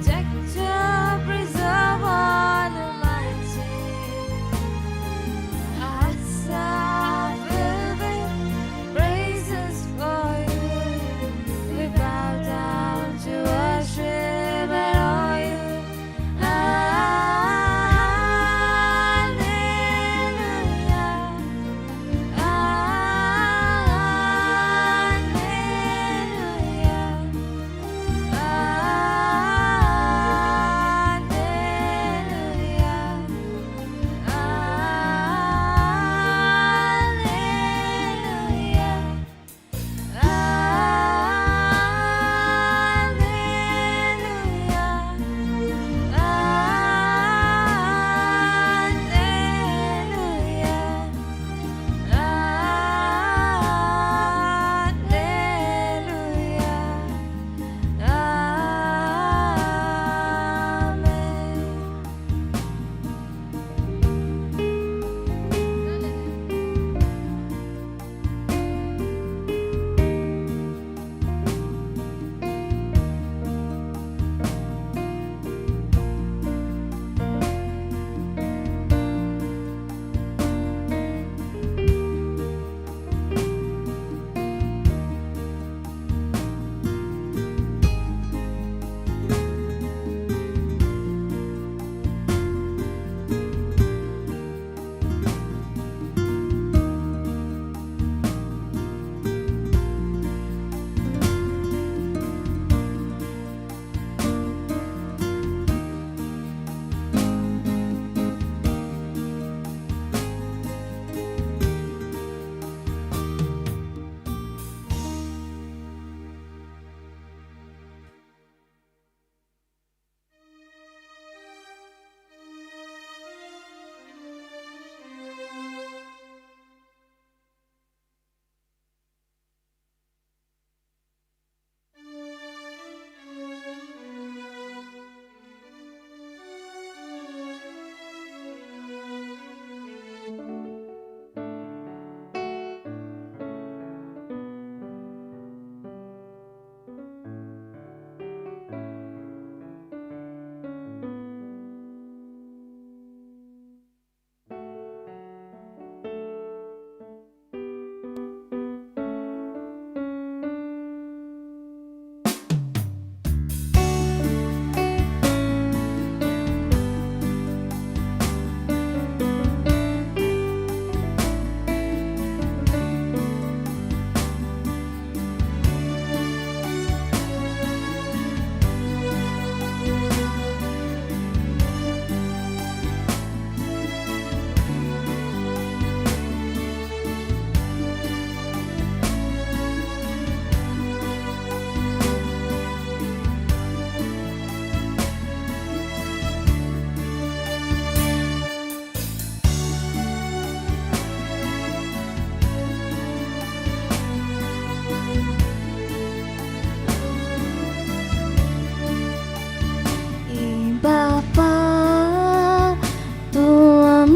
protector, preserve all Almighty. Our hearts are filled with praises for you. We bow down to worship and adore you.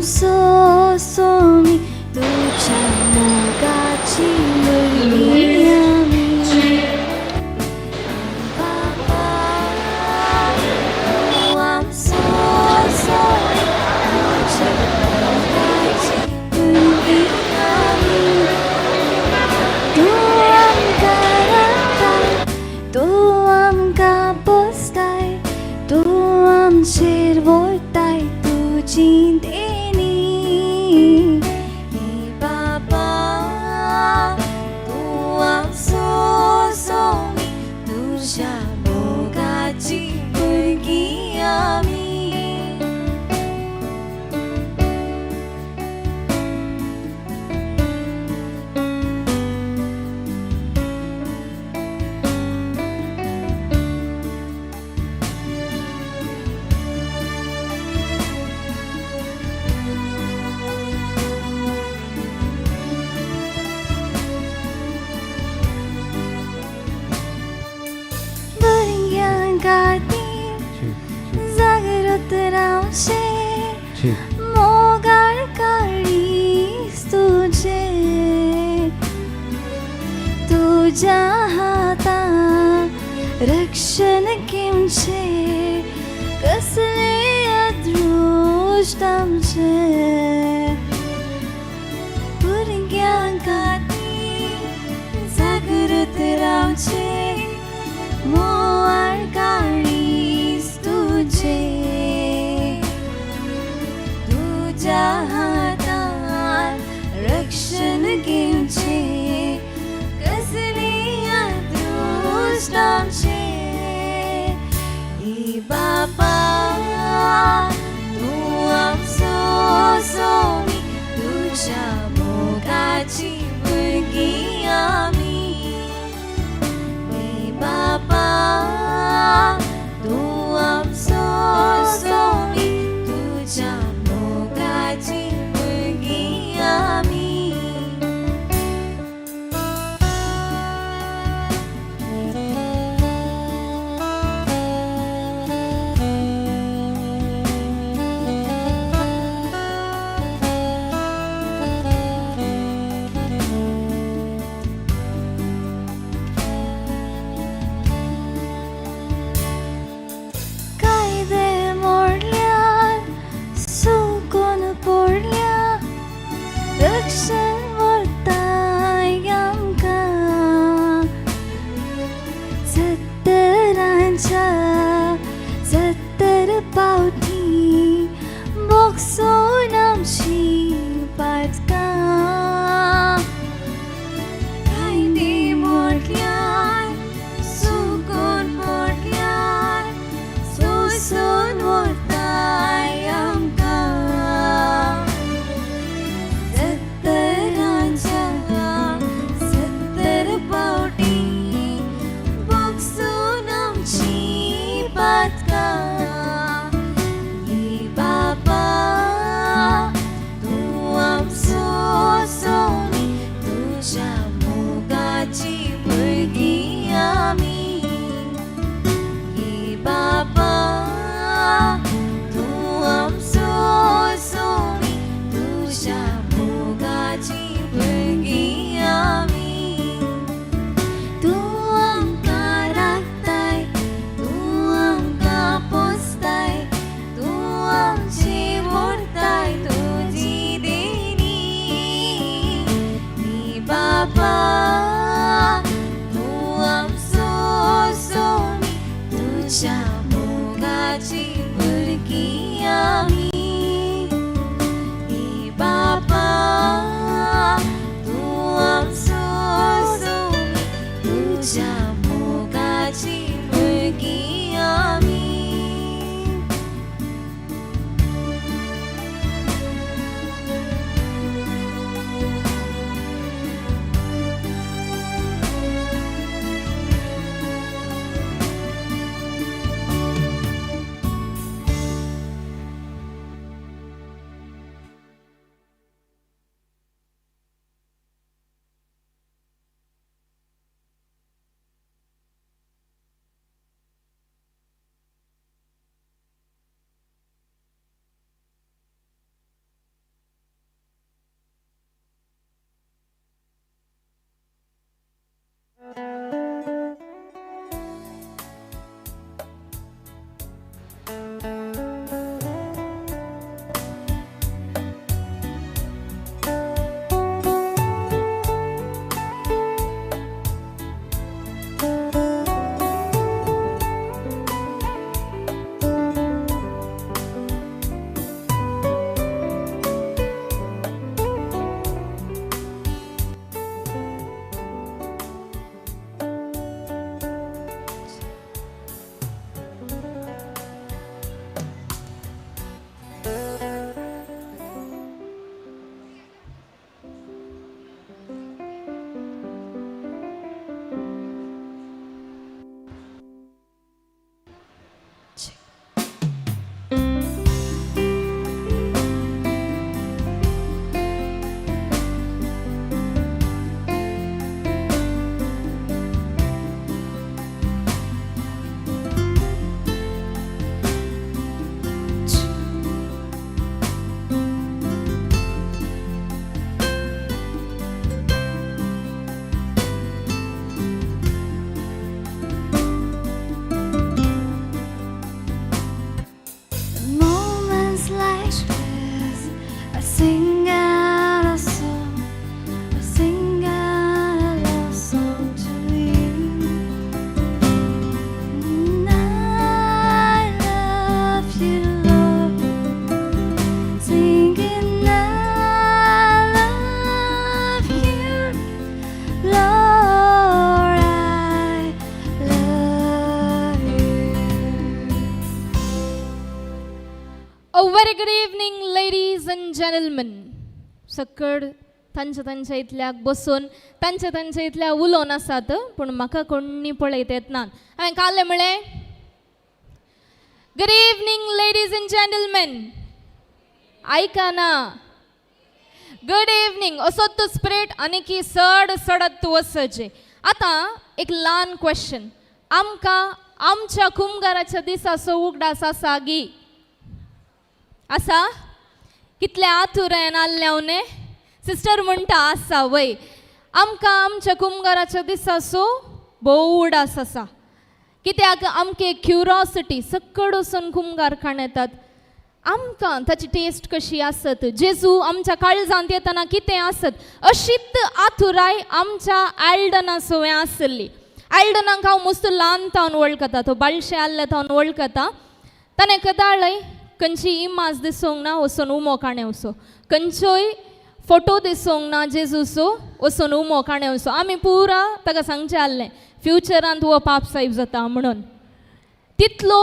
소소미 도착나같이 물리함이 I'm so sorry 도착나같이 물리함이 도암 가postai 도암 실voltai tucinteini Baba doam sosomi tuja mogaji pergiami जागृत राम से मोगार करीस तुझे तू जहाँ ता रक्षण किमचे tamche Purgyan kati Zagrut ramche Moar karis tujhe Tuja hatan rakshan ginche Kasliya dustamche Baba Tu amso somi Tuja mogachi burgiyami Baba Tu amso somi Tuja mogachi burgiyami Dakshan vartayam ka Zattarancha Zattar pauti Bokso namshi patka Kaindi mortyan Sukun mortyan Susun vartayam ka good evening, ladies and gentlemen. सकड तांच्या इतल्याक बसून तांच्या इतल्या उलोवन आसात पूण म्हाका कोणी पळयत येतना हांवें काल्लें म्हळें good evening ladies and gentleman. आयका ना गुड इवनिंग असो तो स्पिरिट आनी की सड सडत तूं वचचें. आतां एक ल्हान क्वेश्चन. आमकां आमच्या कुंभाराच्या दिसाचो उगडास आसा गी आसा? कितले आतुरेन आल्ल्यावने सिस्टर म्हणटा आसा वय. आमकां आमच्या कुंभाराच्या दिसाचो भोव उगडास आसा कित्याक आमके क्युरियोसिटी सकड वचून कुंभार खाण येतात. आमकां ताची टेस्ट कशी आसत, जेजू आमच्या काळजांत येतना कितें आसत अशीच आतुराय आमच्या एल्डना सोय आसली. एल्डनाक हांव मस्त ल्हान थावन वळखता, तो बाळशे आल्ले थावन वळखता. ताणें कदाळय खंयची इमाज दिसूंक ना वचून उमो काणे वचो, खंयच्योय फोटो दिसूंक ना जेजूचो वचून उमो काणे वचो. आमी पुरा ताका सांगचें आसलें फ्युचरांत हो पाप साहेब जाता म्हणून. तितलो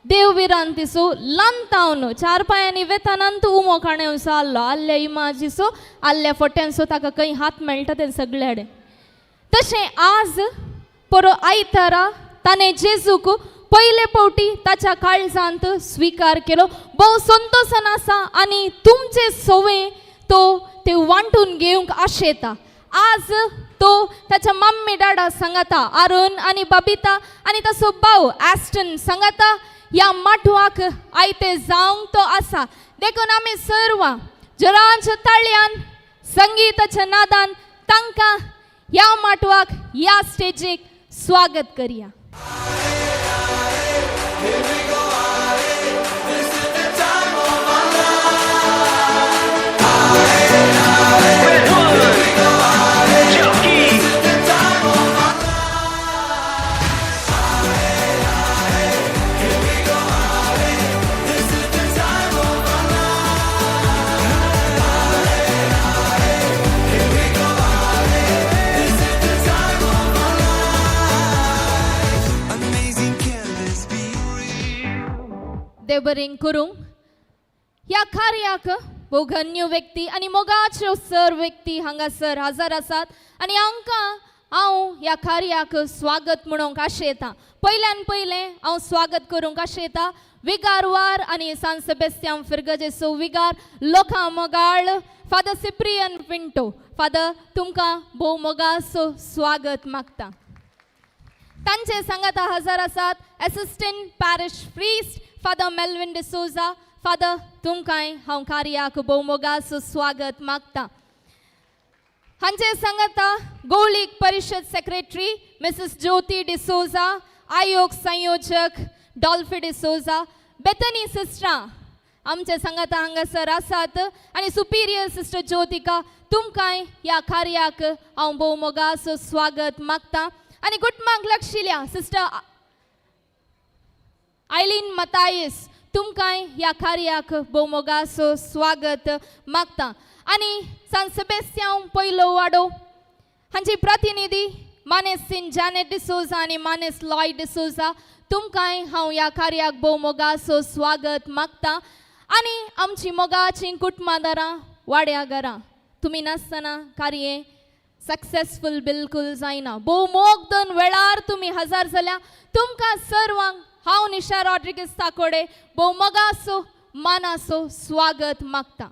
देवविरांतीचो ल्हान थावन 4 पांयांनी वेतनांत उमो काणे वचो आसलो. आल्ल्या इमाजीचो आल्ल्या फोट्यांचो ताका खंय हात मेळटा ते सगळे कडेन. तशें आज परो आयतारा ताणें जेजूक पयले फावटी ताच्या काळजांत स्विकार केलो. भोव संतोशान आसा आनी तुमचे सोवे तो ते वांटून घेवंक आशेता. आज तो ताच्या मम्मी डाडा सांगता, अरुण आनी बबिता आनी ताचो भाव ॲस्टन सांगता ह्या माटवाक आयते जावंक तो आसा. देखून आमी सर्व जोराच्या ताळयान संगीताच्या नादान तांकां ह्या माटवाक ह्या स्टेजीक स्वागत करया. देव बरें करूं. ह्या कार्याक भोव गण्य व्यक्ती आनी मोगाच्यो सर व्यक्ती हांगासर हजर आसात आनी हांकां हांव ह्या कार्याक स्वागत म्हणूंक आशेता. पयल्यान पयलें हांव स्वागत करूंक आशेता विगारवार आनी सान सेबेस्तियान फिरगजेचो विगार लोकां मोगाळ फादर सिप्रियन पिंटो. फादर तुमकां भोव मोगाचो स्वागत मागता. तांचे सांगाता हजर आसात assistant parish priest father Melvin D'Souza. Father तुमकांय हांव कार्याक भोव मोगाचो स्वागत मागता. हांचे सांगाता गोळीक परिशद सेक्रेटरी मिसेस ज्योती डिसोजा, आयोग संयोजक डॉल्फी डिसोजा, बेतनी सिस्टरां आमचे सांगाता हांगासर आसात आनी सुपिरियर सिस्टर ज्योतिका तुमकांय ह्या कार्याक हांव भोव मोगाचो स्वागत मागता. आनी गुटमाक लक्षिल्या सिस्टर आयलीन मतायस तुमकांय ह्या कार्याक भोव मोगाचो स्वागत मागता. आनी सान सेबेस्तियान पयलो वाडो हांची प्रतिनिधी मानेस सिन जॅनेट डिसोजा आनी मानेस लॉयड डिसोजा तुमकांय हांव ह्या कार्याक भोव मोगाचो स्वागत मागता. आनी आमची मोगाचीं कुटुंबादारां वाड्या घरां तुमी नासतना कार्ये सक्सेसफूल बिलकुल जायना. भोव मोग दोन वेळार तुमी हजर जाल्या. तुमकां सर्वांक हांव निशा रॉड्रिगेज ताकोडे भोव मोगाचो मानाचो स्वागत मागता.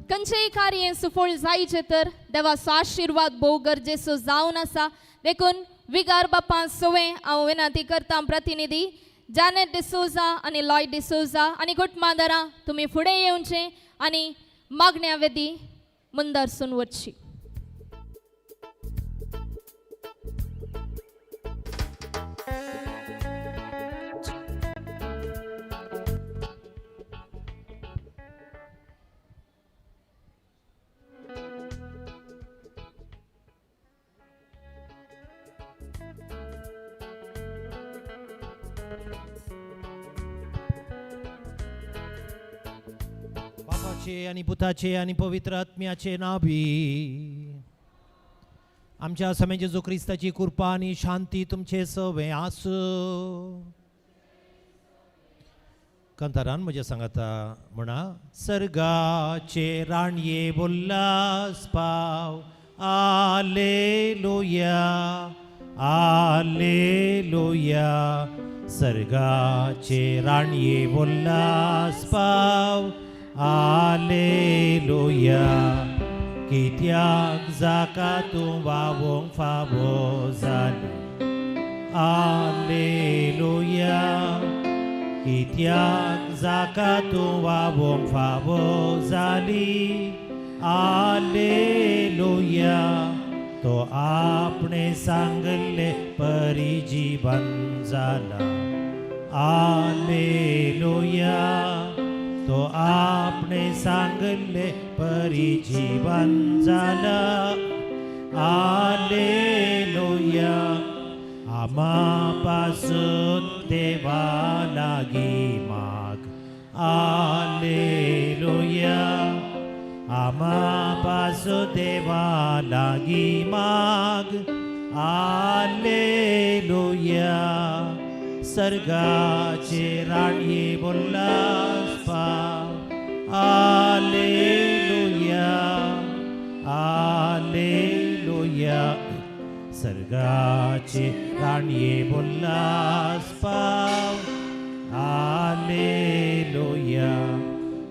खंयचेय कार्य सुफळ जायचे तर देवाचो आशिर्वाद भोव गरजेचो जावन आसा. देखून विगार बापा सोवे हांव विनंती करता प्रतिनिधी जॅनेट डिसोजा आनी लॉयड डिसोजा आनी कुटुंबादारां तुमी फुडें येवचें आनी मागण्या वेदी मुंदरसून वचची. बापाचे आणि पुताचे आणि पवित्र आत्म्याचे नावी आमच्या समय जेजू ख्रिस्ताची कृपा आणि शांती तुमचे सवे आसो. कंतारान म्हज्या सांगाता म्हणा सर्गाचे राणये बोल्लास पाव आलेलुया आलेलुया सर्गाचे राणये बोल्लास पाव आलेलुया कित्याक जाका तूं वावोंक फावो जाली आलेलुया कित्याक जाका तूं वावोंक फावो जाली आलेलुया तो आपणे सांगले परी जीवन जाला आलेलुया तो आपणे सांगले परी जीवन जाला आलेलुया आमा पासून देवा लागी माग आलेलुया आमा पासून देवा लागी माग आलेलुया सर्गाचे राणये बोल्लास पाव आलेलुया आलेलुया सर्गाचे राणये बोल्लास पाव आलेलुया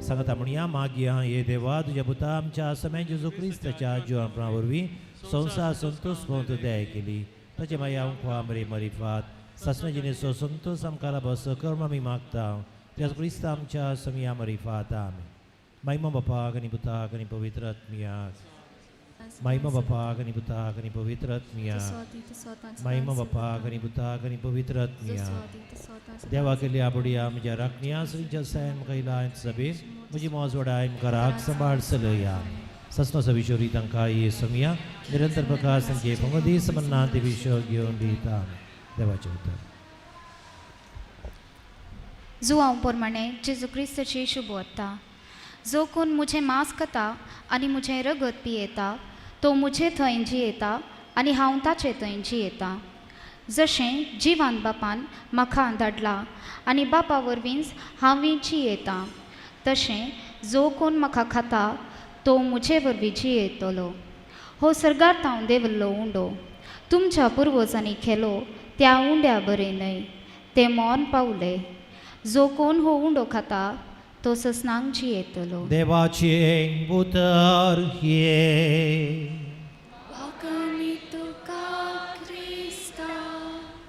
सांगता म्हणया मागया ये देवा तुझ्या पुता आमच्या समय जेजू क्रिस्ताच्या जिवापणा वरवीं संसार संतोष पावत दया केली ताचे माया मरे मरिफात ससमेजीने सो संतोष आमकां बस कर्म आमी मागता त्याच क्रिस्त आमच्या समिया मरिफात आमी महिमा बापाक आनी पुताक आनी पवित्र आत्म्याक महिमा बापाक आनी पुताक आनी पवित्र आत्म्याक महिमा बापाक आनी पुताक आनी पवित्र आत्म्याक देवा केली आबडिया म्हज्या राखणिया श्रीच्या सैन म्हाका इलाय सबे म्हजी मौज वडाय मुखाराक सांबाळ चलया ससनो सविशोरी तांकां ये समिया निरंतर प्रकाश तांचे पंगदी समन्ना ते विशो घेवन दिता देवाचें उतर जो हांव पोरमाणे जेजू क्रिस्ताची शुभ वता जो कोण मुझे मांस खाता आनी मुझे रगत पियेता तो मुझे थंय जियेता आनी हांव ताचे थंय जियेता जशें जिवान बापान म्हाका धाडला आनी बापा वरवींच हांवूय जियेता तशें जो कोण म्हाका खाता तो मुझे वरवीं जियेतलो हो सर्गार हांव देवल्लो उंडो तुमच्या पुर्वजांनी केलो त्या उंड्या बरें न्हय ते मोन पावले जो कोण हो उंडो खाता तो ससनांक जियेतलो देवाचें उतर ये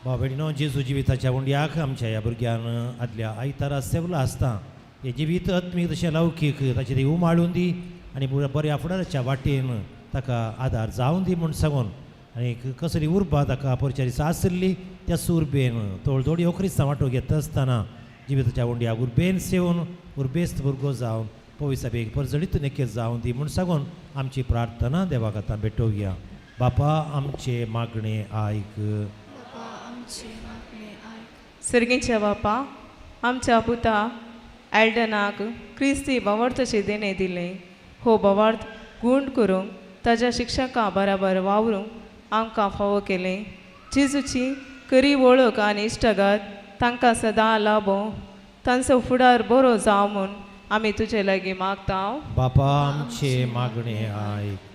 भावभयणीनो जेजू जिविताच्या उंड्याक आमच्या ह्या भुरग्यान आदल्या आयतारा सेवला आसता हे जिवीत आत्मीक तशें लौकीक ताचेर देव माळून दी आनी बऱ्या फुडाराच्या वाटेन ताका आदार जावन दी म्हूण सांगून आनी कसली उर्बा ताका परचारी आसली त्या सुरबेन तोळतोडी ओखरीस्तां वांटो घेता आसतना जिविताच्या उंड्याक उर्बेन सेवन उर्बेस्त भुरगो जावन पविसाबेक परजडीत नेकेर जावन दी म्हूण सांगून आमची प्रार्थना देवाक आतां भेटोवया बापा आमचे मागणे आयक सर्गीच्या बापा आमच्या पुता एल्डनाक क्रिस्ती बावर्तचे देणे दिले हो बावार्थ गुण करूंक ताच्या शिक्षकां बराबर वावरूंक आमकां फावो केले जेजूची खरी वळख आनी इश्टगात तांकां सदां लाभो तांचो फुडार बरो जावं म्हूण आमी तुजे लागीं मागता बापा आमचे मागणे आयक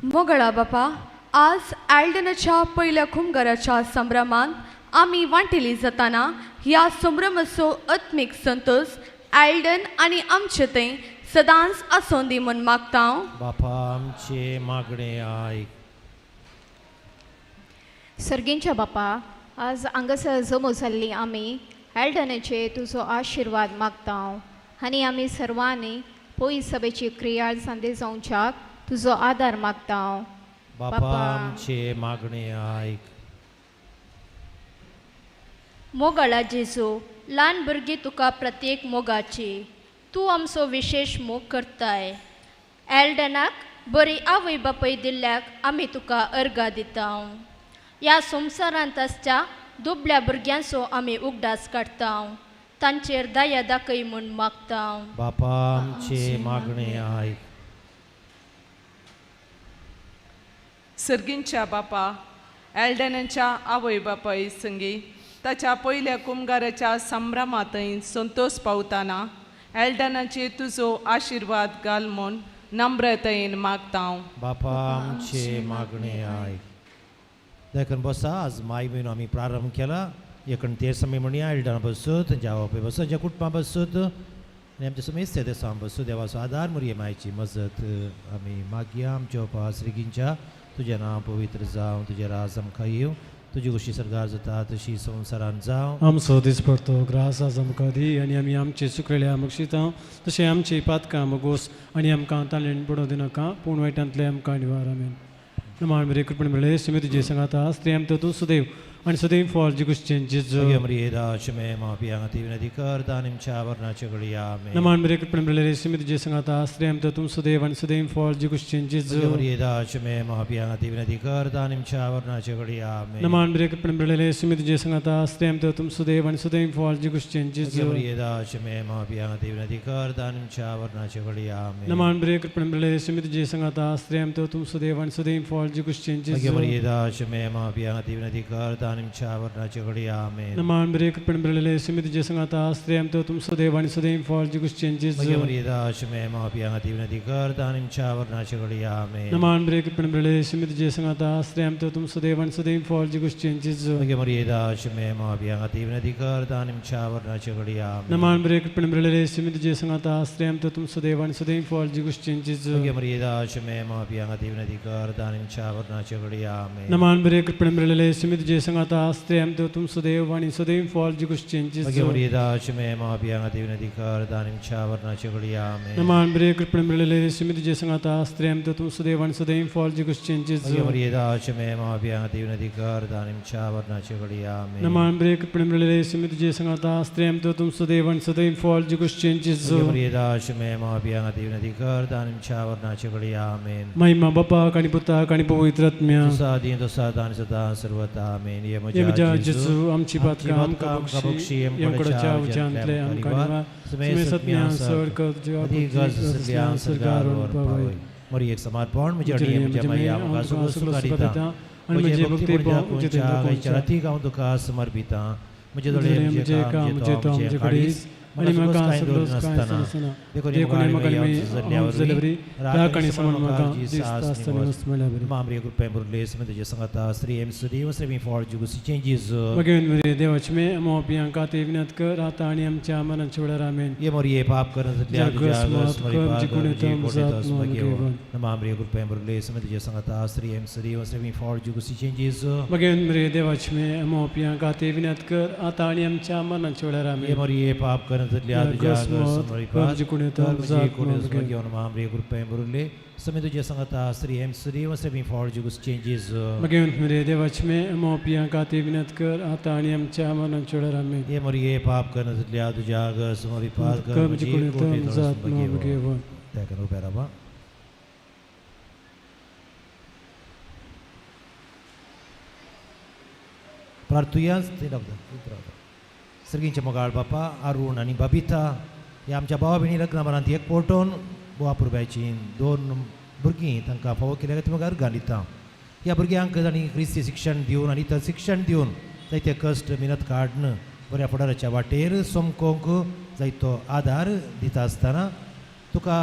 मोगळा बापा आज एल्डनाच्या पयल्या कुंभाराच्या संभ्रमान आमी वांटेली जाताना ह्या संभ्रमाचो आत्मीक संतोष एल्डन आनी आमचे थंय सदांच आसूं दी म्हूण मागता बापा आमचे मागणे आयक सर्गींच्या बापा आज हांगासर जमो जाल्ली आमी एल्डनाचे तुजो आशिर्वाद मागता आनी आमी सर्वांनी पयस सभेची क्रियाळ सांदे जावच्याक तुजो आदार मागता बापा आमचे मागणे आयक मोगाळा जेजू ल्हान भुरगीं तुका प्रत्येक मोगाची तूं आमचो विशेश मोग करताय एल्डनाक बरी आवय बापय दिल्ल्याक आमी तुका अर्गा दिता ह्या संवसारांत आसच्या दुबळ्या भुरग्यांचो आमी उगडास काडटा तांचेर दया दाखय म्हूण मागता बापा आमचे मागणे आयक सर्गींच्या बापा एल्डनाच्या आवय बापाय संगी ताच्या पयल्या कुमगाराच्या संभ्रमांतय संतोष पावताना एल्डनाचे तुजो आशिर्वाद घाल म्हूण नम्रतायेन मागता हांव. बापा आमचे मागणे आयक. देखून बसा आज माय म्हणून आम्ही प्रारंभ केला. एकूण ते समय म्हणूया एल्डना बसत जावप बसत ज्या कुटुंबा बसत आणि आमच्या समेस्त देसा बसत देवाचो आदार मरिये मायची मजत आमी मागया. आमच्या उपास रिगींच्या तुझें नांव पवित्र जावं, तुजें राज आमकां येवं, तुजी कशी सरकार जाता तशी संवसारान जावं. आमचो दीस पडतो ग्रास आज आमकां दी आनी आमी आमचे सुकलेले आमकां शितां तशें आमची पातकां मोगोस आनी आमकां ताणेन पडोवं दिनाका पूण वायटांतले आमकां निवार. आमेन. नमान बरे कृपण मेळ्ळे सिमी तुजे सांगाता स्त्री आमकां तूं सुदैव आनी सदैव फॉल जिगुश्चें जेजू. मर्यादा शमे मापिया विनती कर दानिमच्या वर्णाच्या घडी आमेन. नमान बरे कृपण मेळ्ळे सिमी तुजे सांगाता स्त्री आमकां तूं सुदैव आनी सदैव फॉल जिगुश्चें जेजू. मर्यादा शमे मापिया विनती कर दानिमच्या वर्णाच्या घडी आमेन. नमान बरे कृपण मेळ्ळे सिमी तुजे सांगाता स्त्री आमकां तूं सुदैव आनी सदैव फॉल जिगुश्चें जेजू. मर्यादा शमे मापिया विनती कर दानिमच्या वर्णाच्या घडी आमेन. नमान बरे कृपण मेळ्ळे सिमी तुजे सांगाता स्त्री आमकां तूं सुदैव आनी सदैव फॉल जिगुश्चें जेजू. मर्यादा शमे मापिया विनती कर दानिमच्या वर्णाच्या घडी आमेन. नमान बरे कृपण मेळ्ळे सिमी तुजे सांगाता स्त्री आमकां तूं सुदैव आनी सदैव फॉल जिगुश्चें जेजू. मर्यादा शमे मापिया विनती कर दानिमच्या वर्णाच्या घडी आमेन. नमान बरे कृपण मेळ्ळे सिमी तुजे सांगाता स्त्री आमकां तूं सुदैव आनी सदैव फॉल जिगुश्चें जेजू. मर्यादा शमे मापिया विनती कर दानिमच्या वर्णाच्या घडी आमेन. नमान बरे कृपण मेळ्ळे सिमी तुजे सांगाता स्त्री आमकां तूं सुदैव आनी सदैव फॉल जिगुश्चें जेजू. मर्यादा शमे मापिया विनती कर दानिमच्या वर्णाच्या घडी आमेन. नमान बरे कृपण मेळ्ळे सिमी तुजे सांगाता स्त्री आमकां तूं सुदैव आनी सदैव फॉल जिगुश्चें जेजू. मर्यादा शमे मापिया विनती कर दानिमच्या वर्णाच्या घडी आमेन. नमान बरे कृपण मेळ्ळे सिमी तुजे सांगाता स्त्री आमकां तूं सुदैव आनी सदैव फॉल जिगुश्चें जेजू. मर्यादा शमे मापिया विनती कर दानिमच्या वर्णाच्या घडी आमेन. नमान बरे कृपण मेळ्ळे सिमी तुजे सांगाता स्त्री आमकां तूं सुदैव आनी सदैव फॉल जिगुश्चें जेजू. मर्यादा शमे मापिया विनती कर दानिमच्या वर्णाच्या घडी आमेन. महिमा बापाक आनी पुताक आनी पवित्र आत्म्या तुसा दिन तुसा दान सदा सर्वता आमेन. ये म्हज्या म्हज्या जेजू आमची पातकां आमकां बक्षी एमकडच्या उज्यांतले आमकां निवार समे सत्म्या सड कर सरकार पावय. मरी एक समर्पण म्हज्या अडये म्हज्या माया आमकां सगळो सुख दिता. आनी म्हजे भक्ती म्हज्या रातीक हांव तुका समर्पिता. म्हजे दोळे म्हजे काम म्हजे तो आमचे कडेच आनी म्हाका सगळोच कांय नासना देखून म्हाका जाल्या बरी राख आनी समान म्हाका दिसता आसतना वस्त मेळ्ळ्या बरी. मामरे कृपे मुरलेस में तुझे संगता श्री एम सदैव श्री फॉर जुगुसी चेंजेस. मगेन बरे देवाचे मे अमो पियांका ते विनत कर आता आनी आमच्या मनाच्या वेळार आमेन. ये मोरी पाप करन तल्या तुझ्या स्मरी पाप मामरे कृपे मुरलेस में तुझे संगता श्री एम सदैव श्री फॉर जुगुसी चेंजेस. मगेन बरे देवाचे मे अमो पियांका ते विनत कर आता आनी आमच्या मनाच्या वेळार आमेन. ये मोरी पाप करन तल्या तुझ्या स्मरी पाप मामरे कृपे मुरले समय तुझे संगता श्री एम सदैव श्री फॉर जुगुसी चेंजेस. मगेन बरे देवाचे मे अमो पियांका ते विनत कर आता आनी आमच्या मनाच्या वेळार आमेन. ये मोरी पाप करन तल्या तुझ्या स्मरी पाप कर प्रार्थुयाच ते सर्गींचे मोगाळ बापा अरुण आणि बबिता ह्या आमच्या भावा भयणी लग्ना मनांत एक पोटोन बुवा पुरब्याची दोन भुरगीं तांकां फावो केल्या ती म्हाका अर्गां दिता. ह्या भुरग्यांक तांणी क्रिस्ती शिक्षण दिवन आनी तर शिक्षण दिवन जायते कश्ट मिनत काडन बऱ्या फुडाराच्या वाटेर सोमकोंक जायतो आदार दिता आसतना तुका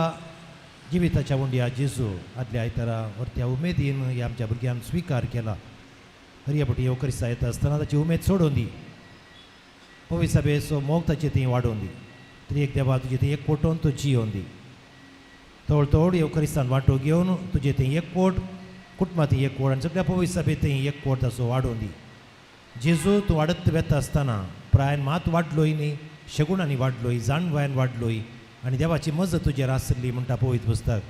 जिविताच्या उंडया जेजू आदल्या आयतारा व्हरत्या उमेदीन ह्या आमच्या भुरग्यांक स्विकार केला. हरियापटी येवकरिस्ता येता आसतना ताची उमेद सोडून दी. पवित्र सभेचो मोग ताचे थंय वाडोवन दी. तरी एक देवा तुजे थंय एक पोटोन तो जियोन दी. थोड थोड येवकरिस्तान वांटो घेवन तुजे थंय एक पोट कुटुंबा थंय एक पोट आनी सगळ्या पवित्र सभे थंय एक पोट ताचो वाडोवन दी. जेजू तूं वाडत वेता आसतना प्रायन मात वाडलोय न्ही शगुणांनी वाडलोय जाणवायन वाडलोय आनी देवाची मजत तुजेर आसली म्हणटा पवित्र पुस्तक.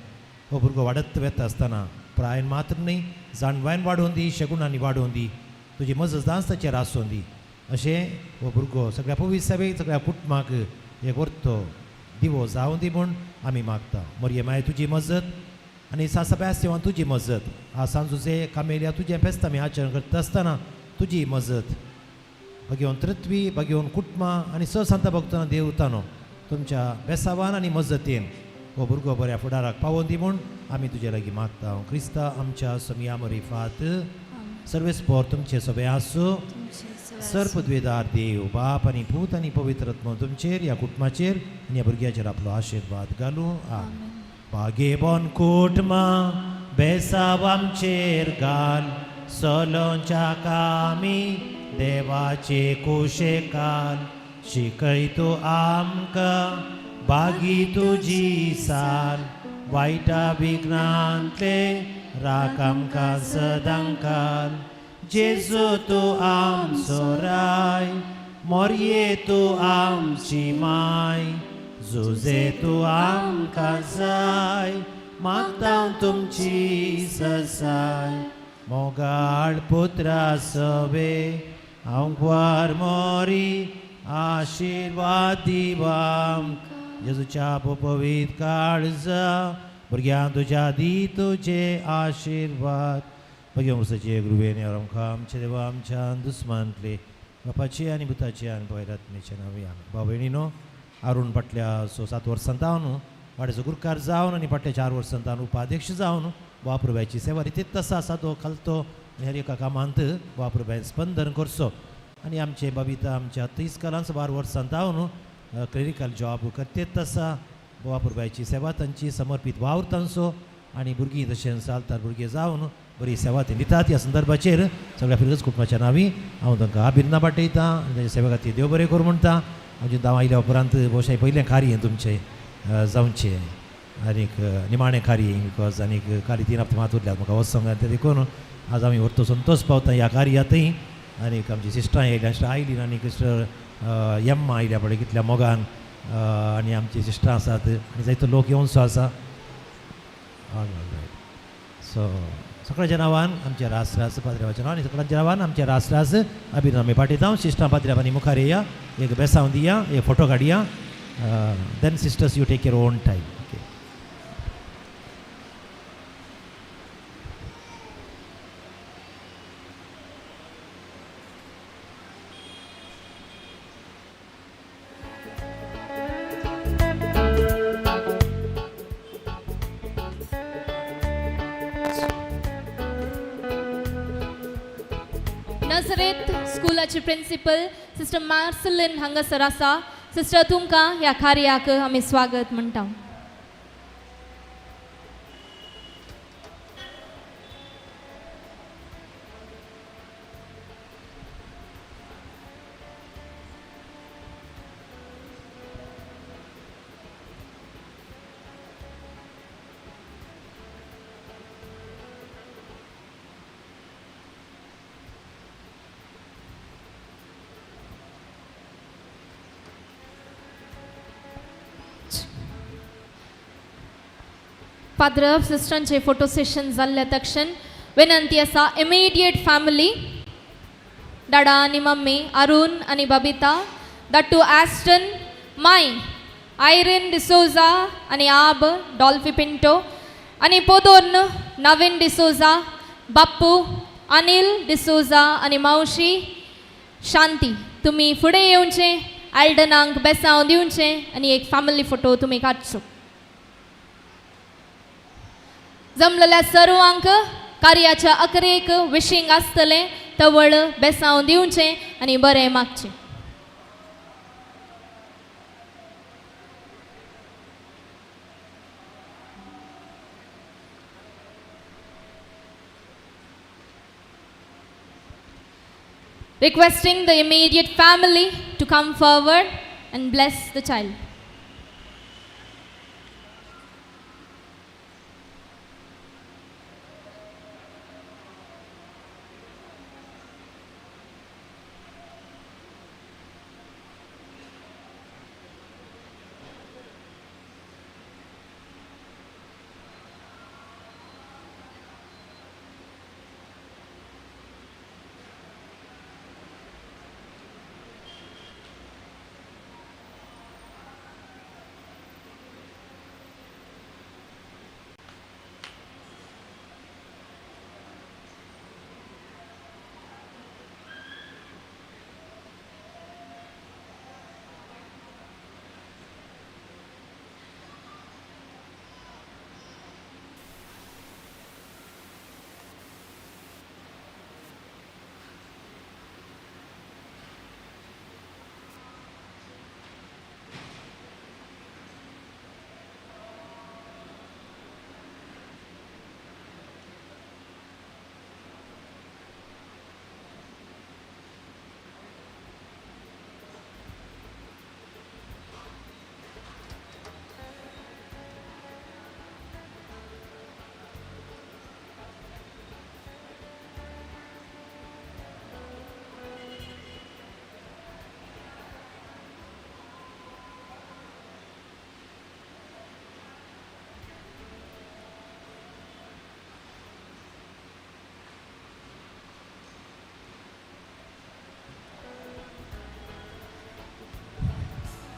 हो भुरगो वाडत वेता आसतना प्रायन मात्र न्ही जाणवायन वाडोवन दी शगुणांनी वाडोवन दी तुजी मजत दास ताचेर आसून दी. अशें हो भुरगो सगळ्या पवित्र सभेक सगळ्या कुटुंबाक एक व्हरतो दिवो जावं दी म्हूण आमी मागता. मरये माय तुजी मजत आनी सासप्यास देवान तुजी मजत आज सांजुचे कामेल्या तुजें फेस्त आमी आचरण करता आसतना तुजी मजत भगेवन तृथ्वी भगेवन कुटुंबां आनी ससांत भक्तां देव उरतानो तुमच्या बेसावान आनी मजतीन हो भुरगो बऱ्या फुडाराक पावोवन दी म्हूण आमी तुजे लागीं मागता. क्रिस्ता आमच्या समिया मरिफात सर्वेस्पोर तुमचे सगळे आसूं सर्पद्वेदार देव बाप आनी पूत आनी पवित्र आत्मा तुमचेर ह्या कुटुंबाचेर आनी ह्या भुरग्याचेर आपलो आशिर्वाद घालूं आमेन. बागेबोन कुटुंबा बेसाव आमचेर घाल सोलोंच्या कामी देवाचे कुशेकाल शिकय तूं आमकां बागी तुजी साल वायटा विघ्नांतले राख आमकां सदांकाल. जेजू तूं आमचो राय मोरये तूं आमची माय जुजे तूं आमकां जाय मागता तुमची ससाय. मोगाळ पुत्रा सवे आंकवार मोरी आशिर्वाद दिवाम जेजूच्या पवित्र काळजा भुरग्यां तुज्या दी तुजे आशिर्वाद. भगवान वर्साचे गुरुवेने आमकां आमचे देवा आमच्या दुस्मानतले बापाचे आनी भुताचे आनी पवित्रात्मेचे नांवे आमेन. भाव भयणीनो अरुण फाटल्या 7 वर्सांत हांव न्हू वाड्याचो गुरकार जावन आनी फाटल्या 4 वर्सांत हांव उपाध्यक्ष जावन बाप्रभ्याची सेवा रितीत तसा आसा तो खालतो हेर एका कामांत बाप्रभ्यान स्पंदन करचो. आनी आमचे बबिता आमच्या 30 कालांत 12 वर्सांत हांव न्हू क्लेरिकल जॉब करतेत तसा बाप्रभ्याची सेवा तांची समर्पीत वावर तांचो आनी भुरगीं तशेंच चालतात भुरगे जावन बरी सेवा ते दितात. ह्या संदर्भाचेर सगळ्या फिरगज कुटुंबाच्या नांवी हांव तांकां अभिनंदन पाठयतां आनी तांचे सेवे खातीर देव बरें करूं म्हणटा. हांव हांव आयल्या उपरांत भोवशाय पयलें कार्य तुमचें जावचें आनीक निमाणें कार्य बिकॉज आनीक कार्य 3 हप्ते मात उरल्यात म्हाका वचोंक जाय ते देखून आज आमी व्हरतो संतोश पावता ह्या कार्यातय. आनीक आमची सिस्टरां येयल्या सिस्टर आयलीन आनी सिस्टर यम्मा आयल्या पळय कितल्या मोगान आनी आमची सिस्टरां आसात आनी जायतो लोक येवनसो आसा. सो सगळ्यांच्या नांवान आमच्या रासरास पाद्र्यावाच्या नांवान आनी सगळ्यांच्या नांवान आमच्या रासरास अभिनंदन पाठयता. सिस्टरां पाद्र्यावानी मुखार येया एक बेसांव दिया एक फोटो काडया then sisters you take your own time. Okay नजरेत स्कुलाची प्रिंसिपल सिस्टर मार्सलिन हांगासर आसा. सिस्टर तुमकां ह्या कार्याक आमी स्वागत म्हणटा. फादर सिस्टरांचे फोटो सेशन जाल्ल्या तक्षण विनंती आसा इमिडिएट फॅमिली डाडा आनी मम्मी अरुण आनी बबिता दट्टू ॲस्टन माय आयरिन डिसोजा आनी आब डॉल्फी पिंटो आनी पोदोन नवीन डिसोजा बाप्पू अनिल डिसोजा आनी मावशी शांती तुमी फुडें येवचें एल्डनांक बेसांव दिवचें आनी एक फॅमिली फोटो तुमी काडचो. जमलेल्या सर्वांक कार्याच्या अकरेक विशींग आसतलें तवळ बेसांव दिवचें आनी बरें मागचें. Requesting the immediate family to come forward and bless the child.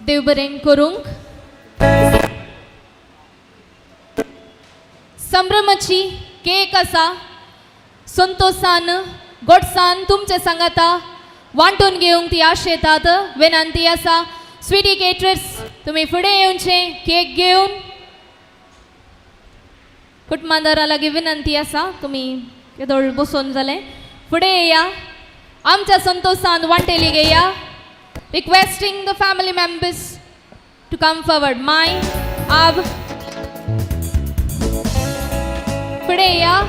देव बरें करूंक. संभ्रमाची केक आसा संतोषान गोडसाण तुमचे सांगाता वांटून घेवंक ती आशेतात. विनंती आसा स्वीटी केटरर्स तुम्ही फुडें येवचे केक घेवन. कुटुंबादारा लागीं विनंती आसा तुम्ही येदोळ बसून जालें फुडें येया. आमच्या संतोषान वांटेली घेया. Requesting the family members to come forward. माय आब फुडें येया.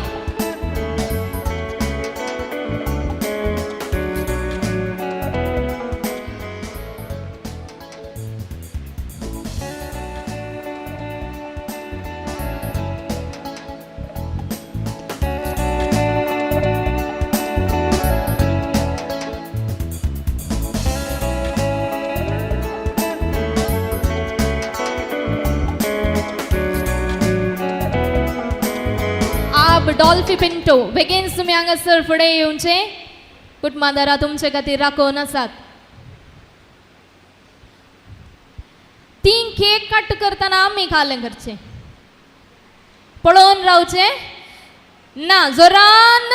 डॉल्फी पिंटो बेगीन तुम्ही हांगासर फुडें येवचे. कुटुंबादारा तुमचे खातीर राखून आसात. ती केक कट करतना आमी खालें करचें पळोवन रावचे ना. जोरान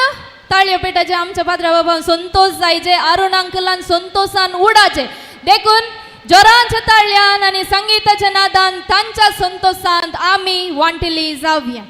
ताळयो पेटाचे आमच्या पात्रा बाबान संतोष जायचे. अरुण अंकलान संतोषान उडाचे. देखून जोरांच्या ताळयान आनी संगीताच्या नादान तांच्या संतोषांत आमी वांटेली जावया.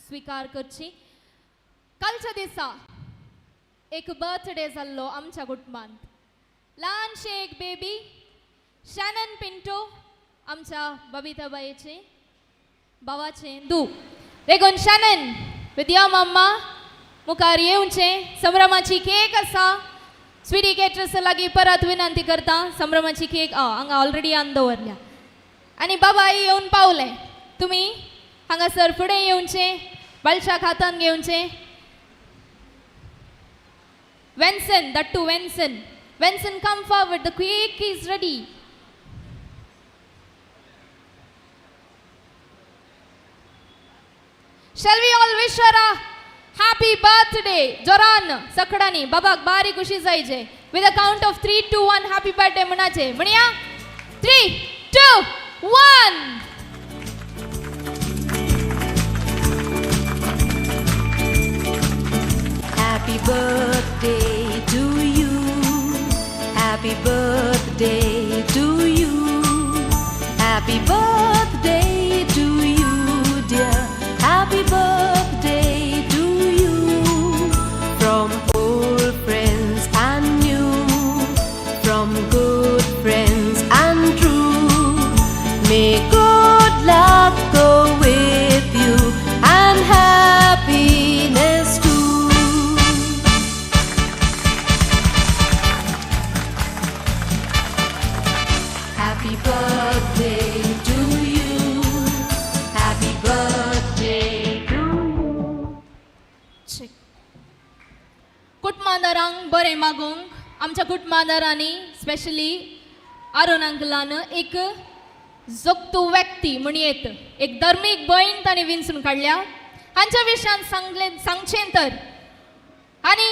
स्वीकार करची. कालच्या दिसा एक बर्थडे जाल्लो आमच्या कुटुंबांत. ल्हानशें एक बेबी शॅनन पिंटो आमच्या बबिताबाईचे भावाचे धू. देखून शॅनन विथ या मम्मा मुखार येवचे. संभ्रमाची केक आसा. स्वीटी केटरर्स लागीं परत विनंती करता. संभ्रमाची केक हांगा ऑलरेडी आन दवरल्या आनी बाबाई येवन पावले. तुमी हांगासर फुडें येवचे. बालशाक हातान घेवचे. Venson Dattu Venson Venson come forward. The cake is ready. Shall we all wish her a happy birthday? जोरान सकडानी बाबाक बारी खुशी जायचे. With a count of 3, 2, 1 happy birthday मनाचे. म्हणया 3, 2, 1. Happy birthday to you. Happy birthday to you. Happy birthday to you, dear. Happy birthday to you. From old friends and new, from good friends and true. May good luck go with you and happiness too. बरें मागोंक आमच्या कुटुंबादारांनी specially Aron अंकलान एक जोगतो व्यक्ती म्हण येत एक धर्मीक भयण ताणें विंचून काडल्या हांच्या विशयान सांगचें तर आनी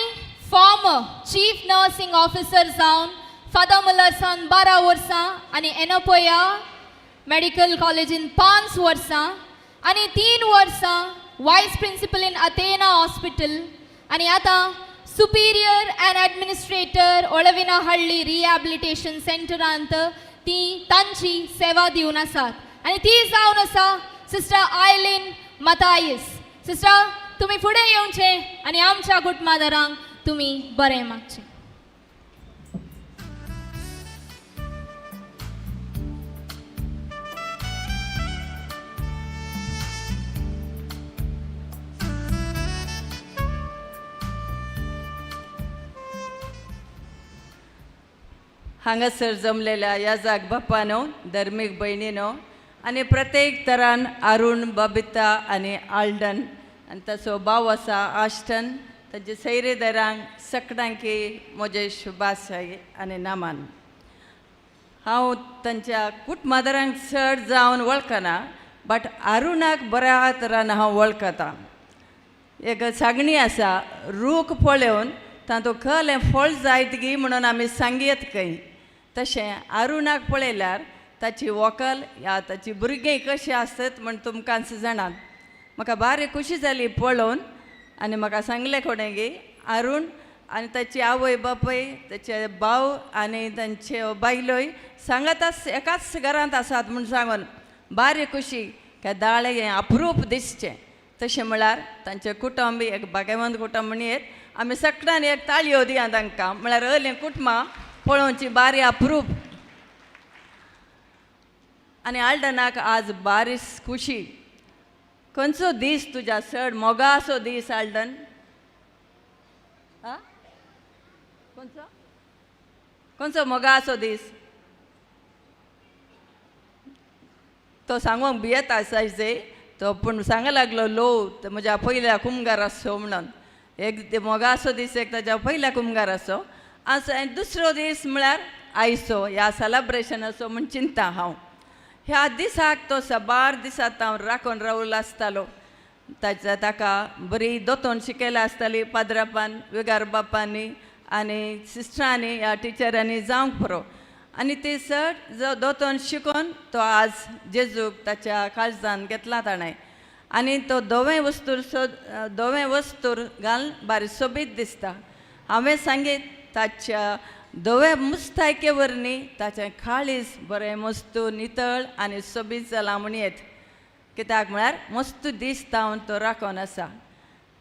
फॉर्मर चीफ नर्सिंग ऑफिसर जावन फादर मुलर्सान 12 वर्सां आनी एनोपोया मेडिकल कॉलेजीन 5 वर्सां आनी 3 वर्सां वायस प्रिंसिपल इन अथेना हॉस्पिटल आनी आतां सुपिरियर एंड एडमिनिस्ट्रेटर ओळविना हळ्ळी रिहॅबिलिटेशन सेंटरांत ती तांची सेवा दिवन आसात आनी ती जावन आसा सिस्टर आयलीन मतायस. सिस्टर तुमी फुडें येवचें आनी आमच्या कुटुंबादारांक तुमी बरें मागचें. हांगासर जमलेल्या ह्या जाग बापानो धर्मीक भयणीनो आनी प्रत्येक तरान अरुण बबिता आनी आल्डन आनी ताचो भाव आसा आश्टन ताचे सैरेदारांक सकडांकी म्हजे शुभाशय आनी नामान. हांव तांच्या कुटुंबादारांक चड जावन वळखना बट अरुणाक बऱ्या तरान हांव वळखतां. एक सांगणी आसा रूख पळोवन तातूंत खलें फळ जायत गी म्हणून आमी सांगयत खंय तशें अरुणाक पळयल्यार ताची व्हंकल या ताची भुरगीं कशीं आसत म्हण तुमकां जाणात. म्हाका बारी खुशी जाली पळोवन आनी म्हाका सांगलें कोणें गी अरुण आनी ताची आवय बापूय ताचे भाव आनी तांचे बायलोय सांगत एकाच घरांत आसात म्हूण सांगून बारी खुशी काय दाळे हें अप्रूप दिसचें. तशें म्हळ्यार तांचें कुटुंब एक भाग्यवंत कुटुंब म्हणयत आमी सगळ्यांनी एक ताळयो दिया तांकां म्हळ्यार अहलें कुटुंबां पळोवची बारी अप्रूप. आनी आल्डनाक आज बारीस खुशी. खंयचो दीस तुज्या चड मोगाचो दीस आल्डन? खंयचो खंयचो मोगाचो दीस? तो सांगूंक भियेता आसायचे तो पूण सांगूंक लागलो लो म्हज्या पयल्या कुमगार आसो म्हणून. एक मोगाचो दीस एक ताच्या पयल्या कुमगार आसो आनी दुसरो दीस म्हळ्यार आयचो ह्या सेलेब्रेशनाचो म्हूण चिंता हांव. ह्या दिसाक तो साबार दिसांत हांव राखून रावलो आसतालो. ताका बरी दोतोन शिकयला आसताली पाद्रापान विगार बापांनी आनी सिस्टरांनी ह्या टिचरांनी जावंक पुरो आनी ती चड दोतोन शिकून तो आज जेजूक ताच्या काळजान घेतला ताणें आनी तो दोवें वस्तूर घालून बारी सोबीत दिसता. हांवें सांगीत ताच्या धवे मुस्तायके वरणी ताचें काळीज बरें मस्तू नितळ आनी सोबीत जाला म्हणयत. कित्याक म्हळ्यार मस्त दीस तावन तो राखून आसा.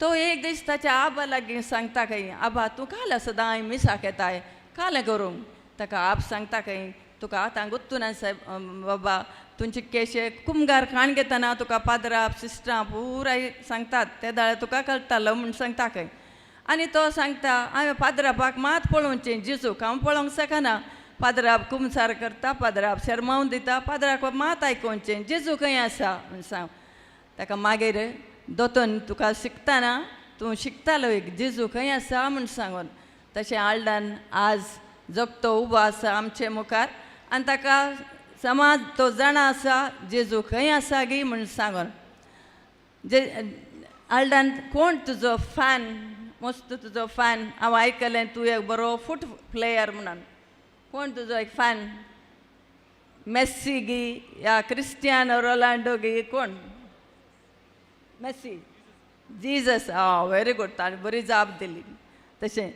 तो एक दीस ताच्या आबा लागीं सांगता खंय आबा तूं काल सदां मिसाक येताय कालें करूंक. ताका आप सांगता खंय तुका आतां गुत्तून आसा बाबा तुमचे केशे कुमगार खाण घेतना तुका पाद्राप सिस्टरां पुराय सांगतात ते दाळे तुका कळटालो म्हूण सांगता खंय. आनी तो सांगता हांवें पाद्रापाक मात पळोवचें जेजूक हांव पळोवंक शकना. पाद्राप कुमसार करता पाद्राप शर्मावन दिता पाद्राप मात आयकोवचें जेजू खंय आसा म्हूण सांग. ताका मागीर दोतोन तुका शिकतना तूं शिकतालो एक जेजू खंय आसा म्हूण सांगून. तशें आल्डान आज जगतो उबो आसा आमचे मुखार आनी ताका समाज तो जाणा आसा जेजू खंय आसा गी म्हूण सांगून. आल्डान कोण तुजो फॅन मस्त तुजो फॅन? हांव आयकलें तूं एक बरो फूट प्लेयर म्हणून. कोण तुजो एक फॅन? मेस्सी गी या क्रिस्टियानो रोनाल्डो गी कोण? Messi Jesus. व्हेरी गुड ताणें बरी जाप दिली. तशें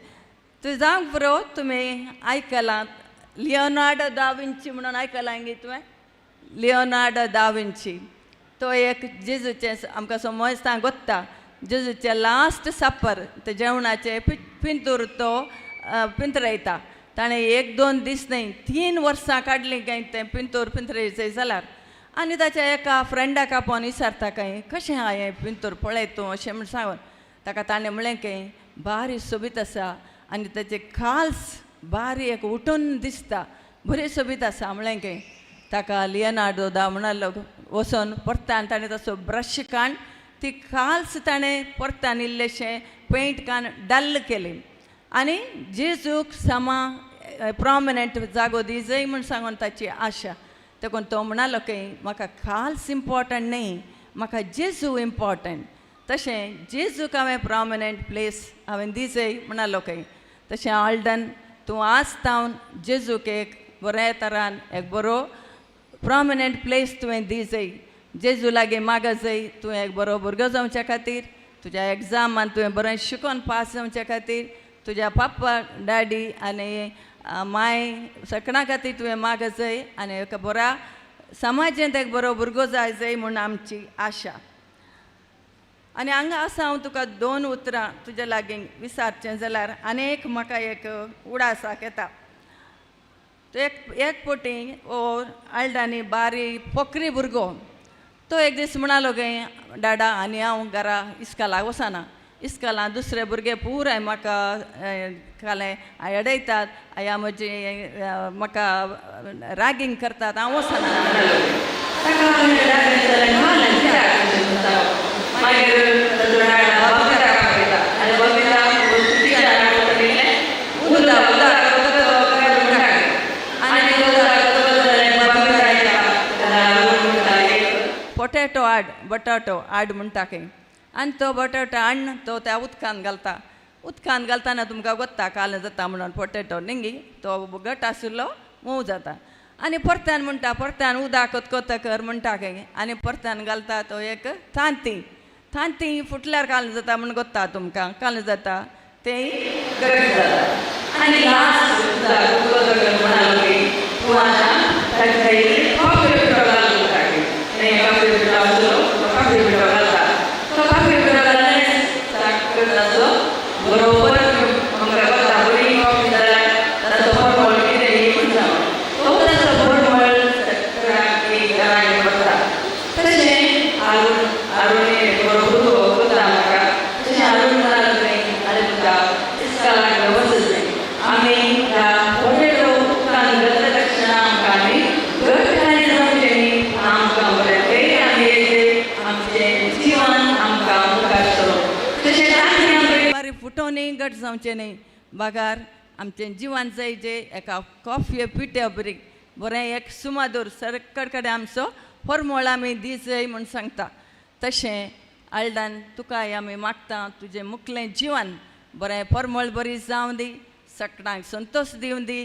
तूं जावंक पुरो तुमी आयकलां लिओनार्डो दा विंची म्हणून आयकलां गी तुवें? लिओनार्डो दा विंची तो एक जेजूचें आमकां समजता गोत्ता जेजूचे लास्ट सपर ते जेवणाचे पिंतूर तो पिंतरयता. ताणें 1-2 दीस न्हय 3 वर्सां काडलीं काय तें पिंतूर पिंतरयचें जाल्यार. आनी ताच्या एका फ्रेंडाक आपोवन विचारता खंय कशें आहा हें पिंतूर पळय तूं अशें म्हूण सांगून. ताका ताणें म्हळें खंय बारी सोबीत आसा आनी ताचे खाल्स बारी एक उठून दिसता बरी सोबीत आसा म्हळें खंय. ताका लिओनार्डो दा म्हणलो वचोन परतान ताणें तसो ब्रश काण ती खाल्स ताणें परतान इल्लेशें पेंट कान डल केली आनी जेजूक समा प्रॉमिनंट जागो दी जय म्हूण सांगून ताची आशा देखून तो म्हणालो की म्हाका खाल्स इम्पॉर्टंट न्ही म्हाका जेजू इम्पॉर्टंट तशें जेजूक हांवें प्रॉमिनंट प्लेस हांवें दिजय म्हणालो की तशें आल्डन तूं आसतावन जेजूक एक बरे तरान एक बरो प्रॉमिनंट प्लेस तुवें दिजय जेजू लागीं मागजय तुवें एक बरो भुरगो जावच्या खातीर तुज्या एग्जामान तुवें बरें शिकून पास जावच्या खातीर तुज्या पप्पा डॅडी आनी माय सगळ्यां खातीर तुवें मागजय आनी एक बऱ्या समाजांत एक बरो भुरगो जाय जय म्हूण आमची आशा आनी हांगा आसा हांव तुका 2 उतरां तुज्या लागीं विचारचें जाल्यार आनी एक म्हाका एक उडासाक येता तो एक पोटी ओ आल्डानी बारीक पोकरी भुरगो तो एक दीस म्हणालो गे डाडा आनी हांव घरा इस्कालाक वचना इस्कालां दुसरे भुरगे पुराय म्हाका कालें अडयतात ह्या म्हजी म्हाका रागींग करतात हांव वचना पोटेटो हाड बटाटो हाड म्हणटा खंय आनी तो बटाटो हाडून तो त्या उदकान घालतना तुमकां गोत्ता कालें जाता म्हणून पोटेटो निंगी तो घट आशिल्लो मोव जाता आनी परत्यान म्हणटा परत्यान उदक कोतकर म्हणटा खंय आनी परत्यान घालता तो एक थांती फुटल्यार कालें जाता म्हूण गोत्ता तुमकां कालें जाता तें घट जाता आनी फुटोवनय घट जावचें न्ही बागार आमचें जिवन जाय जे एका कॉफये पिट्या बरी बरें एक सुमादूर सरकड कडेन आमचो फॉर्मूळ आमी दिजय म्हूण सांगता तशें आल्डान तुकाय आमी मागता तुजें मुखलें जिवन बरें फॉर्मूळ बरी जावं दी सगळ्यांक संतोश दिवन दी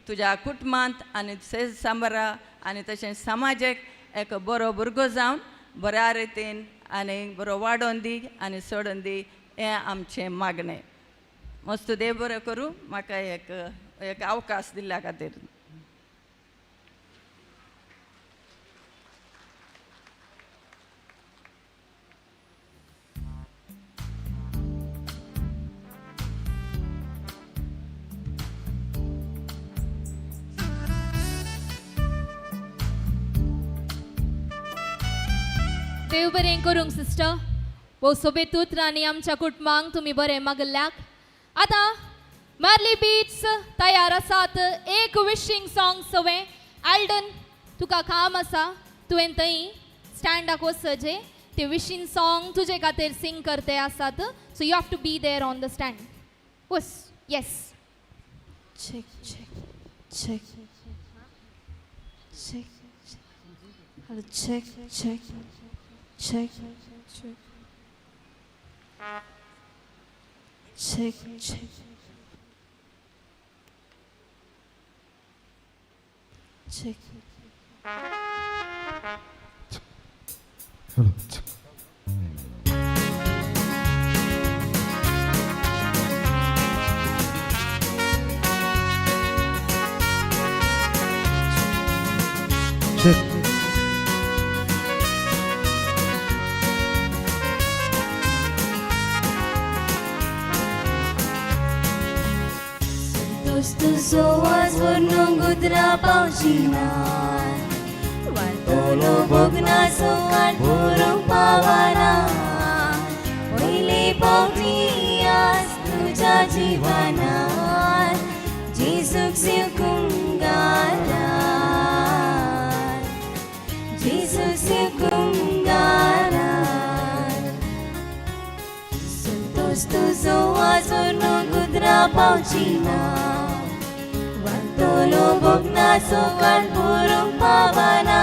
तुज्या कुटुंबांत आनी सेज सांबारा आनी तशें समाजाक एक बरो भुरगो जावन बऱ्या रितीन आनी बरो वाडोवन दी आनी सोडून दी हें आमचें मागणें मस्त देव बरें करूं म्हाका एक अवकाश दिल्ल्या खातीर देव बरें करूंक सिस्टर वो सोबेत उतरांनी आमच्या कुटुंबांक तुमी बरें मागल्याक आतां मार्ली बीट्स तयार आसात एक विशिंग सॉंग सवें आल्डन तुका काम आसा तुवें थंय स्टँडाक वचचें ते विशिंग सॉंग तुजे खातीर सिंग करते आसात so you have to be there on the stand was yes Check, check, check, check, hello, check, check, check, check, check, check. Check. Zoas menunggu terapausinan Wantolo bogna soan burung pawana Oile pautias tuja jiwanan Jisuk siukunggaran Jisuk siukunggaran Sentus tu zoas menunggu terapausinan Gudra पावची ना वाटतलो भोगनाचो काळ भरूंक पावना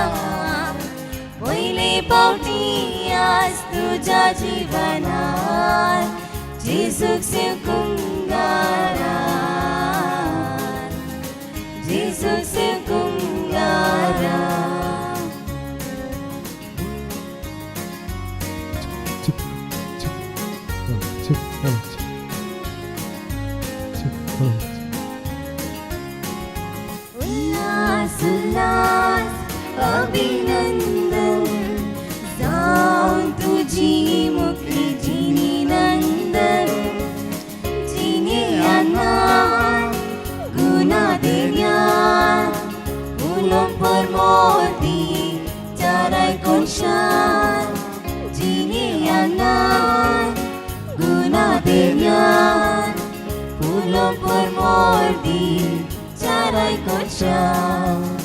पयली पावटी आज तुज्या जिवनात जेजूक सेवकूंक घारात जेजूक सेवकूंक घारात उल्हास उल्हास अभिनंदन जाऊं तुझी मुक्ती जिनी नंदन जिने अनाथ गुना देण्यात उलम परमोती चाराय कोणशान जिने अनाथ गुना देण्यात उलम परमोती चाराय कोणशान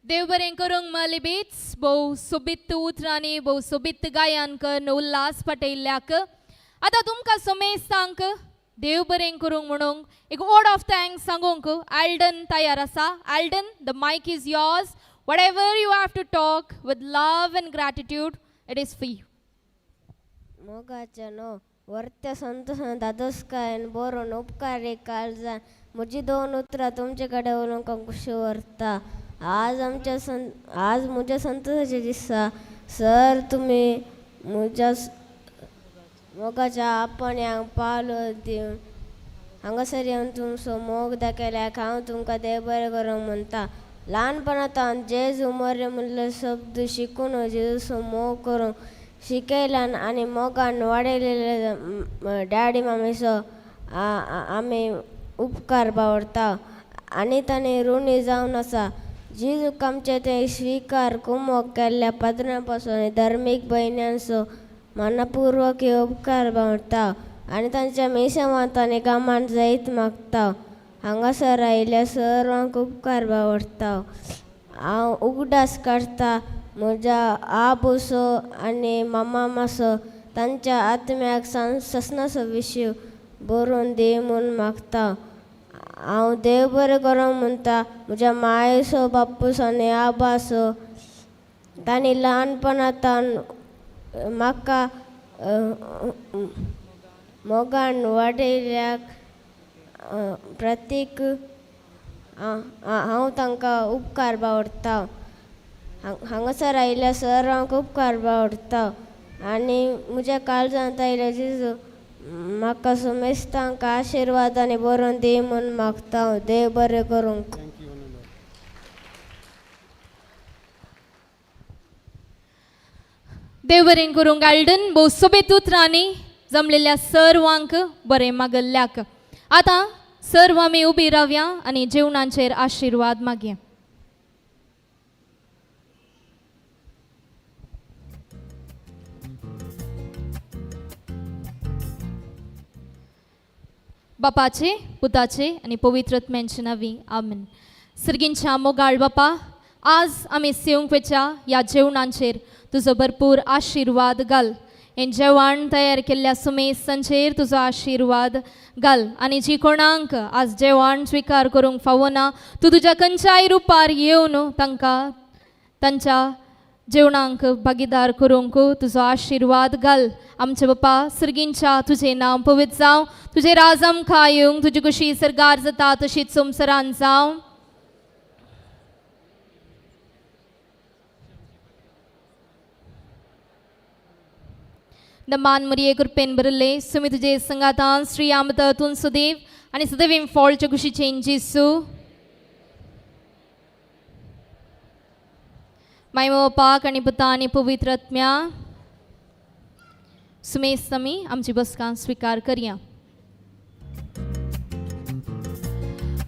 देव बरें करूंक मलिबीच भोव सोबीत उतरांनी भोव सोबीत गायन उल्हास पटयल्ल्याक आतां तुमकां समेस्तांक देव बरें करूंक म्हणून एक वर्ड ऑफ थँक्स सांगूंक एल्डन तयार आसा Eldon the mic is yours whatever you have to talk with love and gratitude it is for you मोगाचनो वर्त्य संतोषान दादोसकायन बरोवन उपकारी काळजान म्हजी दोन उतरां तुमचे कडेन उलोवंक खुशी व्हरता आज म्हज्या संतोषाचे दिसा सर तुमी म्हज्या मोगाच्या आपण्याक पावलो दिवन हांगासर येवन तुमचो मोग दाखयल्याक हांव तुमकां देव बरें करूंक म्हणटा ल्हानपणांत जेजू मरे म्हणले शब्द शिकून जेजूचो मोग करूंक शिकयल्यान आनी मोगान वाडयलेले डॅडी मामेचो आमी उपकार बावडटा आनी ताणें ऋणी जावन आसा जेजूक आमचे ते स्विकार कुमोग केल्ल्या पात्रां पासून धर्मीक भयण्यांचो मनपूर्वक उपकार बावडटा आनी तांच्या मेशवांत आनी कामान जायत मागता हांगासर आयिल्ल्या सर्वांक उपकार बावडटा हांव उगडास काडटा म्हज्या आबूसो आनी मामा मासो तांच्या आत्म्याक ससनाचो विशीव बरोवन दी म्हूण मागता हांव देव बरें करूंक म्हणटा म्हज्या मायेचो बापूस आनी आबासो तांणी ल्हानपणांतन म्हाका मोगान वाडयल्याक प्रतीक हांव तांकां उपकार बावडटा हांगासर आयिल्ल्या सर्वांक उपकार बावडटा आनी म्हज्या काळजांत आयिल्ल्या जेजू म्हाका सुमेस्तांक आशिर्वाद आनी बरोवन दी म्हूण मागता हांव. देव बरें करूंक. देव बरें करूंक. एल्डन भोव सोबीत उतरांनी जमलेल्या सर्वांक बरें मागल्ल्याक. आतां सर्व आमी उबी रावया आनी जेवणाचेर आशिर्वाद मागया. बापाचे, पुताचे आनी पवित्रत्म्यांचे नांवी आमेन. सर्गींच्या मोगाळ बापा, आज आमी सेवंक वेच्या ह्या जेवणांचेर तुजो भरपूर आशिर्वाद घाल. हें जेवण तयार केल्ल्या सुमेसांचेर तुजो आशिर्वाद घाल. आनी जी कोणाक आज जेवण स्विकार करूंक फावो ना, तूं तुज्या खंयच्याय रुपार येवन तांकां तांच्या जेवणांक भागीदार करूंक तुजो आशिर्वाद घाल. आमचे बापा सर्गींच्या तुजें नांव पवित्र जावं, तुजें राज आमकां येवंक, तुजी कुशी सरकार जाता तशीच संवसारांत जावं. दमान मरिये कृपेन बरले सुमी तुजे संगातान श्री आमतातून सुदेव आनी सदैव फॉलच्या कुशीचें जेसू. मायमो पाक आनी पुता आनी पवित्र आत्म्या सुमेस आमी आमची बसका स्वीकार करया.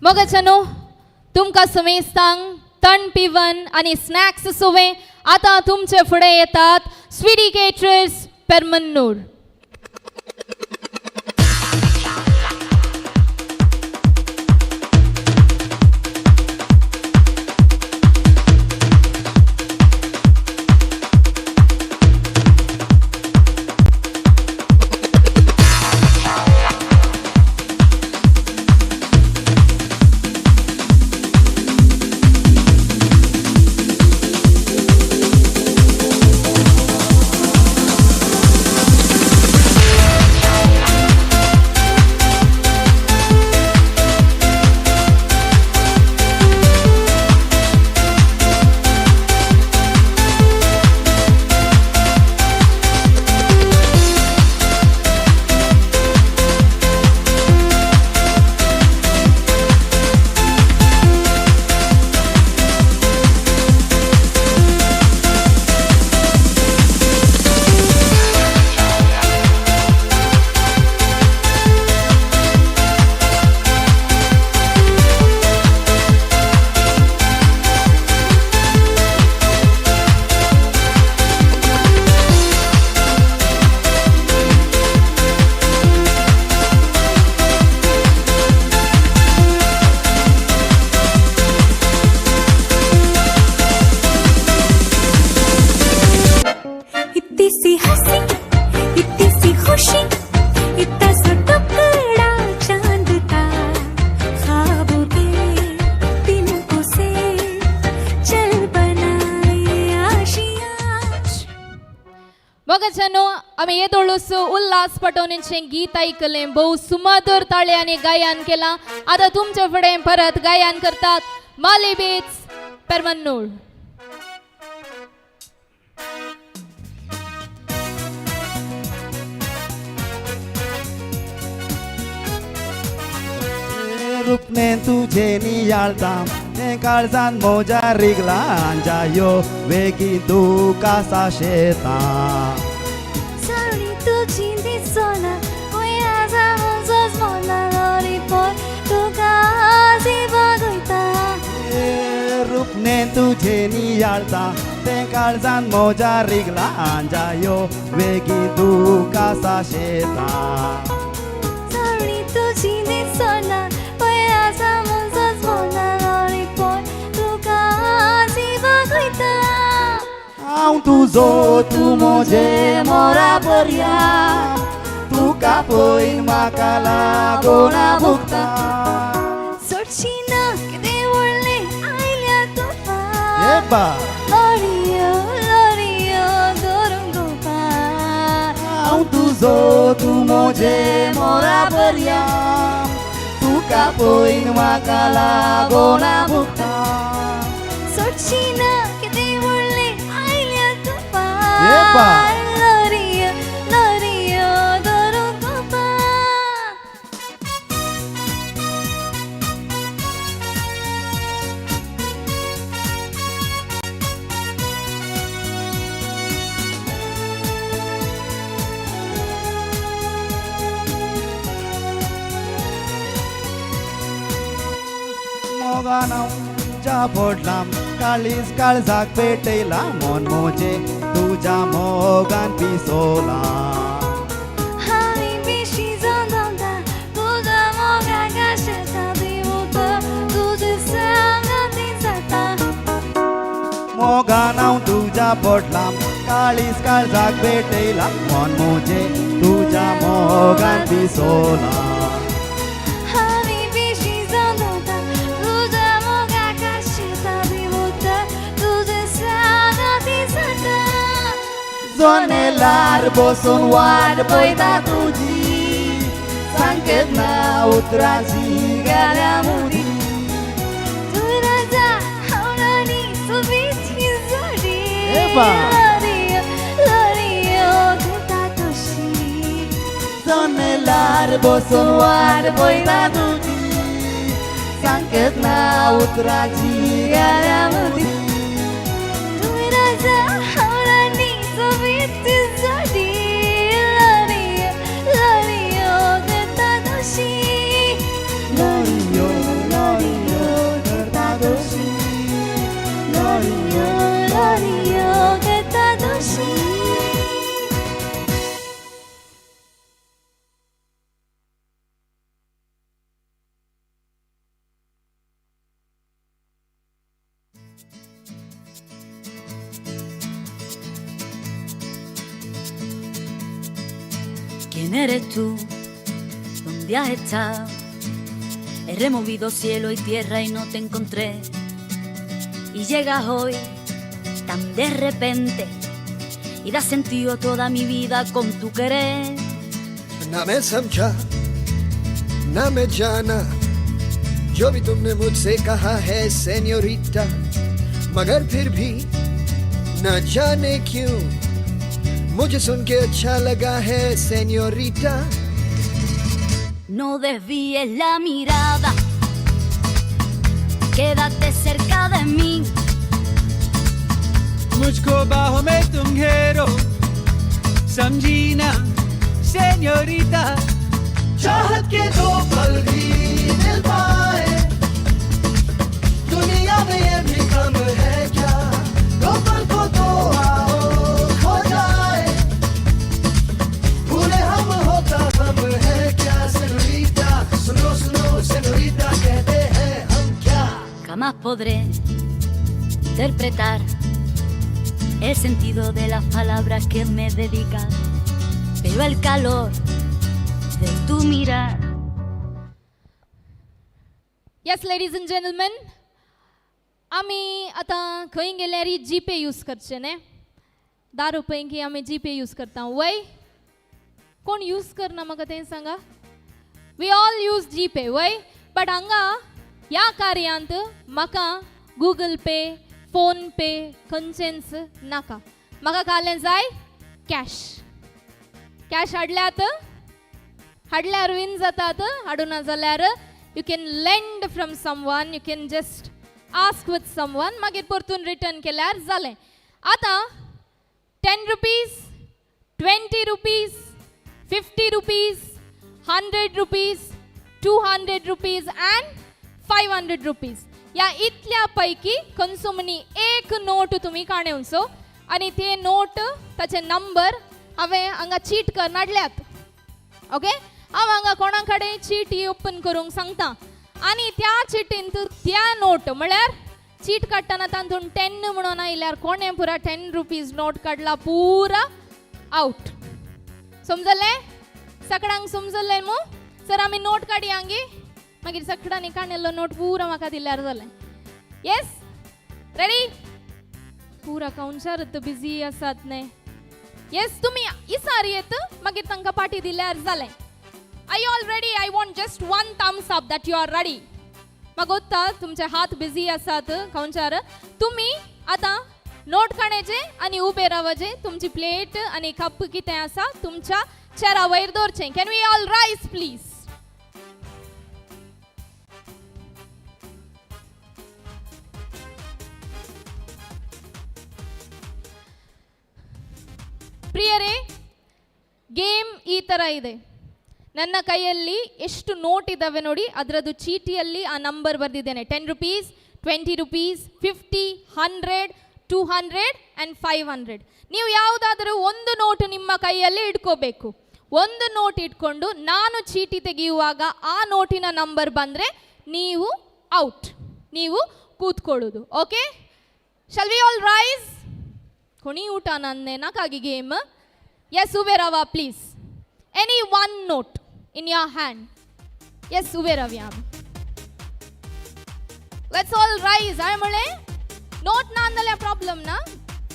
मोगाच्यानो तुमकां सुमेस्तांक तण पिवन आनी स्नॅक्स सोवे आतां तुमचे फुडें येतात स्वीटी केटरर्स पेरमन्नूर. मोगाच्यानो आमी येदोळूस उल्हास पटोवणेचें गीत आयकलें, भोव सुमधुर ताळयांनी गायन केलां. आतां तुमचे फुडें परत गायन करतात माली बेट्स पेरमन्नूर. रुपने तुझे नियाळता ते काळजान मोजा रिगलांच्या यो वेगी दुकासा शेता सळी तुझी दिसना कोयाजा मोजोच मोना लोरी पोय तुका आजी बगयता. रुपने तुझे नियाळता ते काळजान मोजा रिगलांच्या यो वेगी दुकासा शेता. सळी तुझी दिसना कोयाजा मोजोच मोना लोरी पोय तुका आजी बगयता. हांव तुजो तूं म्हजे मोरा पर्या तुका पळयन म्हाका लागून भुगता. सोडची ना कितें व्हडलें आयल्या तुफान लोरयो लोरयो धरून गोपान. हांव तुजो तूं म्हजे मोरा पर्या तुका पळयन म्हाका लागून भुगता. सोडची ना कितें व्हडलें आयल्या तुफान लोरयो लोरयो धरून गोपान. मोगानांच्या फोडलाम काळीज काळजाक पेटयला मन मोजे तुझ्या मोगान पिसोला हांवें बेशी जाणा तुझ्या मोगाक आशेता दिवत तुजे सांगाती जाता मोगानाव तुझ्या फोडलाम काळीज काळजाक पेटयला मन मोजे तुझ्या मोगान पिसोला हांवें बेशी जाणा तुझ्या मोगाक आशेता दिवत तुजे सांगाती जाता जनेलार बसून वाट पळयता तुजी सांगत ना उतराची गाल्या मुदी तुवें राजा हावरांनी सोबीतची जोडी ए बा. लडयो घेता तशी जनेलार बसून वाट पळयता तुजी सांगत ना उतराची गाल्या मुदी तुवें राजा हावरांनी सोबीतची जोडी लडयो घेता तशी लडयो लडयो करता दोशी लडयो लडयो घेता तशी ¿Quién eres tú? ¿Dónde has estado? He removido cielo y tierra y no te encontré. Y llegas hoy tan de repente y das sentido a toda mi vida con tu querer. ना मैं समझा ना मैं जाना जो भी तुमने मुझसे कहा है सेन्योरिटा मगर फिर भी न जाने क्यों मुझे सुन के अच्छा लगा है senorita No desvíes la mirada, quédate cerca de mí. मुझको बाहों में तुम घेरो समझी ना सेन्योरिटा चाहत के दो पल भी मिल पाए दुनिया में ये भी कम है क्या दो पल को तो आओ खो जाए भूले हम होता हम है क्या सेनोरिटा सुनो सुनो सेनोरिटा कहते हैं हम क्या Jamás podré interpretar el sentido de las palabras que me dedicas, pero el calor de tu mirar. Yes, ladies and gentlemen, आम्ही आता खंय गेल्यार जीपे यूज करचे न्ही 10 रुपयांकी आम्ही जीपे यूज करता वय कोण यूज करना म्हाका तें सांगा वी ऑल यूज जीपे वय बट हांगा ह्या कार्यांत म्हाका गूगल पे फोन पे खंयचेंच नाका म्हाका कालें जाय कॅश कॅश हाडल्यार विन जातात हाडूना जाल्यार you can lend from someone you can just ask with someone मागीर परतून रिटर्न केल्यार जालें आतां 10 rupees 20 rupees 50 rupees 100 rupees 200 rupees and 500 rupees ह्या इतल्या पैकी खंयचो मनी एक नोट तुमी काडूचो आनी ते नोट ताचे नंबर हांवें हांगा चीट करून हाडल्यात ओके हांव हांगा कोणा कडेन चीट ही ओपन करूंक सांगता आनी त्या चिटींत त्या नोट म्हळ्यार चीट काडटना तातूंत 10 म्हणून आयल्यार कोणें पुरा 10 रुपीज नोट काडला पुरा आउट समजलें सगळ्यांक समजलें न्हू सर आमी नोट काडया हांगी मागीर सगळ्यांनी काडिल्लो नोट पुरा म्हाका दिल्यार जालें येस रेडी पुरा काउंटार बिजी आसात न्ही येस तुमी इसार येत मागीर तांकां पाटी दिल्यार जालें I all ready I want just one thumbs up that you are ready म्हाका उत्ता तुमचे हात बिजी आसात काउंटार तुमी आतां नोट काडचे आनी उबे रावचे तुमची प्लेट आनी कप कितें आसा तुमच्या चेरा वयर दवरचें कॅन वी ऑल रायज प्लीज ಪ್ರಿಯರೇ ಗೇಮ್ ಈ ಥರ ಇದೆ ನನ್ನ ಕೈಯಲ್ಲಿ ಎಷ್ಟು ನೋಟ್ ಇದ್ದಾವೆ ನೋಡಿ, ಅದರದ್ದು ಚೀಟಿಯಲ್ಲಿ ಆ ನಂಬರ್ ಬರೆದಿದ್ದೇನೆ. 10 rupees, 20 rupees, 50, 100, 200 and 500. ನೀವು ಯಾವುದಾದರೂ ಒಂದು ನೋಟು ನಿಮ್ಮ ಕೈಯಲ್ಲಿ ಇಟ್ಕೋಬೇಕು. ಒಂದು ನೋಟ್ ಇಟ್ಕೊಂಡು ನಾನು ಚೀಟಿ ತೆಗೆಯುವಾಗ ಆ ನೋಟಿನ ನಂಬರ್ ಬಂದರೆ ನೀವು ಔಟ್, ನೀವು ಕೂತ್ಕೊಳ್ಳೋದು. Okay, shall we all rise? ಕೊಣಿ ಊಟ ನನ್ನೇ ನಾಕಾಗಿ ಗೇಮ್. ಎಸ್, ಉಬೆ ರವ please. Anyone note in your hand. Yes, ಉಬೆ ರವಿ ಆಮ್. Let's all rise. ಆಯಮಳೆ ನೋಟ್ ना अंदले प्रॉब्लम ना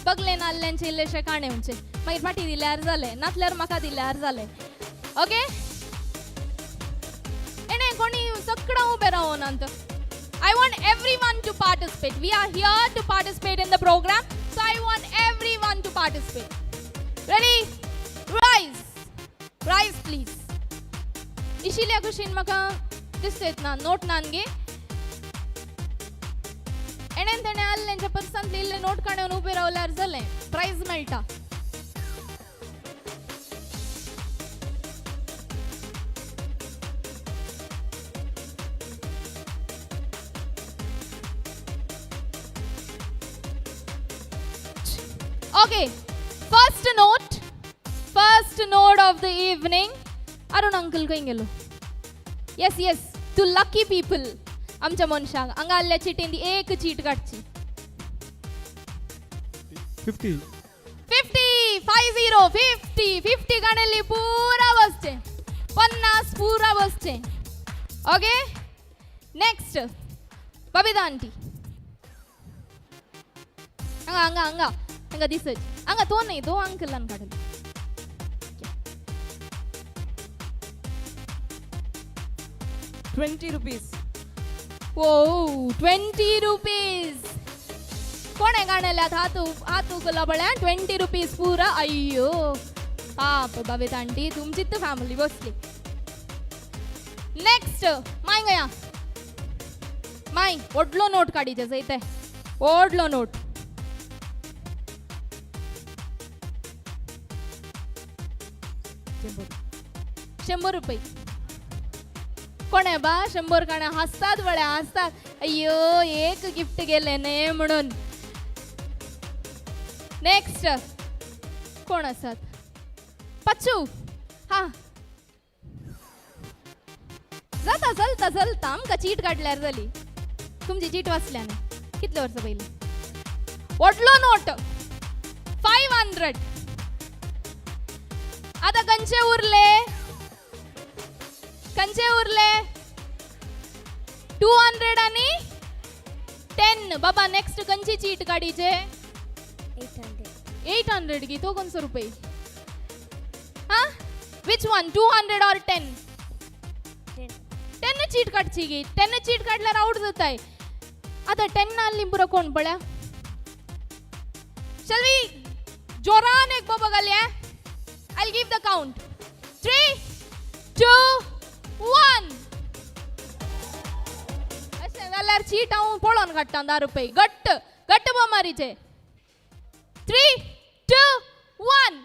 बगले ना अल्लेंचे इल्लेशे काणे उंचे मागीर फाटी दिल्यार जाले, नातल्यार म्हाका दिल्यार जाले. ओके, एणे कोणी सकड़ा उबे रावून अंत. I want everyone to participate. We are here to participate in the program, so I want everyone to participate. Ready? Rise. Rise please. इशिल्या खुशीन म्हाका दिसत ना नोट नानगे एणेन तेणे आल्लेंच्या पर्सांतली इल्ले नोट काडून उबे रावल्यार जालें, प्राइज मेळटा. Okay, first note of the evening. Arun uncle खंय गेलो? Yes, to lucky people. आमच्या मनशाक हांगा आल्ल्या चिटींनी एक चीट काडची. 50 50 काडली पुरा बसचे, 50 पुरा बसचे. Okay, next Babita aunty. हांगा दिसच हांगा तो नाही, तो अंकलान काढली. 20 rupees. ओ 20 rupees. कोणे गाणल्यात हातू लबळ्या 20 rupees पुरा. अय्यो पाप बबिता आंटी, तुमची तर फॅमिली बसली. नेक्स्ट माय गया माय ओडलो नोट काढीचे जैते. ओडलो नोट 100 रुपये. कोणे बा 100 काण्या हसतात बळ्या हसतात. अय्यो एक गिफ्ट गेले ने म्हणून. नेक्स्ट कोण असतात? पच्चू. हा चलता आमका चीट काढल्यार जाली. तुमची चीट वाचल्याने कितले वर्ष पहिले. ओडलो नोट 500. आता कंचे उरले 200 आणि 10. बाबा नेक्स्ट कंची चीट काढीचे 800 की तो 100 रुपये. हाँ विच वन 200 और 10? 10 चीट काढची की 10 चीट काढल्यार आउट जाताय. आता 10 आली पुरा कोण पळ्या. शल वी जोरान एक बाबा घालया. I'll give the count. 3, 2, 1. असे जाल्यार चीट हांव पळोवन काडटा 10 रुपये. गट्ट बो मारीचे. 3, 2, 1.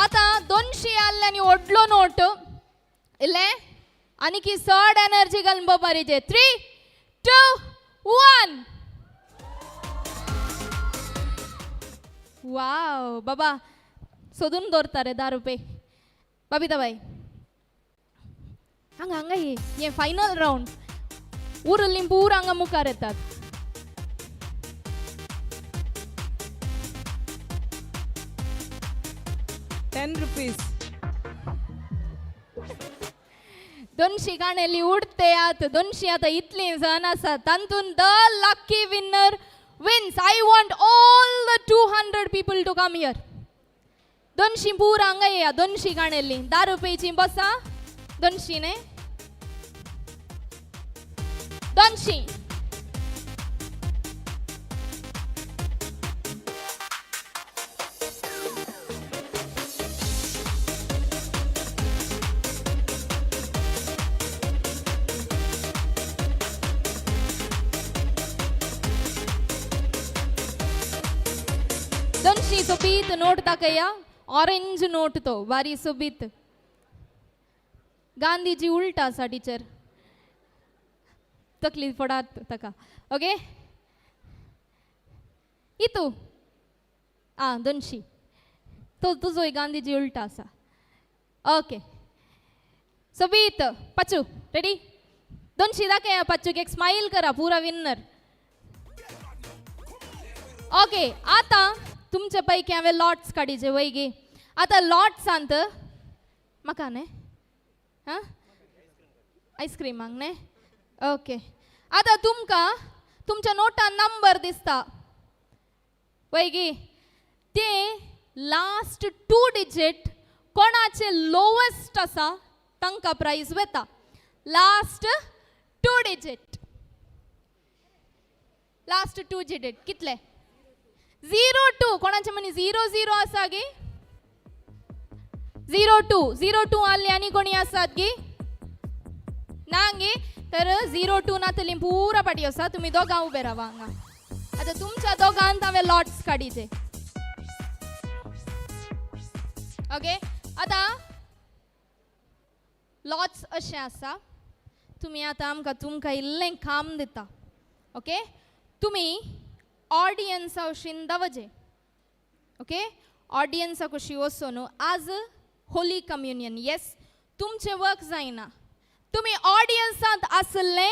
आता 200 आल्ल्यानी ओडलो नोट इल्ले आनी की चड एनर्जी घालून बो मारीचे. 3, 2, 1. वाव बाबा सोदून दवरता रे 10 रुपये. बबिता बाई हांगा ये फायनल राउंड. ಊರಲ್ಲಿ ಪೂರ ಹಂಗ ಮುಖಾರ ಎತ್ತದ. 10 rupees. 200 गाण्याली उडते आत 200 आता इतली जण आसा तांतून the lucky winner wins. I want all the 200 people to come here. 200 पूरा हांगा येया 200 गाण्याली 10 रुपयाची बसा 200 ने 200. सोबीत नोट दाखया. ऑरेंज नोट तो बारी सोबीत गांधीजी उलटा आसा टिचर तकली पडात ताका ओके इतू आं 200 तो तुजोय गांधीजी उलटा आसा ओके सो बीत पच्चू रेडी 200 दाखया पच्चूक एक स्माइल करा पूरा विन्नर ओके आता तुमचे पैकी हांवें लॉट्स काडीचे वैगी आता लॉट्सांत म्हाका न्ही हां आयस्क्रिमांक न्ही ओके आता तुमकां तुमच्या नोटान नंबर दिसता वैगी ते लास्ट 2 डिजिट कोणाचे लोवेस्ट आसा तांकां प्राइज वता लास्ट 2 डिजिट लास्ट 2 डिजिट कितले 02 कोणाचे म्हणी 00 आसा गे 02 आले आनी कोणी आसात गे ना गे तर 02 नातली पुरा पाटी आसा तुमी दोगां उबे रावा हांगा आता तुमच्या दोगांत हांवें लॉट्स काडीचे ओके आता लॉट्स अशें आसा तुमी आतां आमकां तुमकां इल्लें काम दिता ओके तुमी ऑडियन्सा अशीं दावजे ओके ऑडियन्सा कशी वचून आज होली कम्युनियन येस तुमचें वर्क जायना तुमी ऑडियन्सांत आसले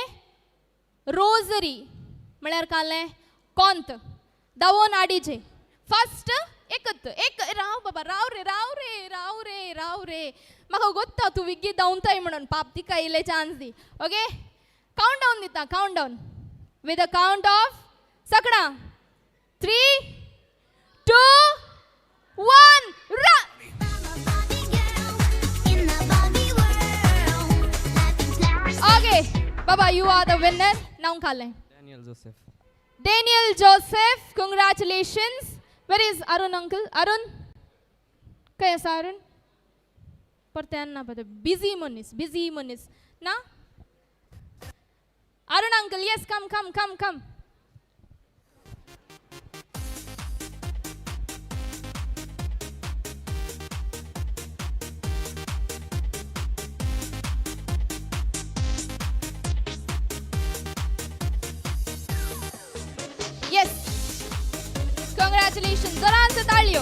रोजरी म्हळ्यार कालें कोंत दावोन हाडीचे फर्स्ट एकत एक राव बाबा राव रे म्हाका गोत्ता तूं विग्गी दावताय म्हणून पाप तिका इल्ले चान्स दी ओके काउंट डावन दिता count down with a count of सकडां 3 2 1 रन ओके बाबा यू आर द विनर नाव कालें Daniel Joseph, congratulations. Where is Arun uncle? Arun? Kaya sa Arun? Portayan na ba? Busy monis. Na? Arun uncle, yes, come. Yes. Congratulations. Zoran se taaliyo.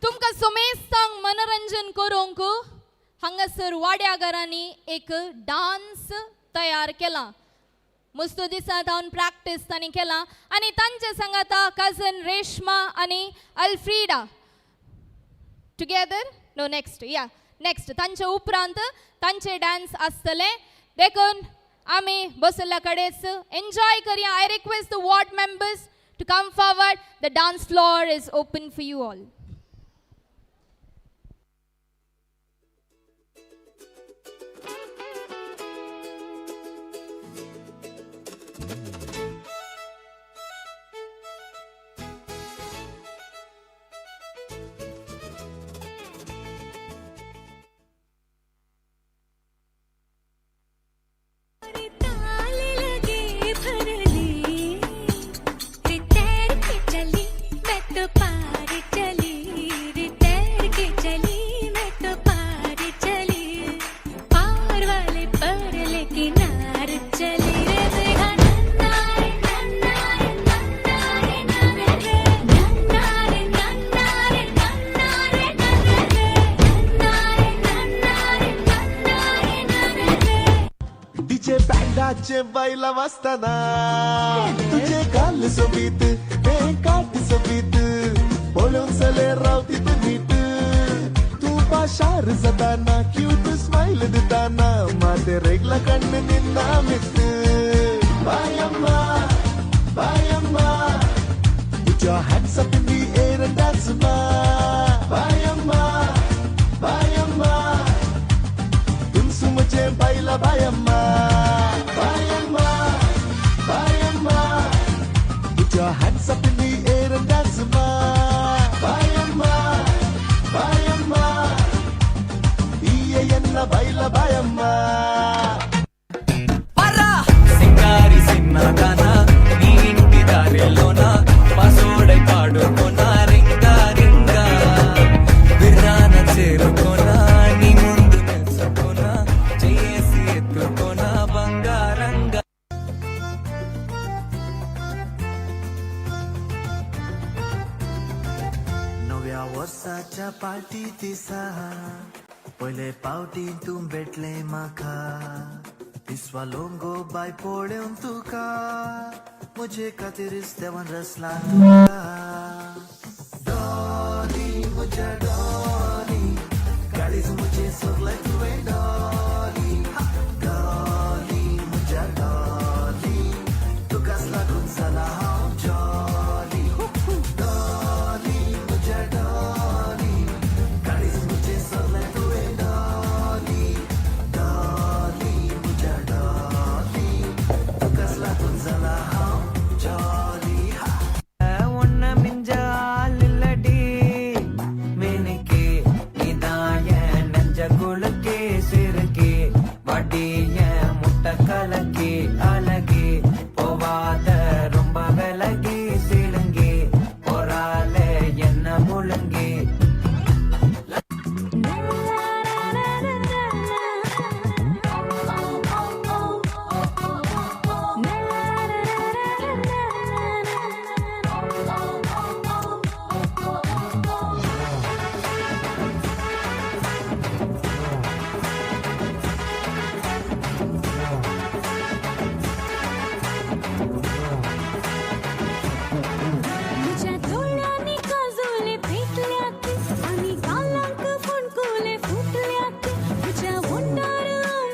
तुमका सोमेस्तांक मनोरंजन करूंक हांगासर वाड्याघरांनी एक dance तयार केला मस्त दिसात हांवें प्रॅक्टीस तांणी केला आनी तांचे सांगाता कजन रेश्मा आनी अल्फ्रीडा टुगेदर नो नेक्स्ट या नेक्स्ट तांचे उपरांत तांचे डान्स आसतले देखून आमी बसल्या कडेच एन्जॉय करया I request the ward members to come forward the dance floor is open for you all बँडाचे बैला वाजताना तुझे गाल सोबीत हे काठ सोबीत बोलून सले रावती तू नीट तू पाशार जाताना क्यूट स्माइल दिताना माते रेगला कण्ण निन्ना मित बायम्मा put your hands up in the air and dance ma बायम्मा तुमसु मुझे बैला बायम्मा put your hands up in the air and dance ma bayamma iye enna baila bayamma para singari sinna gana नव्या वर्साच्या party दिसा पयले पावटी तूं भेटले म्हाका दिसवा लोंगो बाय पळोवन तुका म्हजे खातीरच देवान रचला तुका डॉली म्हज्या डॉली काळीज म्हजें सगळें तुवें डॉली डॉली म्हज्या डॉली तुकाच लागून जाला हांव जॉली डॉली म्हज्या डॉली काळीज म्हजें सगळें तुवें डॉली डॉली म्हज्या डॉली तुकाच लागून जाला हांव जॉली ஒன்ன மிஞ்ச ஆளில்லடி மேனிக்கு இதான் என் நெஞ்ச குலுக்கி சிறுக்கி வடிய முட்டை கலக்கி அழகி போவாத ரொம்ப விலகி சிடுங்கி போறாலே என்ன முழுங்கி तुझ्या डोळ्यांनी काजोले पेटल्यात आणि गालांक फोणकुले फुटल्यात तुझ्या ओंडार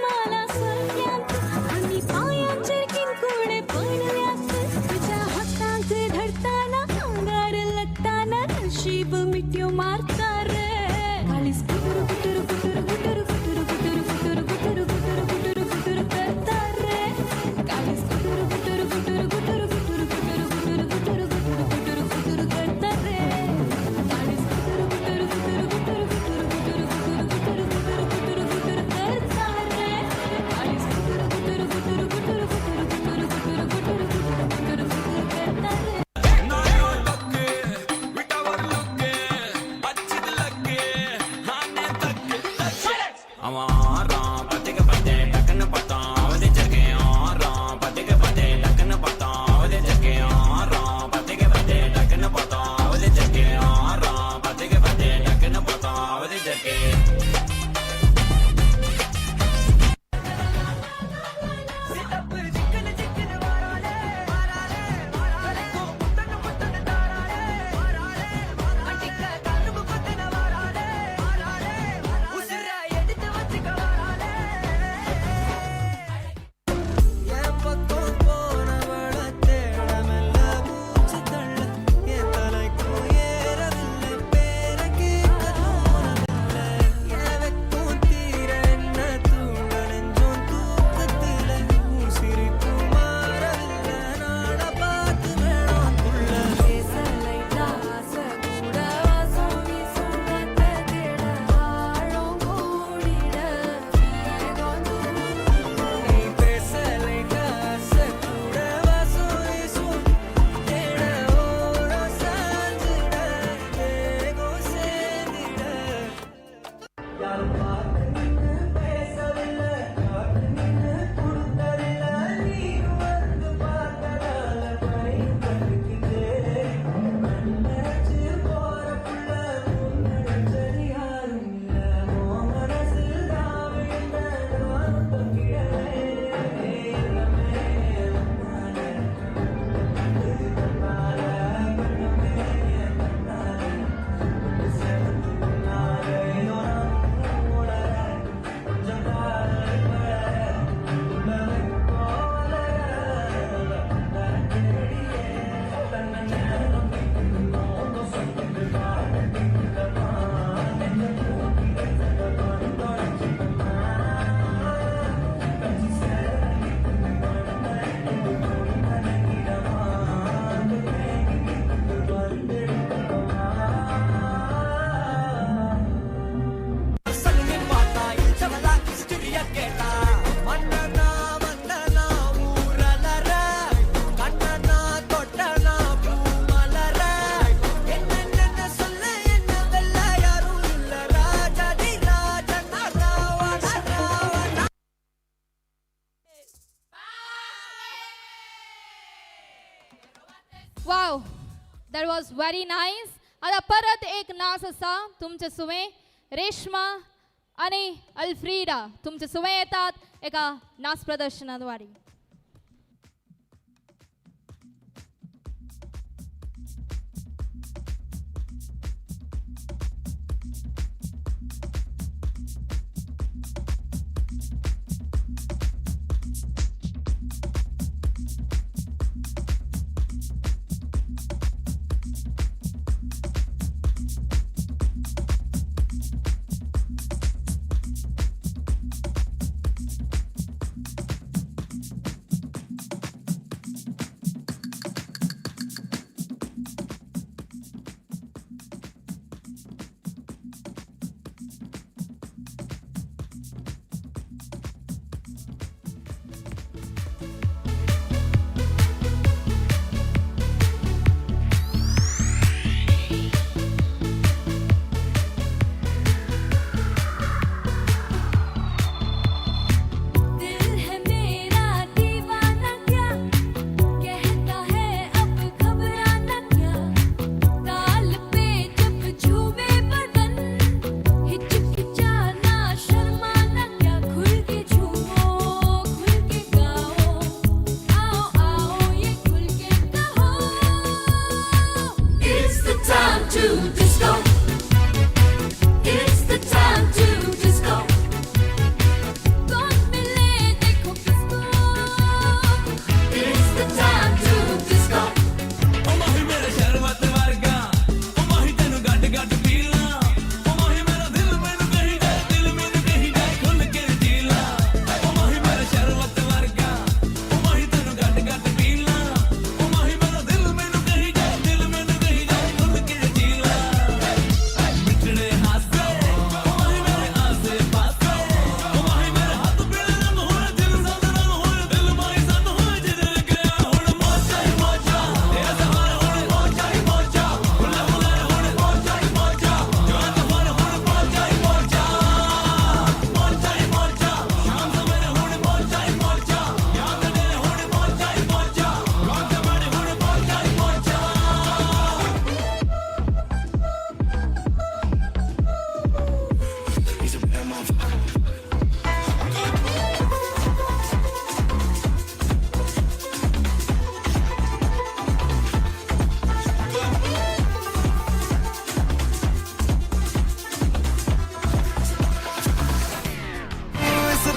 मला सरल्यात आणि पायांचेर किंकुडे पडल्यात तुझ्या हातांक धरताना अंगार लागताना नशीब मिट्यो मारता रे काळीज कुटुर कुटुर कुटुर कुटुर कुटुर कुटुर कुटुर कुटुर कुटुर कुटुर कुटुर करता रे काळीज कुटुर कुटुर कुटुर कुटुर कुटुर कुटुर कुटुर कुटुर कुटुर कुटुर करता रे काळीज कुटुर कुटुर कुटुर कुटुर कुटुर कुटुर कुटुर कुटुर कुटुर कुटुर करता रे काळीज कुटुर कुटुर कुटुर कुटुर कुटुर कुटुर कुटुर कुटुर कुटुर कुटुर करता रे wow that was very nice. आता परत एक नाच आसा तुमचे सुवे रेश्मा आणि अल्फ्रीडा तुमचे सुवे येतात एका नाच प्रदर्शनाद्वारे.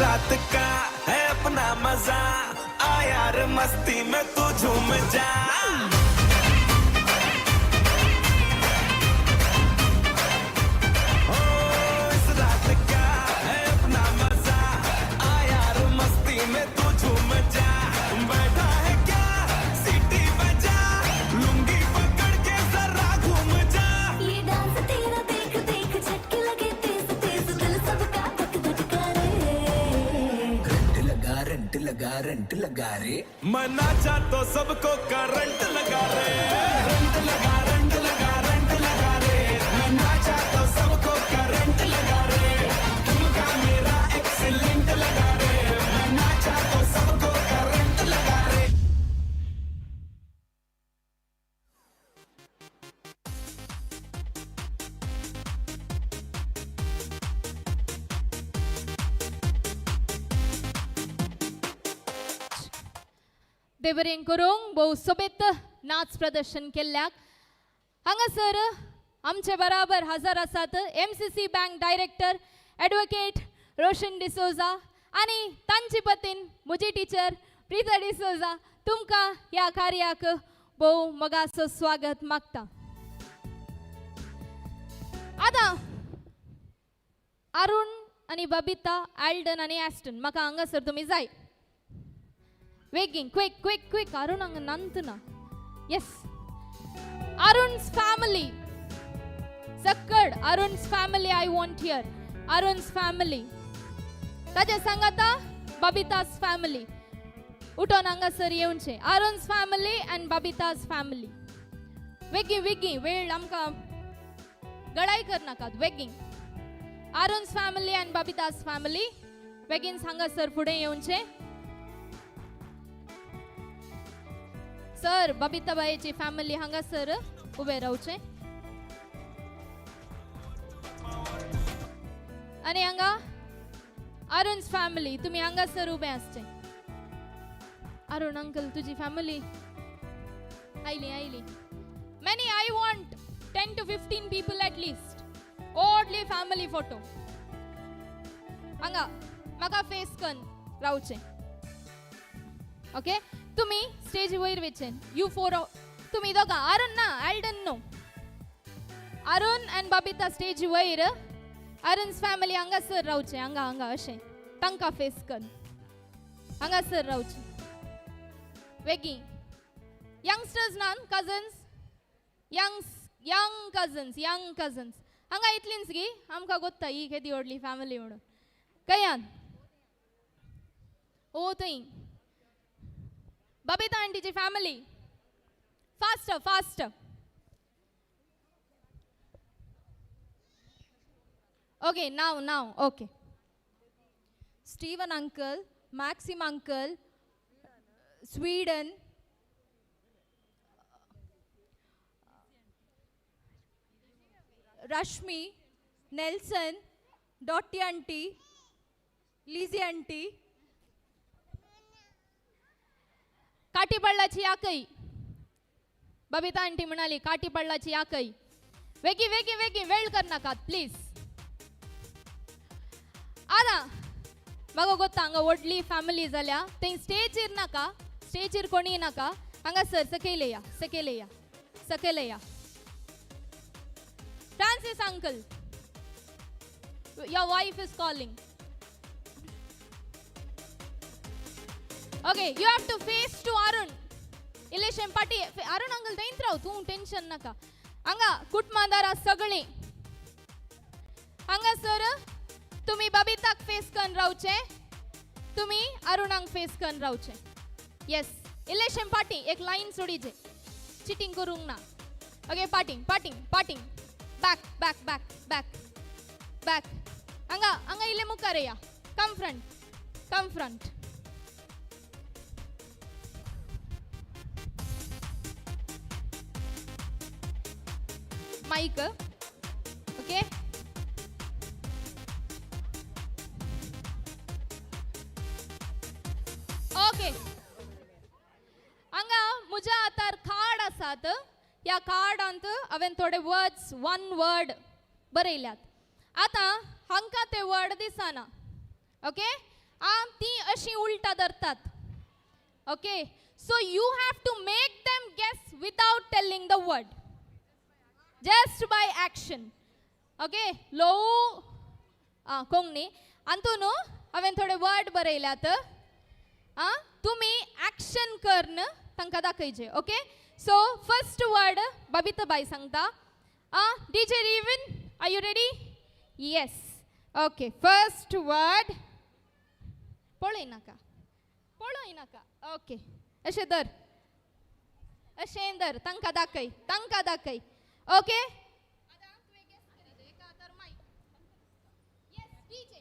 रात का है अपना मजा, आ यार मस्ती में तू झूम जा। ओ, इस रात का है अपना मजा, आ यार मस्ती में तू झूम जा। बैठा है क्या सीटी बजा, लुंगी पकड़ के जरा घूम जा। ये डांस तेरा देख देख झटके लगे तेज तेज दिल सबका धक धक करे। रंट लगा रे, मैं नाचा तो सबको करंट लगा रे। रंट लगा रंट लगा रे, मैं नाचा तो सबको करंट लगा रे। तुमका मेरा एक्सीलेंट लगा रे, मैं नाचा तो सबको करंट लगा रे। देवरें करूंक भोव सोबेत नाच प्रदर्शन केल्ल्याक हांगासर आमचे बराबर हजर आसात MCC bank director advocate Roshan D'Souza आनी तांची पत्नी म्हजी टिचर प्रिता डिसोजा तुमकां ह्या कार्याक भोव मोगाचो स्वागत मागता। आतां अरुण आनी बबिता एल्डन आनी एस्टन म्हाका हांगासर तुमी जाय वेगिंग क्विक अरुण हांगा नांतना यस अरुण's family सक्कड अरुण's family I want here अरुण's family ताजे सांगाता बबिता's family उठोन हांगासर येवचें अरुण's family and बबिता's family वेगी वेळ आमकां गडाय करनाकात वेगिंग अरुण's family and बबिता's family बेगीन हांगासर फुडें येवचें सर बबिता बायेची फॅमिली हांगासर उबे रावचे आणि हांगा अरुण्स फॅमिली तुम्ही हांगासर उबे आसचे. अरुण अंकल तुझी family oily. Many, I want 10 to 15 people at least. Oddly family photo. Anga, maka face kan रावचे. Okay? तुम्ही स्टेज वयर वेचेन. You four, तुम्ही दोघा. अरुण ना, Alden no. Arun and Babita stage वयर. Arun's family anga sir रावचे. anga अशे. तांका face kan. anga sir रावचे. वेगी. Youngsters nan, cousins. young cousins हांगा इतलींच गी आमकां गोत्ता ही केदी व्हडली फॅमिली म्हणून कयान ओ थंय बबिता आंटीची फॅमिली फास्ट ओके नाव okay Stephen uncle, Maxim uncle, Sweden, Rashmi, Nelson, Dottie auntie, Lizzie auntie, काठी पडलाची आकई बबिता आंटी म्हणाली काठी पडलाची आकई वेगी वेळ कर नाका प्लीज आता म्हाका गोत्ता हांगा व्हडली फॅमिली जाल्या थंय स्टेजीर नाका स्टेजीर कोणी नाका हांगा सर सकयल या Francis uncle, your wife is calling. Okay, you have to face to Arun. Election party. Arun uncle, don't raw. Tu tension naka. Anga कुटुंबादारा सगळे. Anga sir, तुम्ही बबिताक face कन रावचे. तुम्ही अरुणांक face कन रावचे. Yes. Election party. एक line सोडीजे. Cheating करूंग ना. Okay, parting. Back. Anga ile mukareya. Come front. Mic. Okay. Okay. Anga मुझा आतार कार्ड आसात. या कार्डांत हांवें थोडे वर्ड्स वन वर्ड बरयल्यात आता हांकां ते वर्ड दिसना ओके ती अशी उलटा धरतात okay so you have to make them guess without telling the word just by action okay लो कोंगणी अंतून हांवें थोडे वर्ड बरयल्यात तुमी एक्शन करन तांकां दाखयचे okay So first word Babita bai sangta. DJ Revan, are you ready? Yes. Okay. First word. Polo inaka. Okay. Ashedar. Tanka dakai. Okay. Yes, DJ.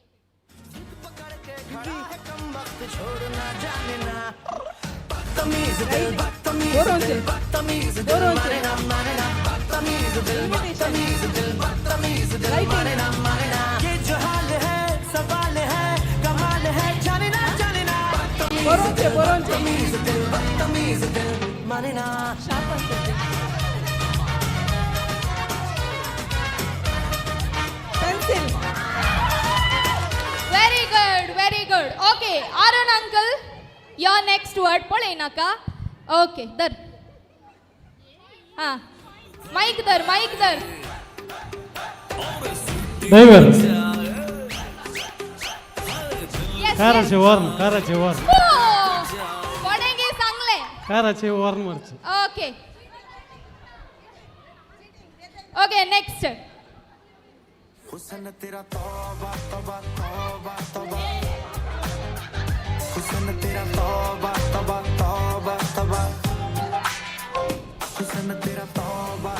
ये जो हाल है सवाल है कमाल है जाने ना बदतमीज दिल माने ना Pencil. Very good. Okay, Arun uncle, your next word pole naka. Okay, dar. Mic dar. Driver. Yes. Karaचे वॉर्न. पडेंगे चांगले. Karaचे वॉर्न मारचे. Okay, next. हुसन तेरा तौबा हुसन तेरा तौबा हुसन तेरा तौबा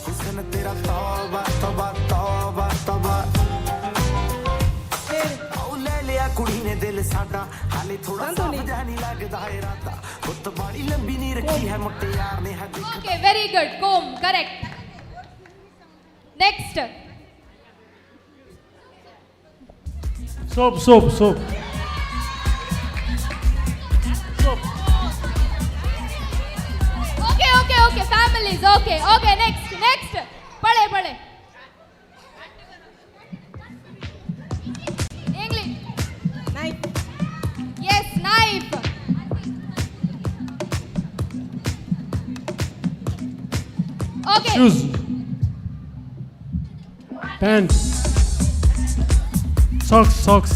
हुसन तेरा तौबा आओ ले लिया कुड़ी ने दिल साडा हाले थोड़ा समझा नहीं लगदा है राता पुत बड़ी लंबी नहीं रखी है मुट्टे यार ने हद Okay, very good. Comb, correct. Next soap soap soap okay okay okay families okay okay next next पढ़े पढ़े English knife yes knife okay shoes pant socks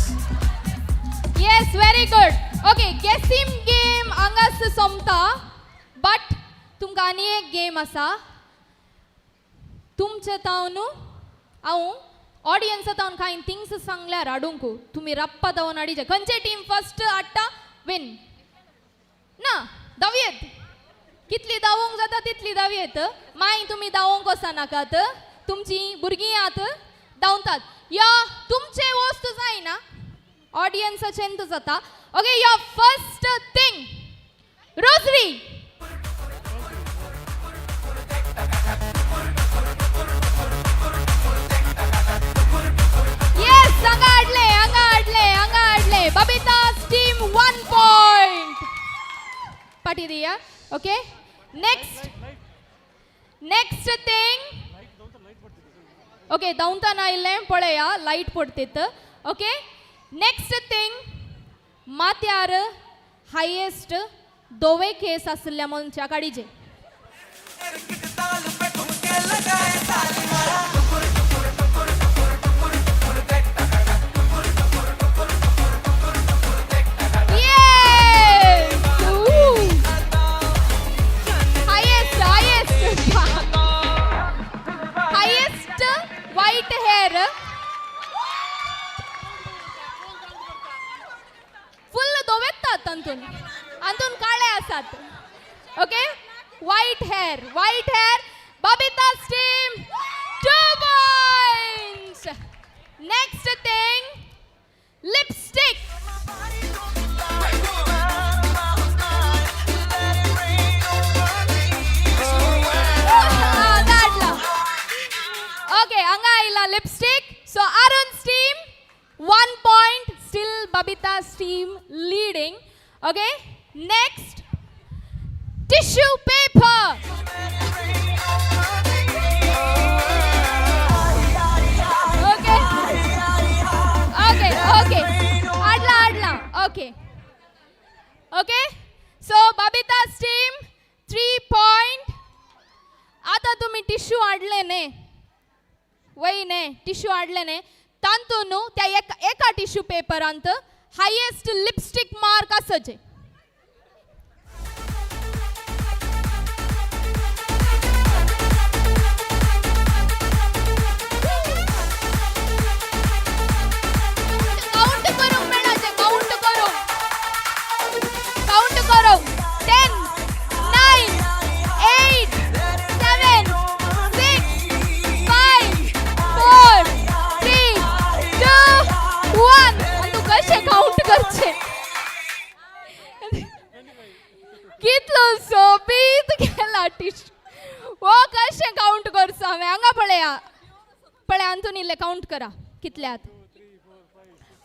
yes very good okay गेसिम गेम हांगास सोमता बट तुमकां आनी एक game आसा तुमचे तावन हांव ऑडियन्सा तावन कांय थिंग्स सांगल्यार हाडूंक तुमी राप्पा तावन हाडीचे खंयचे टीम फर्स्ट हाडटा विन ना धांवयेत कितली धांवूंक जाता तितली धांवयेत मागीर तुमी धांवोंक वचनाकात तुमची भुरगीं आहात धांवतात या तुमचे वस्त जायना ऑडियन्साचेंत जाता ओके या फर्स्ट थिंग रोजरी येस हांगा हाडले बबिता's टीम 1 पॉइंट पाटी दिया ओके नेक्स्ट थिंग ओके धांवताना आयिल्लें पळया लायट पडतेत ओके नेक्स्ट थिंग माथ्यार हायेस्ट दोवे केस आसल्या मनशा काडीचे हायेस्ट व्हाईट हेअर फुल दोवेतात अंतून काळे आसात okay white hair Babita's team 2 points next thing lipstick okay हांगा आयला lipstick so Arun's team 1 point still Babita's team leading okay next tissue paper okay adla okay so Babita's team 3 point आता तुम्ही tissue हाडले ने वयने टिश्यू हाडले ने तांतून त्या एका टिश्यू पेपरांत हायेस्ट लिपस्टिक मार्क आसचे काउंट करूंक मेळाचे काउंट करूंक 10 9 8 7 6 5 4 3 2 1 तू कशे काउंट करचे कितलो सोबीत गेला टिश्यू वो कशे काउंट करचो हांवें हांगा पळया अंतून इल्ले काउंट करा कितल्यात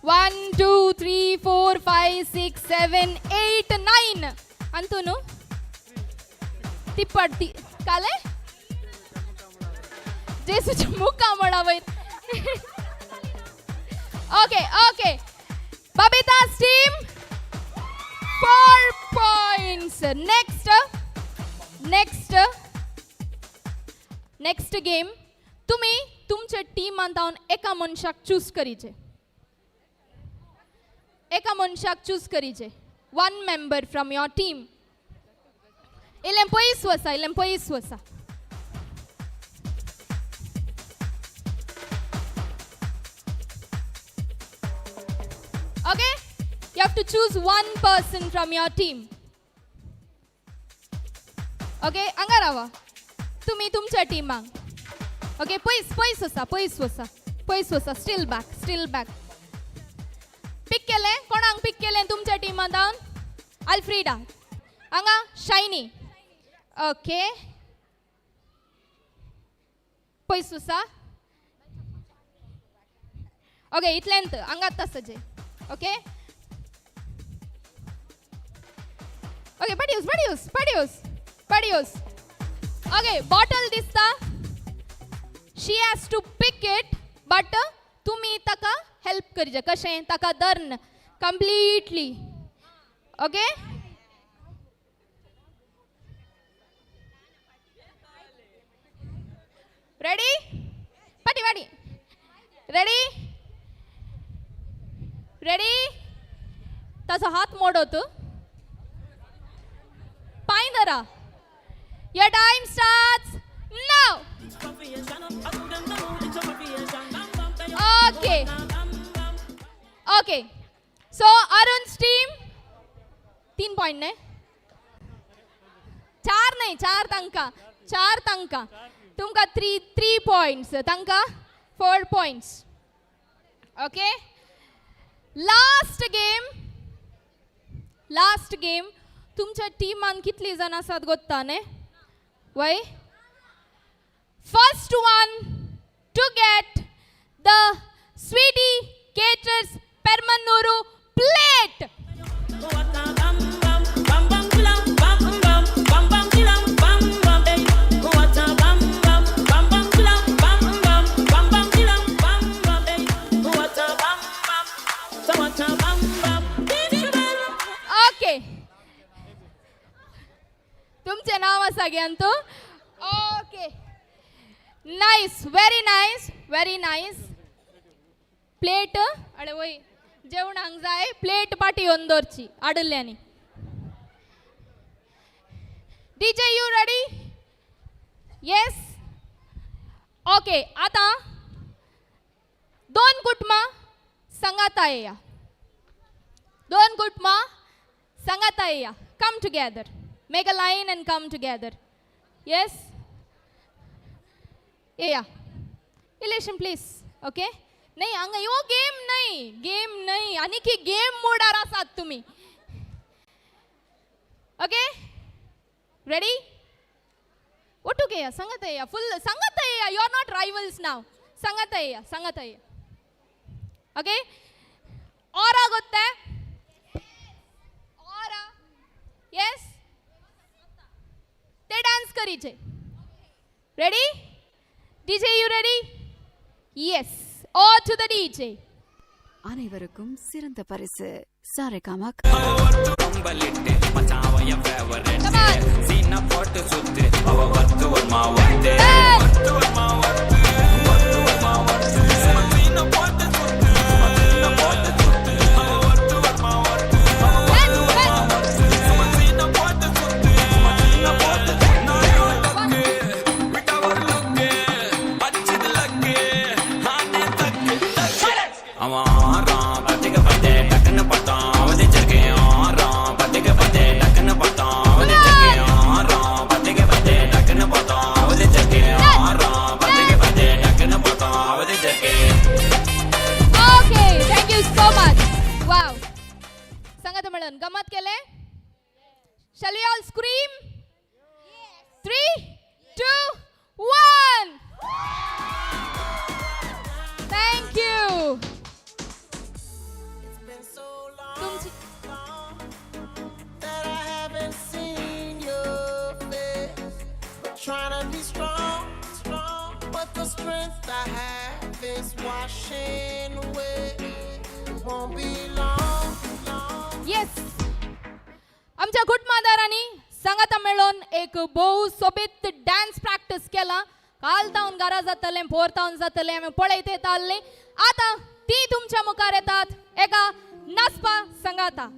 1 2 3 4 5 6 7 8 9 अंतून ती काले जेसूच्या मुका म्हणा वयर okay Babita's team 4 points next game तुम्ही तुमच्या टीमांत एका मनशाक choose करीचे 1 member from your team इल्लें पयस वसा okay you have to choose 1 person from your team okay हांगा रावा तुम्ही तुमच्या टीमांक ओके पयस वसा स्टील बॅक पिक केले कोणाक पिक केले तुमच्या टीमांत अल्फ्रीडा हांगा शायनी ओके पयस वसा ओके इतलेंत हांगात तसजे ओके ओके पडियूस ओके बॉटल दिसता she has to pick it but तुम्ही ताका हेल्प करचे कशें ताका धरन कंप्लीटली ओके रेडी पाटी रेडी रेडी ताचो हात मोडत पांय धरा your time starts now okay okay so Arun's team 3 point ने 4 नहीं 4 तांका तुमका 3 पॉइंट्स तांका 4 पॉइंट्स ओके लास्ट गेम तुमच्या टीमान कितली जण आसात गोत्ता ने वय first one to get the sweety caterers पेरमनूरू प्लेट ओके तुमचे नाव आसा घेंतू ओके व्हेरी नाईस प्लेट अरे वय जेवणाक जाय प्लेट पाटी येवन दवरची आडल्ल्यांनी DJ you ready yes okay आता 2 कुटुंबा संगाता येया 2 कुटुंबा संगाता येया come together make a line and come together yes येया इलेक्शन प्लीज ओके नाही हांगा यो गेम नाही आनी की गेम मोडार आसात तुमी ओके रेडी ಒಟ್ಟುಗೆ ಸಂಗತಯ್ಯ ಫುಲ್ ಸಂಗತಯ್ಯ ಯು ಆರ್ ನಾಟ್ ರೈವಲ್ಸ್ ನಾವ್ ಸಂಗತಯ್ಯ ಓಕೆ ಆರಾ ಗೊತ್ತೆ ಆರಾ ಯೆಸ್ તે ડાન્સ કરી છે ready DJ you ready yes oh to the DJ அனைவருக்கும் சிறந்த பரிசு சாரேகாமா गमत केले shall we all scream 3 2 1 thank you तुमची that I haven't seen your face. Trying to be strong, but the strength I have is washing away. Won't be long. Yes आमच्या घुटमादारांनी संगता मेळून एक बहु सोबीत डान्स प्रॅक्टिस केला काल जाऊन घरा जातले भोर जाऊन जातले आम्ही पळयत येताले आता ती तुमच्या मुखार येतात एका नाचपा संगाता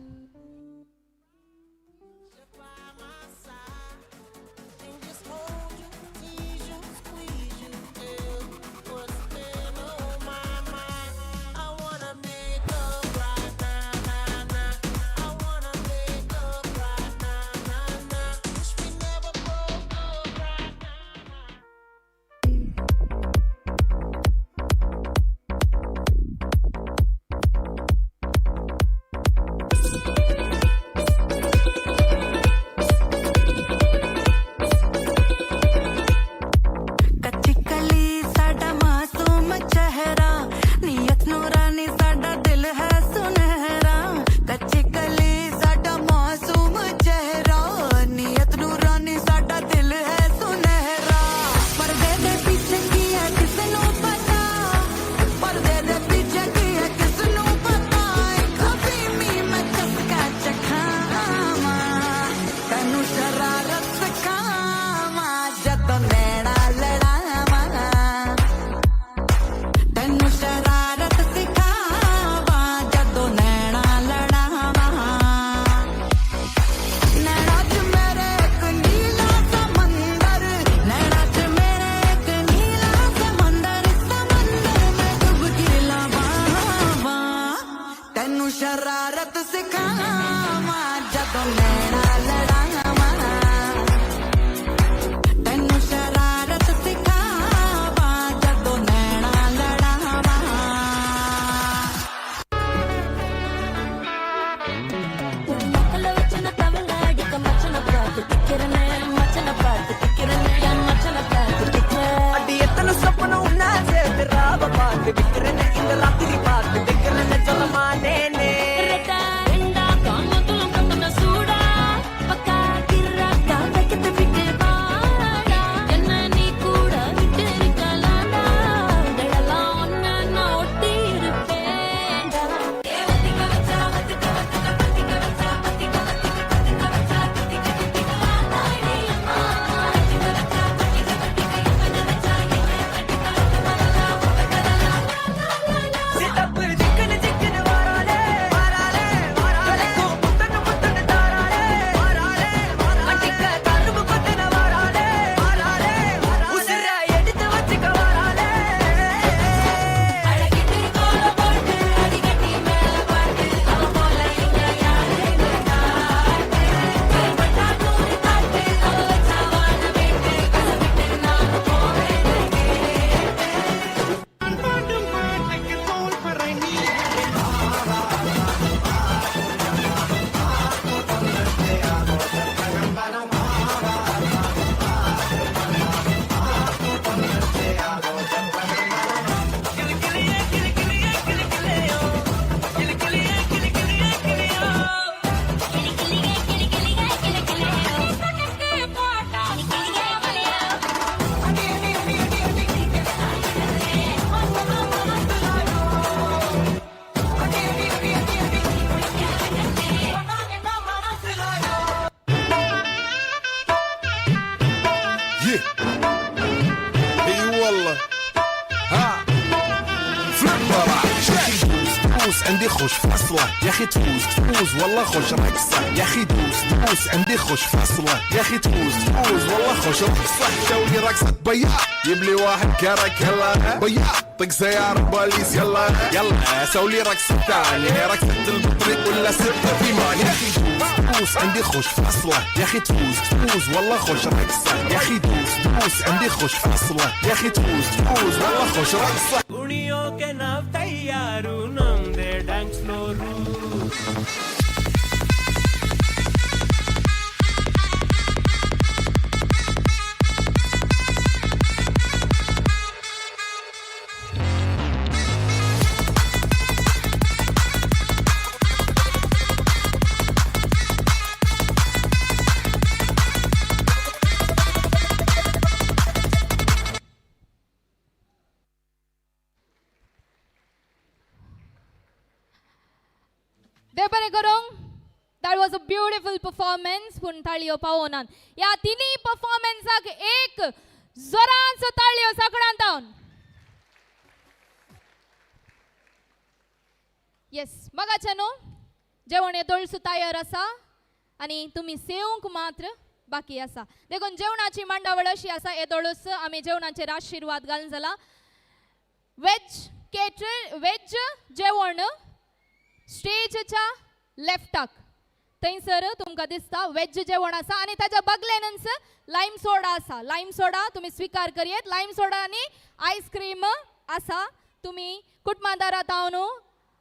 اي والله ها دوس عندي خوش فاصلة يا اخي تفوز والله خوش رقصة يا اخي دوس عندي خوش فاصلة يا اخي تفوز والله خوش رقصة سوي رقصة بياع يبلي واحد كرك يلا بياع طق سيارة بوليس يلا سوي رقصة ثانية رقصة البطريق ولا ستة في مان يا اخي دوس عندي خوش فاصلة يا اخي تفوز والله خوش رقصة يا اخي دوس عندي خوش فاصلة يا اخي تفوز والله خوش رقصة कुड़ियों के नाम तैयारू नाम दे dance फ्लोरू That was a beautiful performance. पूण ताळयो पावोनान ह्या तिनी परफॉर्मन्साक एक जोरांचो ताळयो सगळ्यांत तावन येस मगाचे न्हू जेवण येतोळसू तयार आसा आनी तुमी सेवंक मात्र बाकी आसा देखून जेवणाची मांडावळ अशी आसा येतोळूच आमी जेवणाचेर आशिर्वाद घालून जाला वेज जेवण स्टेजच्या लेफ्टाक थंयसर तुमकां दिसता वेज जेवण आसा आनी ताच्या बगलेनच लायम सोडा आसा लायम सोडा तुमी स्वीकार करियेत लायम सोडा आनी आयस्क्रीम आसा तुमी कुटुंबादारांत हांव न्हू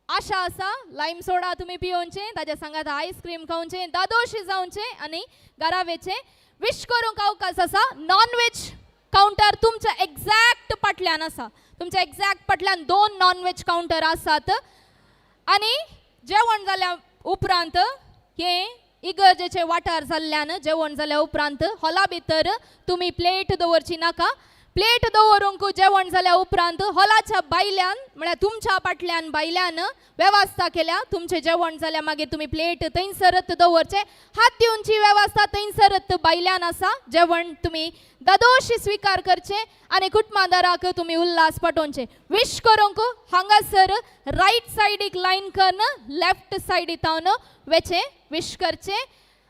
आशा आसा लायम सोडा तुमी पिवोवचें ताच्या सांगात आयस्क्रीम खावचें दादोशी जावचें आनी घरावेचें विश करूंक अवकाश आसा नॉन वेज कावंटर तुमच्या एक्झॅक्ट फाटल्यान आसा तुमच्या एक्झॅक्ट फाटल्यान 2 नॉन वेज कावंटर आसात आनी जेवण जाल्या उपरांत हे इगर्जेचे वाठार जाल्ल्यान जेवण जाल्या उपरांत हॉला भितर तुमी प्लेट दवरची नाका प्लेट दवरूंक जेवण जाल्या उपरांत हॉलाच्या भायल्यान म्हळ्यार तुमच्या फाटल्यान भायल्यान वेवस्था केल्या तुमचें जेवण जाल्या मागीर तुमी प्लेट थंयसरत दवरचें हात दिवची वेवस्था थंयसरत भायल्यान आसा जेवण तुमी दादोशी स्वीकार करचें आनी कुटुंबादाराक तुमी उल्हास पाठोवचें विश करूंक हांगासर रायट सायडीक लायन करून लेफ्ट सायडीक हांव वेचें विश करचें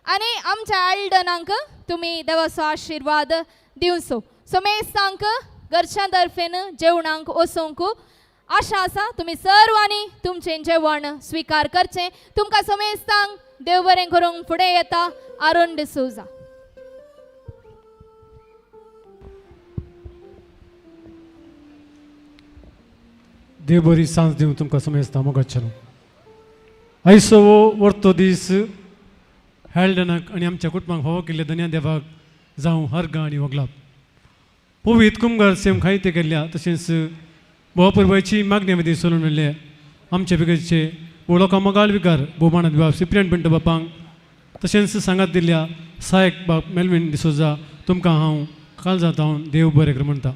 आनी आमच्या एल्डनांक तुमी देवाचो आशिर्वाद दिवचो सो मेस्तांक घरच्या तर्फेन जेवणांक वचोंक आशा आसा तुमी सर्वांनी तुमचें जेवण स्वीकार करचें तुमकां समेस्तांक देव बरें करूंक फुडें येता आरोन डिसोजा देव बरी सांज दिवं तुमकां समेस्ता मोगाचें आयचो वर्तो दीस हेल्डनाक आनी आमच्या कुटुंबाक फावो केल्ले धन्य देवाक जावं हरगां आनी वगलाप पवित्र कुंभार सेम खायते केल्ल्या तशेंच बोवापुरबायची मागणी मदीं सोलून मेळ्ळे आमचे बिगडचे वळोका मोगाल विकार भोवमानात बाब सिप्रियन पिंटो बापांक तशेंच सांगात दिल्ल्या सहायक बाब मेल्विन डिसोजा तुमकां हांव काळजांत हांव देव बरें कर म्हणटा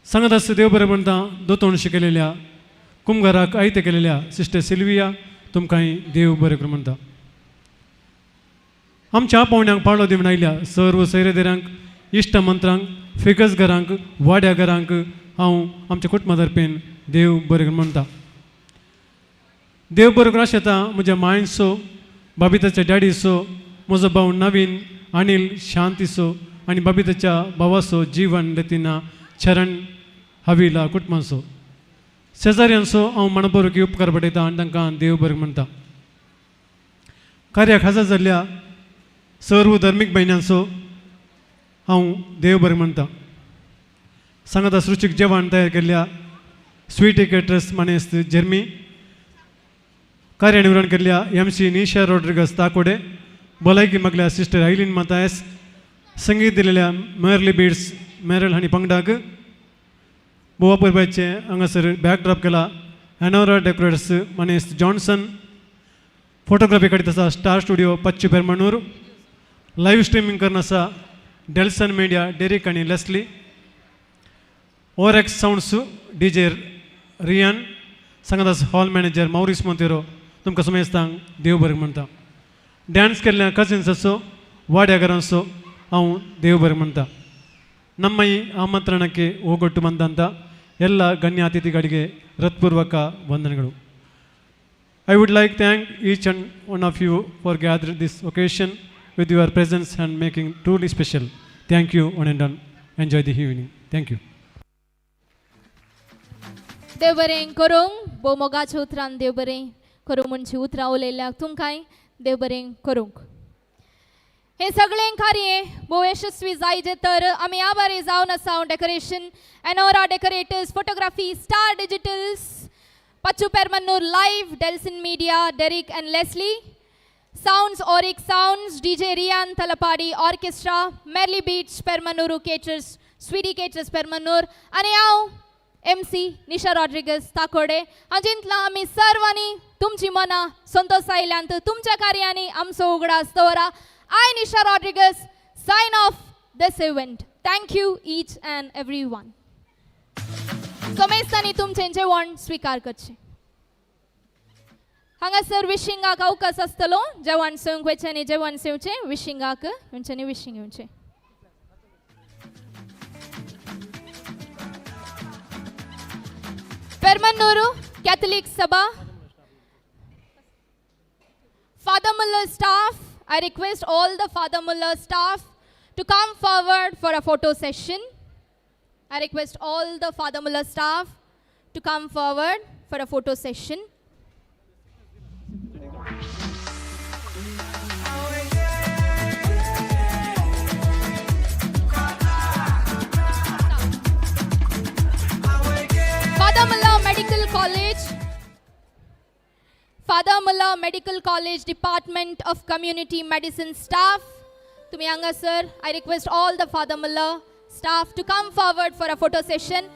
सांगात आसता देव बरें म्हणटा दोतोण शिकयलेल्या कुंभाराक आयते केलेल्या सिस्टर सिल्विया तुमकांय देव बरें कर म्हणटा आमच्या पावण्यांक पाळो दिवन आयल्या सर्व सैरेदेरांक इश्ट मंत्रांक फिगस घरांक वाड्या घरांक हांव आमच्या कुटुंबातर्फेन देव बरें म्हणटा देव बरें अशें येता म्हज्या मायसो बाबिताच्या डॅडीसो म्हजो भाव नवीन अनिल शांतीसो आनी बाबिताच्या भावासो जीवन लतिना चरण हविला कुटुंबाचो शेजाऱ्यांचो हांव मनपूर्वकी उपकार पटयता आनी तांकां देव बरें म्हणटा कार्याक हजर जाल्ल्या सर्व धर्मीक भयण्यांचो हांव देव बरें म्हणटा सांगात रुचीक जेवण तयार केल्ल्या स्वीट केटरर्स मानेस्त जर्मी कार्यानिवरण केल्ल्या MC निशा रॉड्रिगस ताकोडे भलायकी मागल्या सिस्टर आयलीन मातायस संगीत दिलेल्या मेरली बिड्स मेरल हांणी पंगडाक बोवापुरबायचे हांगासर बॅकड्रॉप केला एनोरा डेकोरेटर्स मानेस्त जॉन्सन फोटोग्राफी काडीत आसा स्टार स्टुडिओ पच्ची पेरमाणूर लाईव्ह स्ट्रिमींग करन आसा डेल्सन मीडिया डेरिक आनी लेस्ली ओरेक्स साउंड्स DJ रियान सांगात आसा हॉल मॅनेजर मौरीस मोंतेरो तुमकां समेस्तांक देव बरें म्हणटा डॅन्स केल्ल्या कजिन्स असो वाड्या घरांचो हांव देव बरें म्हणटा ನಮ್ಮ ಈ ಆಮಂತ್ರಣಕ್ಕೆ ಹೋಗೊಟ್ಟು ಬಂದಂಥ ಎಲ್ಲ ಗಣ್ಯ ಅತಿಥಿಗಳಿಗೆ ಹೃತ್ಪೂರ್ವಕ ವಂದನೆಗಳು. I would like to thank each and one of you for gathering this occasion with your presence and making truly special. Thank you one and all. Enjoy the evening. Thank you. देव बरें करूंक भोव मोगाच्या उतरान देव बरें करूंक म्हणची उतरां उलयल्याक तुमकांय देव बरें करूंक. हे सगळें कार्य भोव यशस्वी जायचे तर आमी आभारी जावन आसा decoration Anura decorators, photography, star digitals, Pachu Permanur Live, Delson Media, Derek and Leslie, Sounds, Auric Sounds, DJ Rian Talapadi Orchestra, Merly Beats, Permanuru Caters, Sweetie Caters Permanur, आणि हांव MC निशा रॉड्रिगस ताकोडे. हांचेंतला आमी सर्वांनी तुमची मनां संतोषायल्यांत तुमच्या कार्यांनी आमचो उगडास दवरा. I Nisha Rodriguez sign off this event. Thank you each and everyone. सोमेस्तांनी तुमचें जेवण स्वीकार करचें. हांगासर विशिंगाक अवकाश आसतलो. जेवण सेवंक वयच्यांनी जेवण सेवचें, विशिंगाक येवच्यांनी विशिंग येवचें. Permanuru Catholic Sabha, Father Muller staff, I request all the Father Muller staff to come forward for a photo session. I request all the Father Muller staff to come forward for a photo session. Father Muller Medical College, Father Muller Medical College Department of Community Medicine staff, Tumi Anga sir, I request all the Father Muller staff to come forward for a photo session.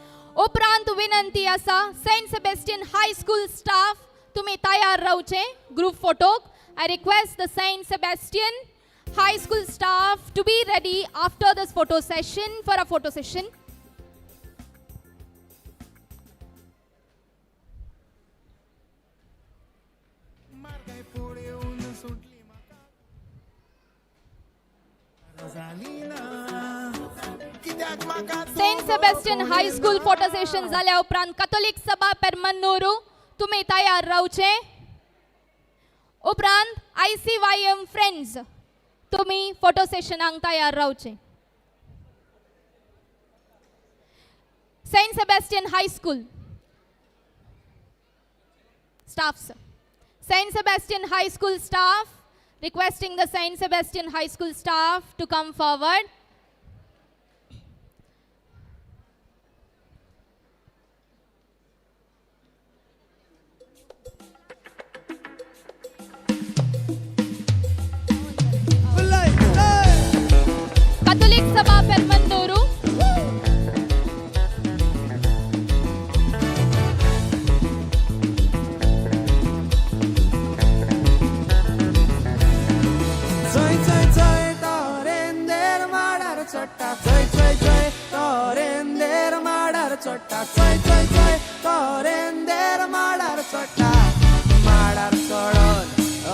Uprant vinanti asa Saint Sebastian High School staff, Tumi tayar rauche group photo. I request the Saint Sebastian High School staff to be ready after this photo session for a photo session. Saint Sebastian High School photo session झाल्या उपरांत Catholic Sabha Permanuru तुम्ही तयार रावचे. उपरांत ICYM Friends तुम्ही photo sessioनाक तयार रावचे. Saint Sebastian High School staffs, Saint Sebastian High School staff, requesting the Saint Sebastian High School staff to come forward. Catholic Sabha Permanuru. Joy, joy, joy, torender madar chotta. Joy, joy, joy, torender madar chotta. Joy, joy, joy, torender madar chotta. Madar soron,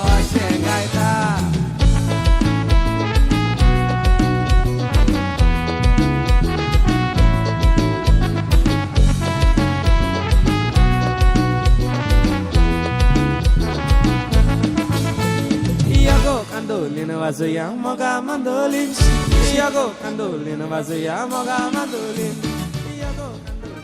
oshe gaita. Mandolin wazuya moga mandolin. Iago mandolin wazuya moga mandolin. Iago mandolin.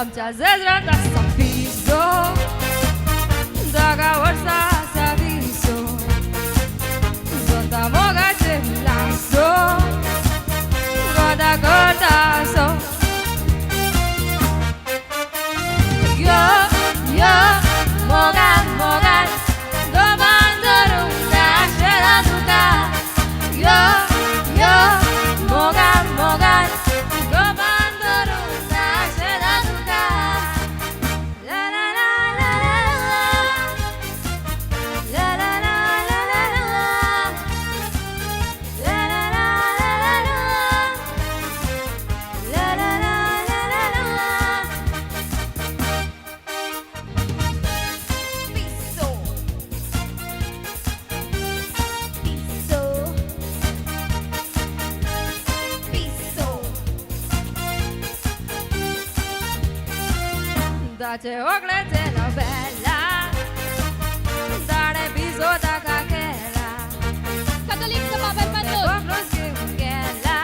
आमच्या जेजरात असा पिसो दोगावरचा असा दिसो जोता मोगाचे lasso Goda Goda so यो यो मोगान मोगान दोबान धरून दाशेला तुका Sace oglete la bella Dare biso da kakela Katolik sa Papa Manod. Oglos que ungela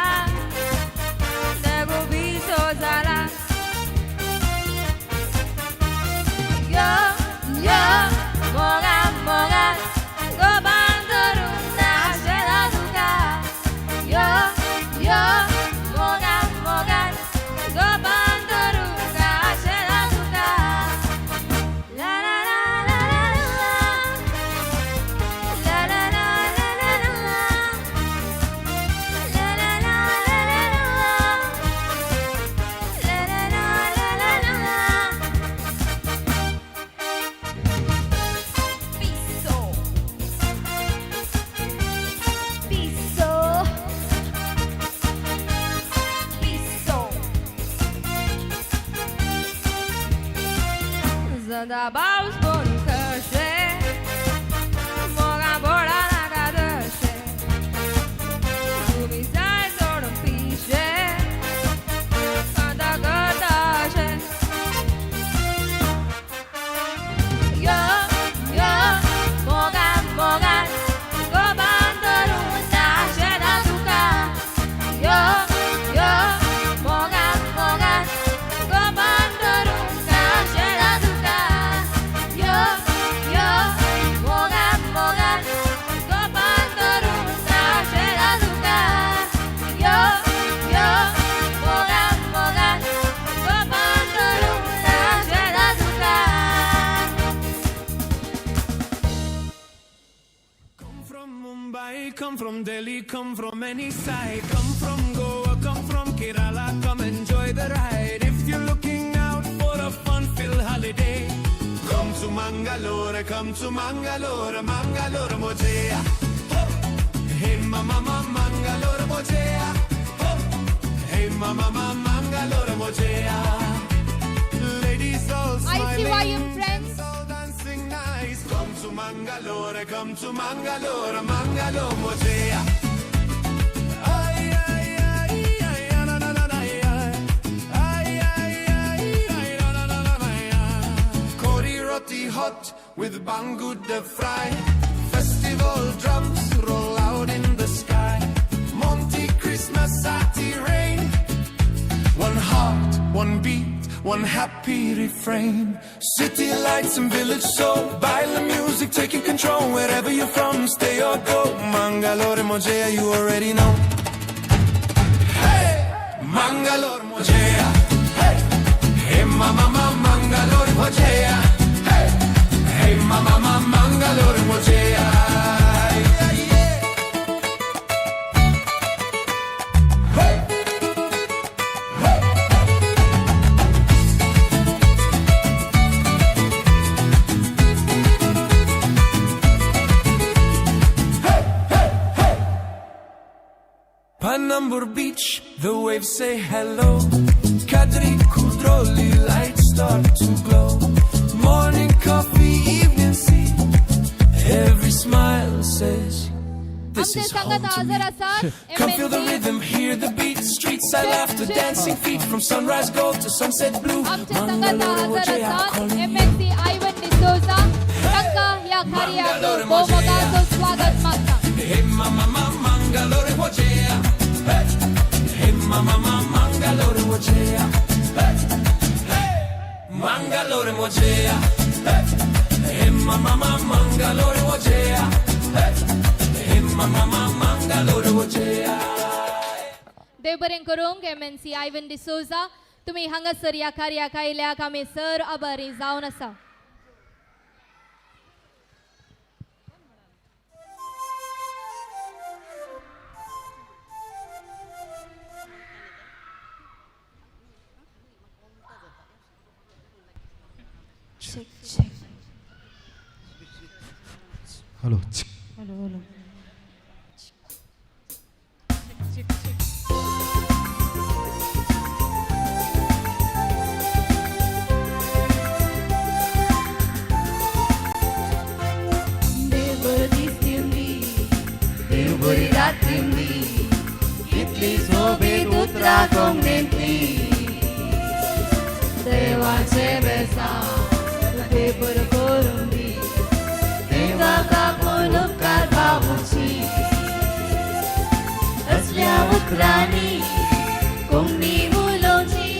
Nego biso zala Yo, yo Mogan, mogan Go bandaru na shela duka Yo, yo Mogan, mogan Go bandaru na shela duka La la la la la la La la la la la la La la la la la la La la la la la la Piso Piso Piso Zada baus por cășe Moga bola la cadășe Dumizai zor în pișe Canta cătașe Yo, yo, mogan, mogan Go bandaru na shela duka Yo, yo, mogan, mogan Go bandaru na shela duka Yo, yo, mogan, mogan Go bandaru na shela duka Yo, yo, mogan, mogan Go bandaru na shela duka Come from Mumbai, come from Delhi, come from any side. Come from Goa, come from Kerala, come enjoy the ride. If you're looking out for a fun-filled holiday, come to Mangalore, Mangalore, Mojea. Hey mama, Mangalore, Mojea. Hey mama, Mangalore, Mojea. Ladies all smiling, ICYM friends. all dancing nice. Come to Mangalore, Mangalore, Mojea. Ay, ay, ay, ay, na, na, na, na, ay. Ay, ay, ay, ay, na, na, na, na, ay. Kori roti hot with bangude fry. Festival drums roll out in the sky. Monty Christmas Sati rain. One heart, one beat, one happy refrain. City lights and village soul. Baila music, taking control. Wherever you're from, stay or go. Mangalore, Mojea, you already know. Hey, Mangalore, Mojea. Hey, hey, mama, Mangalore, Mojea. Hey, hey, mama, Mangalore, Mojea. Yeah, yeah. Hey. Panambur Beach, the waves say hello. Kadri Kudroli, lights start to glow. Morning coffee, evening tea. Every smile says, this आमचे is home संगत to me. हजर आसात Come feel the MNC. rhythm, hear the beat. Streets I laughter, dancing feet from sunrise gold to sunset blue. आमचे संगत Mangalore, हजर Mojea, आसात calling you. MNC Ivan D'Souza टंका या खारियाको बहुमोगाचं स्वागत मागता Hey mama, Mangalore, Mojea. Hey, hey mama, Mangalore, Mojea. Hey, hey, Mangalore, Mojea. Hey, hey mama, Mangalore, Mojea. Hey, hey mama, Mangalore, Mojea. देव बरें करूंक MNC आयवन डिसोजा तुम्ही हांगासर या कार्याक आयल्याक आमी सर आभारी जावन आसा Hello. Hello. Buri ratimli, kitli sobiet utra kongmentli, devace besa. उकरांनी कोंबडी उलोवची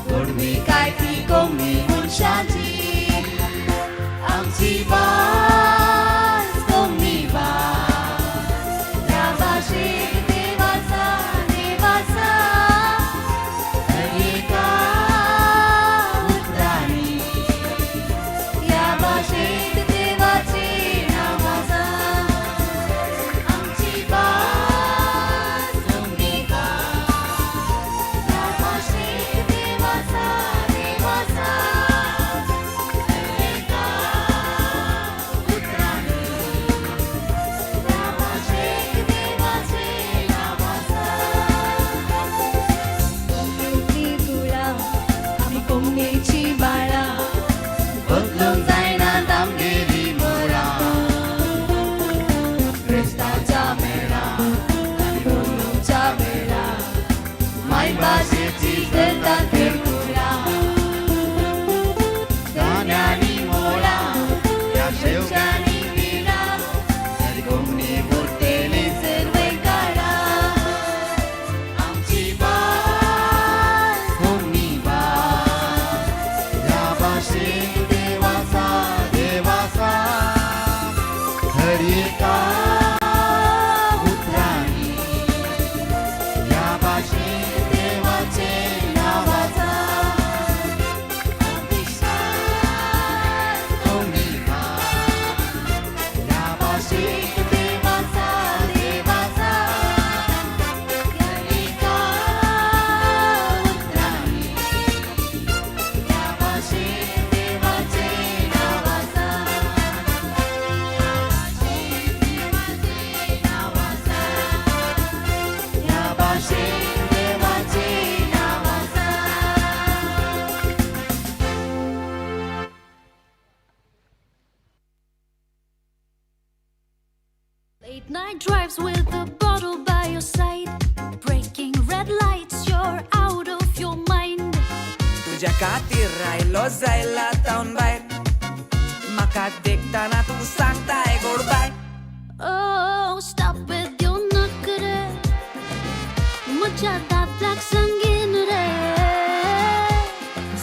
गोडवी काय ती कोंबडी मनशाची आमची भास कोंबडी भास ह्या भाशेक देवाचा देवाचा एका उतरांनी ह्या भाशेक देवाचे नांव आसा आमची भास कोंबडी भास ह्या भाशेक देवाचा देवाचा एका उतरांनी ह्या भाशेक देवाचे नांव आसा कोंबडेची कुळा आमी कोंबडेची बाळा बदलूंक जायना तामगेली मोरां क्रिस्तांच्या मेळा आनी रोमच्या मेळा मायभाशेची करता खेळकुळा गाण्यांनी मोळा ह्या शेवग्यांनी विणा तरी कोंबडी बुरतेली सर्वय काळा आमची भास कोंबडी भास ह्या भाशेक देवाचा देवाचा खरी एका उतरांनी ह्या भाशेक देवाचे नांव आसा कोंबडी भास ह्या भाशेक देवाचा देवाचा एका उतरांनी ह्या भाशेक देवाचे नांव आसा नांव आसा ह्या भाशेक देवाचे नांव आसा Late night drives with a bottle by your side. Breaking red lights, you're out of your mind. तुझ्या खातीर रायलो जायला तावन भायर म्हाका देखताना तूं सांगताय गोड bye Oh, stop with your nakre. Mucha datlak sangin re.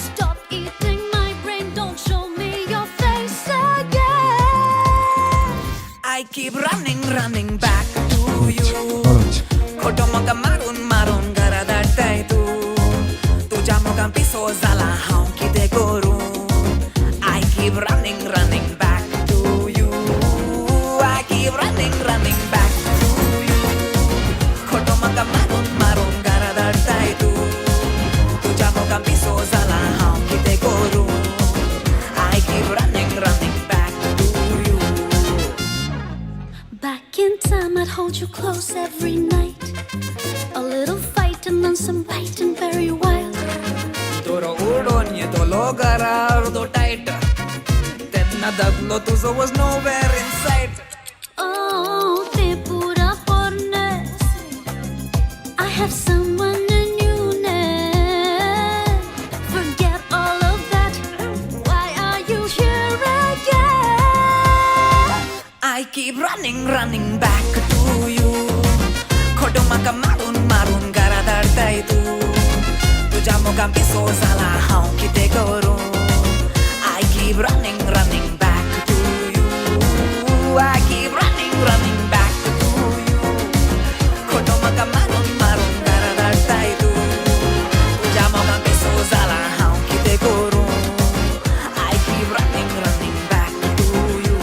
Stop eating my brain, don't show me your face again. I keep running, running back to you खोटो म्हाका मारून मारून घरा धाडटाय तूं तुज्या मोगान पिसो जाला हांव कितें करूं I keep running, running back to you I keep running, running back to you खोटो म्हाका मारून मारून घरा धाडटाय तूं तुज्या मोगान पिसो जाला हांव कितें करूं I keep running, running back to you Back in time, I'd hold you close every night. A little fight and then some biting, very wild. Toro udon येतलो घरा अर्दो टायट तेन्ना दगलो तुजो was nowhere in sight Oh, te pura pornes. I have someone new now. Forget all of that. Why are you here again? I keep running, running back to you खोटो म्हाका मारून मारून घरा धाडटाय तूं तुज्या मोगान पिसो जाला हांव कितें करूं I keep running, running back to you I keep running, running back to you खोटो म्हाका मारून मारून घरा धाडटाय तूं तुज्या मोगान पिसो जाला हांव कितें करूं I keep running, running back to you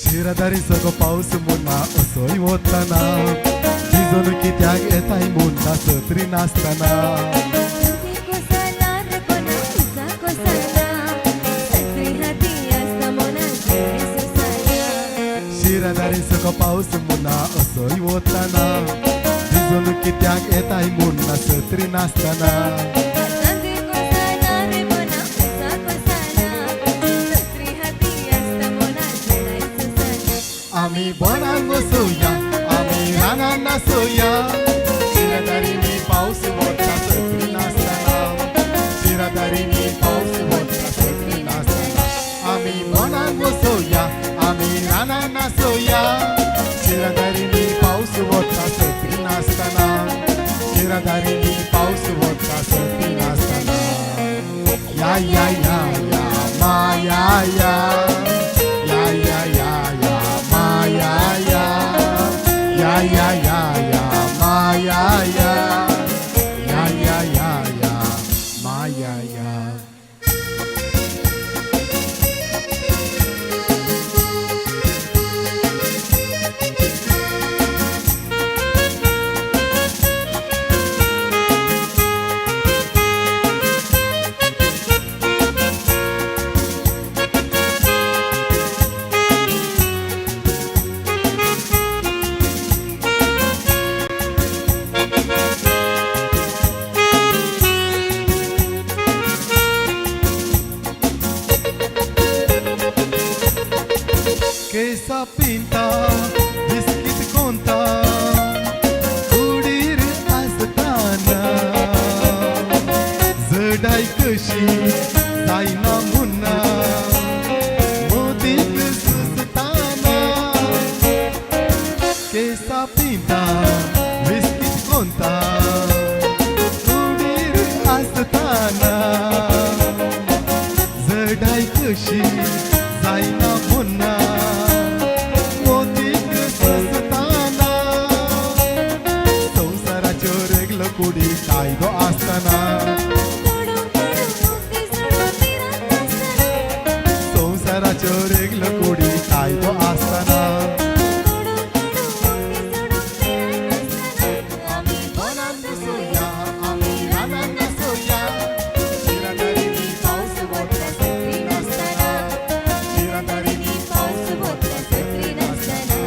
शिरदारी सगळो पावस मुन्ना असोय वतना भिजून कित्याक येताय मुन्ना सत्री नासतना शिरदारी सगळो पावस मुन्ना असोय वतना भिजून कित्याक येताय मुन्ना सत्री नासतना आमी बनांग वचोया आमी रानांत नाचोया शिरदारी पावस वता निराधारी पाऊस होता सती नासताना या या या या माया या या या या या माया या या या या या माया या या या या या माया या Quesa pinta, biskit konta, kudir astana. Zedai kashi, zaina munna, modik sustana. Quesa pinta, biskit konta, kudir astana. Zedai kashi, zaina munna. कुडी कायदो असताना संसाराच्यो रेगलो कुडी कायदो असताना आमी बनान सोया आमी रानान सोया निराधारी पाऊस होता सती नासताना निराधारी पाऊस होता सती नासताना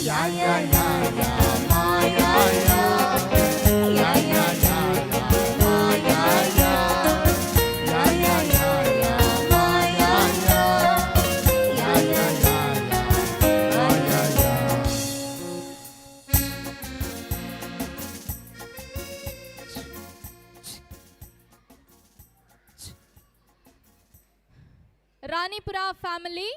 या या या या माया या राणीपुरा फॅमिली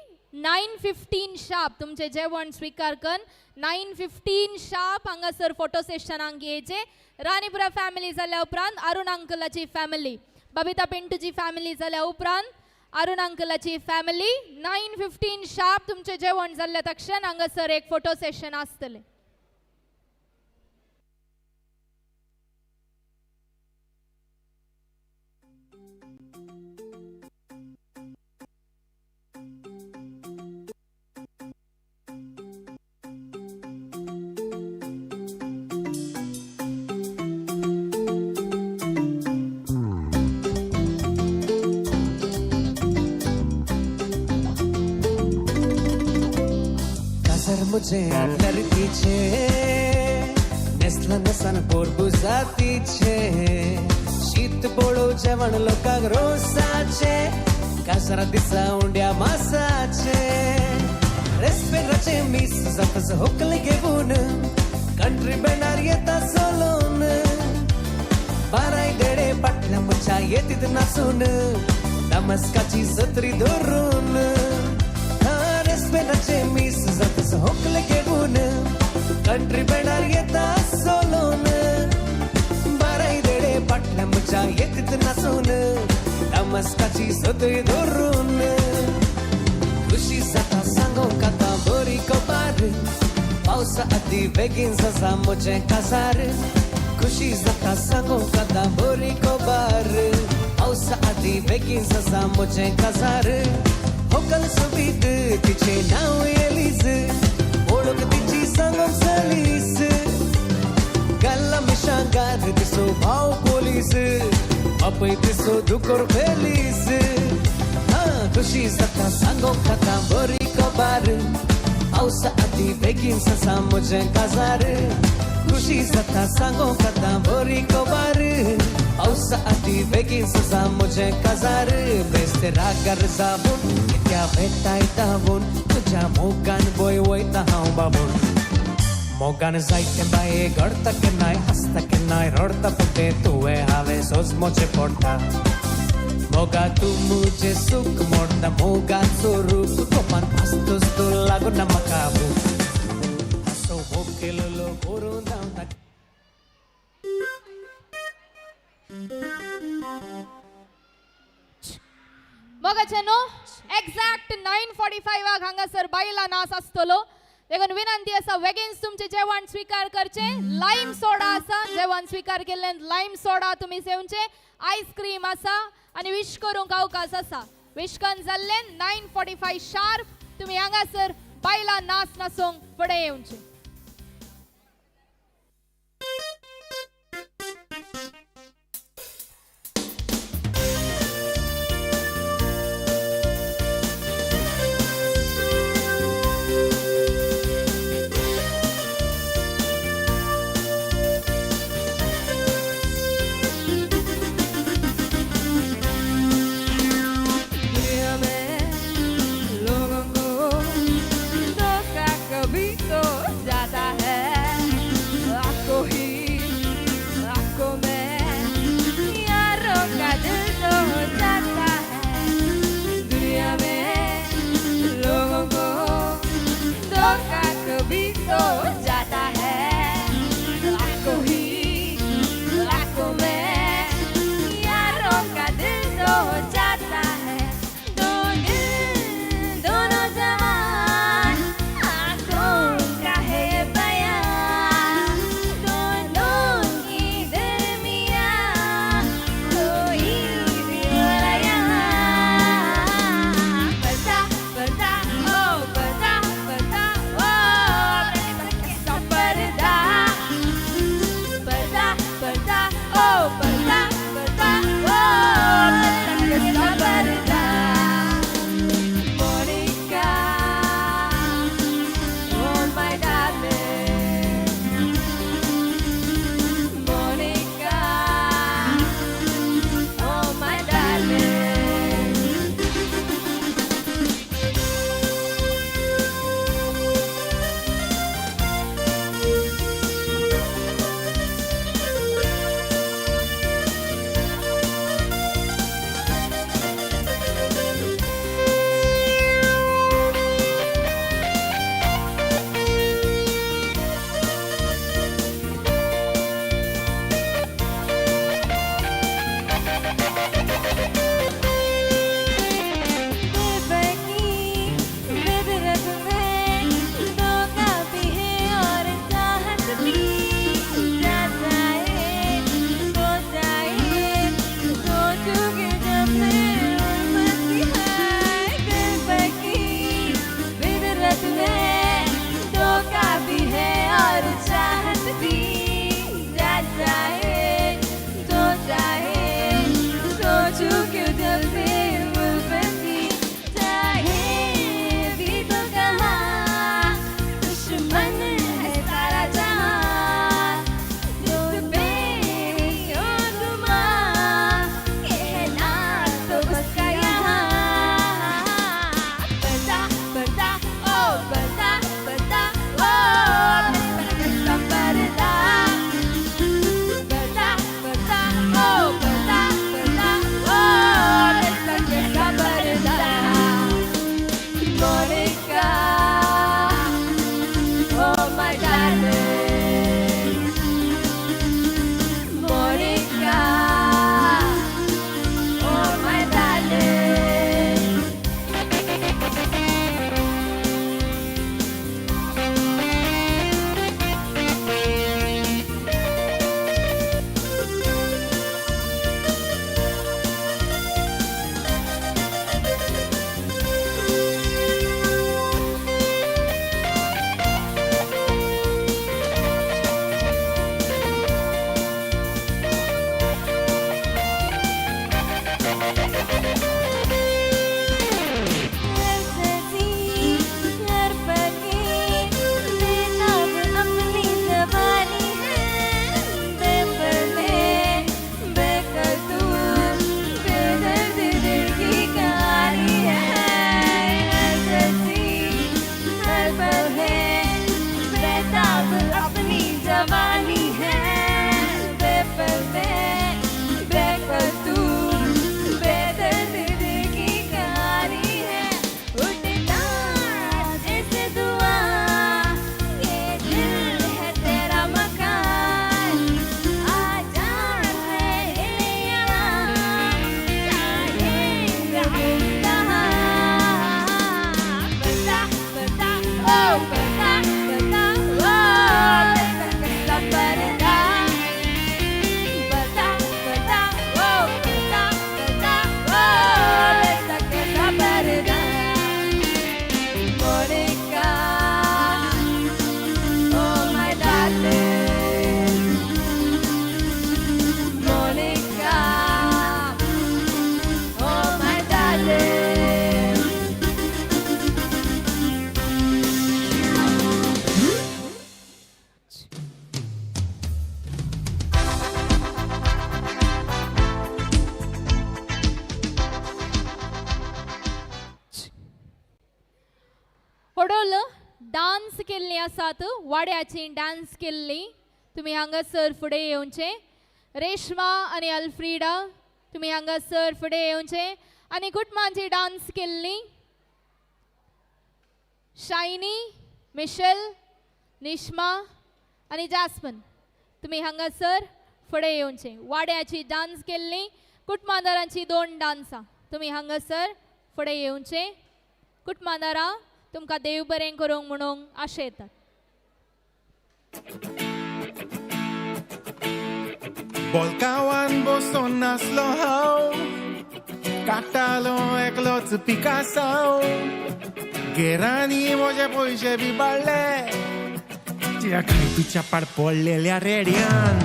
9:15 शार्प तुमचे जेवण स्वीकार कर 9:15 शार्प हांगासर फोटो सेशनाक येचे राणीपुरा फॅमिली जाल्या उपरांत अरुण अंकलाची फॅमिली बबिता पिंटूची फॅमिली जाल्या उपरांत अरुण अंकलाची फॅमिली 9:15 शार्प तुमचे जेवण जाल्ल्या तक्षण हांगासर एक फोटो सेशन आसतले मुझे लड़की छे नेस्ला नसन पोर बुझाती छे शीत बोळो जेवण लोकांक रोसा छे कासरा दिसा उंड्या मासा छे रेस्पेराचे मिस जपस होकले घेऊन कंट्री बँडार येता सोलून बाराय देडे पाटल्या मुछा येतीत नाचून दमस्काची सत्री धरून रेस्पेराचे मिस जपस होकले घेऊन कंट्री बँडार येता सोलून बाराय देडे पाटल्या मुछा येतीत नाचून दमस्काची सत्री धरून खुशी जाता सांगो काता बरी कपार पावसा आदी बेगीन जसा मुझे काजार खुशी जाता सांगो काता बरी कपार पावसा आदी बेगीन जसा मुझे काजार होकल सोबीत तिचे नाव एलिस ओळख तिची सांगो सलीस गल्ला मिशांगार दिसो भाव पोलीस अपय दिसो दुकोर फेलीस खुशी जाता सांगो काता बरी कबार पावसा आदी बेगीन ससा मुझे काजार खुशी जाता सांगो काता बरी कबार पावसा आदी बेगीन ससा मुझे काजार बेस्ते रागार जाबून कित्या भेटाय दाबून तुझ्या मोगान बोय वयता हांव बाबून मोगान जायते बाये घडता केन्नाय हसता केन्नाय रडता पुटे तुवें हांवें सोज मोचे पडटा मोगा तू मुझे सुख मोडता मोगाचो रूप कोपान आसतोस तू लागून म्हाका भूक असो भोग केलेलो करून धांवता मोगाचेनो एक्झॅक्ट 9:45 हांगासर बायला नाच आसतलो देखून विनंती आसा बेगीन तुमचे जेवण स्वीकार करचे लाईम सोडा आसा जेवण स्वीकार केल्ले लाईम सोडा तुमी सेवचे आईस्क्रीम आसा आणि विश करूंक अवकाश आसा विश करून जाल्ले 9:45 शार्प तुमी हांगासर बायला नाच नाचोंक फुडें येवचे दुनिया में लोगों को धोखा कभी तो जाता है आपको ही आपको मैं यारों का दिल तो जाता है दुनिया में लोगों को धोखा कभी तो जाता है आपको ही आपको मैं यारों का दिल तो जाता है दोनों जवान आंखों का है बयान दोनों की दरमियान कोई भी वाला पर्दा पर्दा ओ पर्दा पर्दा ओ कैसा पर्दा पर्दा पर्दा ओ पर्दा पर्दा ओ कैसा पर्दा Monica, oh my darling, Monica, oh my darling. Dance केल्लीं आसात वाड्याची डान्स केल्लीं तुमी हांगासर फुडें येवचें. रेश्मा आनी अल्फ्रिडा तुमी हांगासर फुडें येवचें. आनी कुटुंबांची डान्स केल्लीं शायनी, मिशेल, निश्मा आनी जास्मिन तुमी हांगासर फुडें येवचें. वाड्याची डान्स केल्लीं कुटुंबादारांची 2 डान्सां तुमी हांगासर फुडें येवचें. कुटुंबादारां तुमकां देव बरें करूंक म्हणून आशेतात. Bolkawan boson naslo haw Katalo ekloc Picasso Gerani moje poise biballe Tia kai picha par pollelia redian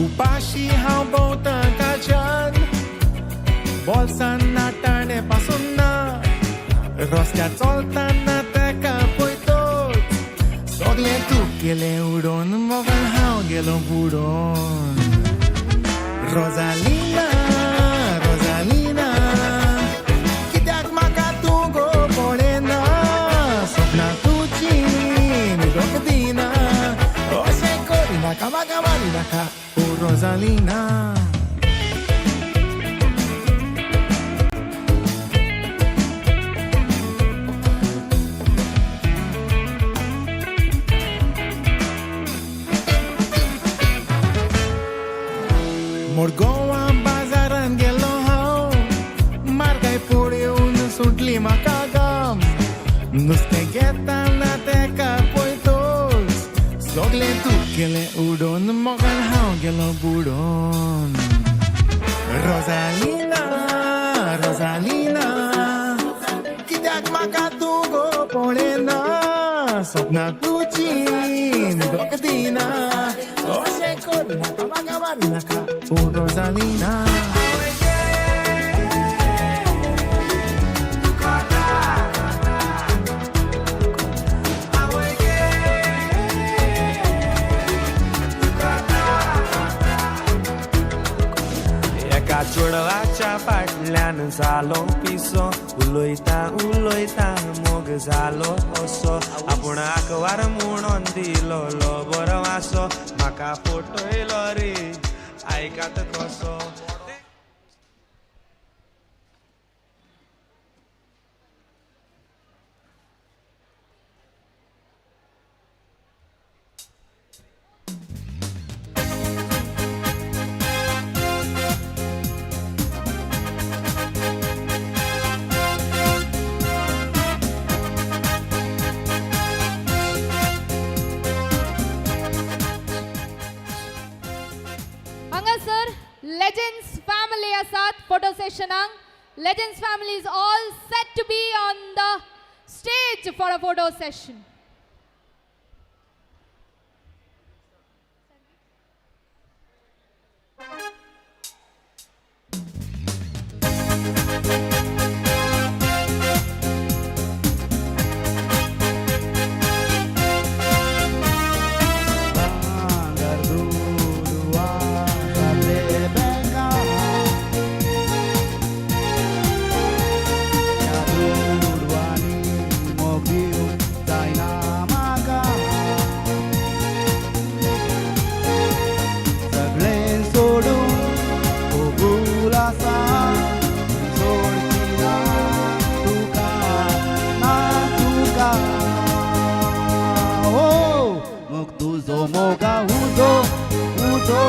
Upashi haw botan kalchan Bolsan na tarde pasun na Rostia zoltan na teka poitot Sogle tu kele udon Mogan haw gelo budon Rosalina, Rosalina Kitiak makatugo polena Sopna tuchi mi dokdina Ose korina kamakamarina ka Rosalina Morgoa bazaran gelo haw Margai puriun sudli makagam Nuste getan na teka poitos Sogle tu kele udon mogan haw gelo budon Rosalina, Rosalina Kitiak makatugo polena Sopna tuchi ni dokdina Ose korina kamakamarina ka Rosalina चोडवाच्या फाटल्यान जालो पिसो उलोयता उलोयता मोग जालो असो आपूण आकवार म्हणून दिलो बरो वासो म्हाका फोटोयलो रे आयकात कसो Legends family asat photo sessionang. Legends family is all set to be on the stage for a photo session. Moga uzo, uzo,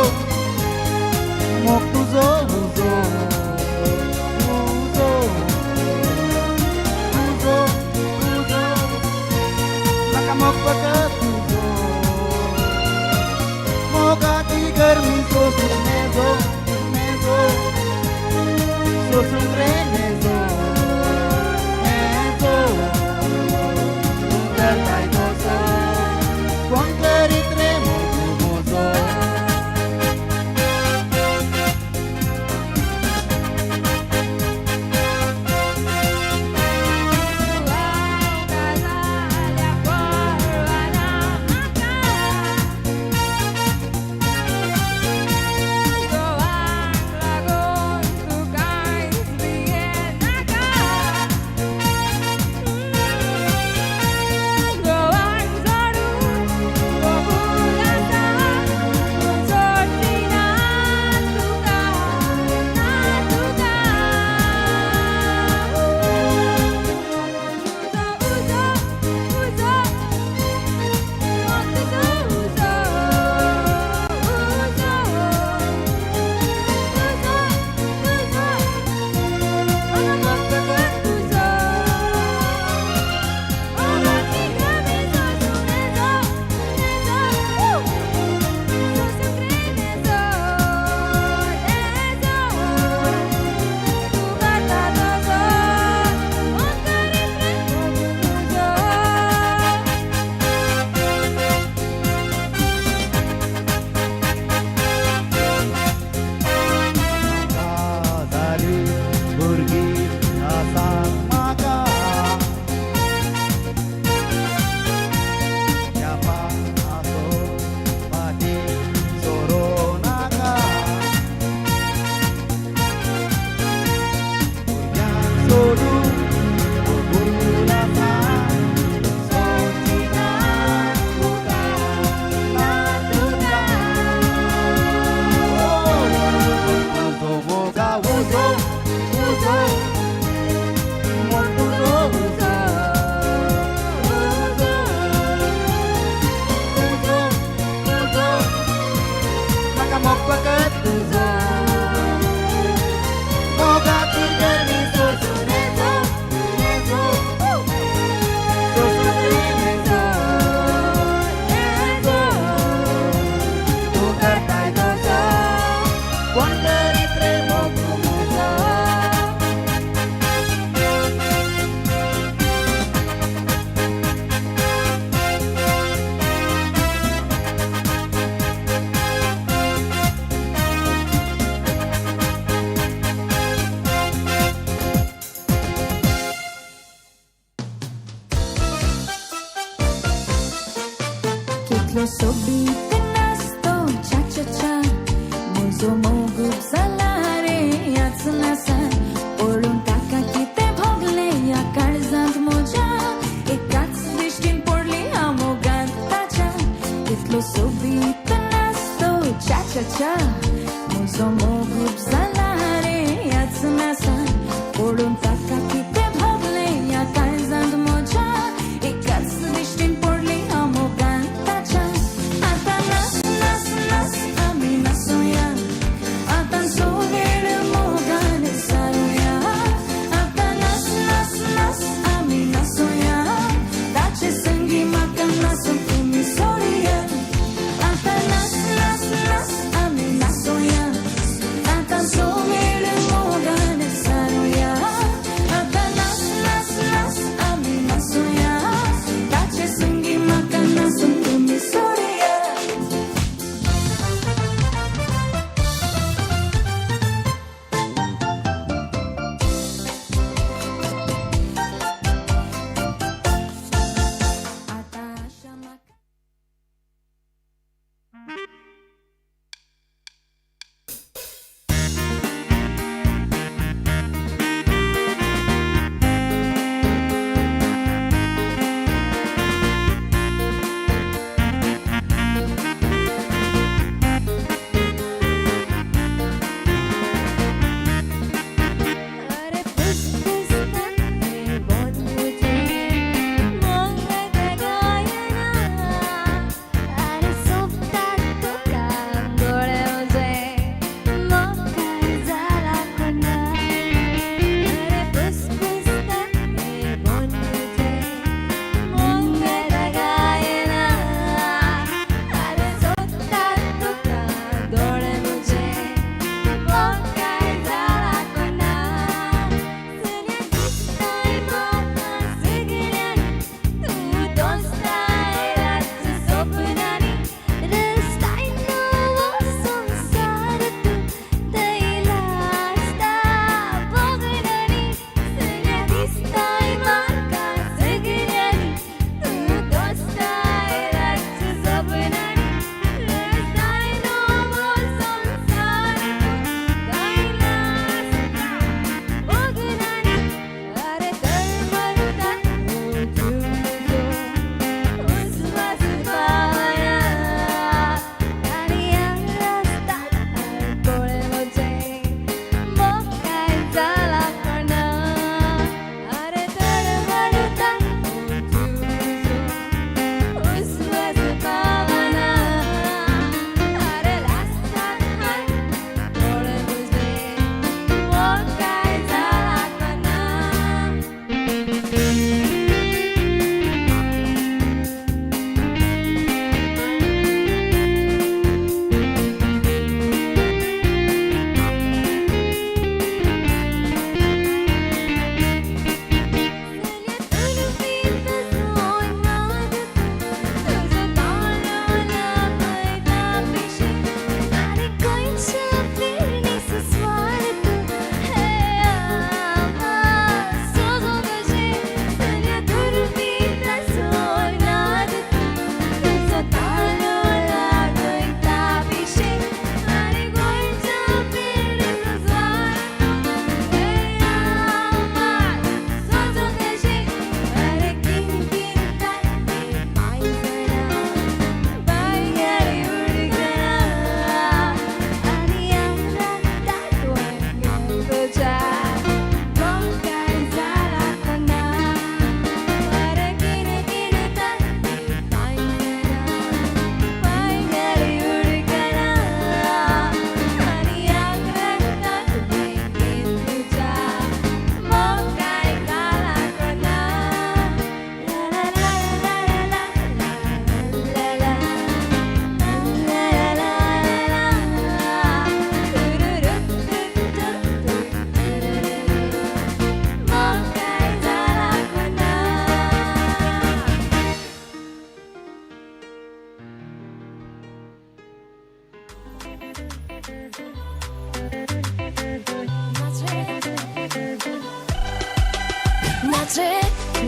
moktuzo, uzo, uzo, uzo, uzo, nakamok pakat uzo, moga tigar miso surnezo, surnezo, surrenezo, nezo, untertai dozo, quanto ritremo. सोबीत नाचतो चा चा चा मुजो मोगूब झाला रे याच NASA ओढून टाका की ते भोगले या काळजात मोजा एकाच दिष्टीन पडली हा मोगात ताच्या इतलो सोबीत नाचतो चा चा चा मुजो मोगूब झाला रे याच नासा ओढून टाका की ते भोगले या काळजात मोजा एकाच दिष्टीन पडली हा मोगात ताच्या आता नाच नाच नाच आम्ही नाचूया आता सोवेळ मोगाने सारूया आता नाच नाच नाच आम्ही नाचूया ताचे संगी म्हाका नाचून तुम्ही सोडूया आता नाच नाच नाच आम्ही नाचूया आता सोवेळ मोगाने सारूया आता नाच नाच नाच आम्ही नाचूया ताचे संगी म्हाका नाचून तुम्ही सोडूया अरे पुसपुसता हे बोल मुझे मंगता गायना अरे सोपता तुका डोळे उजे मग काय झाला कोणा अरे पुसपुसता हे बोल मुझे मंगता गायना अरे सोपता तुका डोळे उजे मग काय झाला कोणा अरे तळमळतात उस्वास पावना आणि या रस्त्यात डोळे मुझे मग काय झाला कोणा अरे तळमळतात उस्वास पावना अरे रस्त्यात डोळे मुझे मग काय झाला कोणा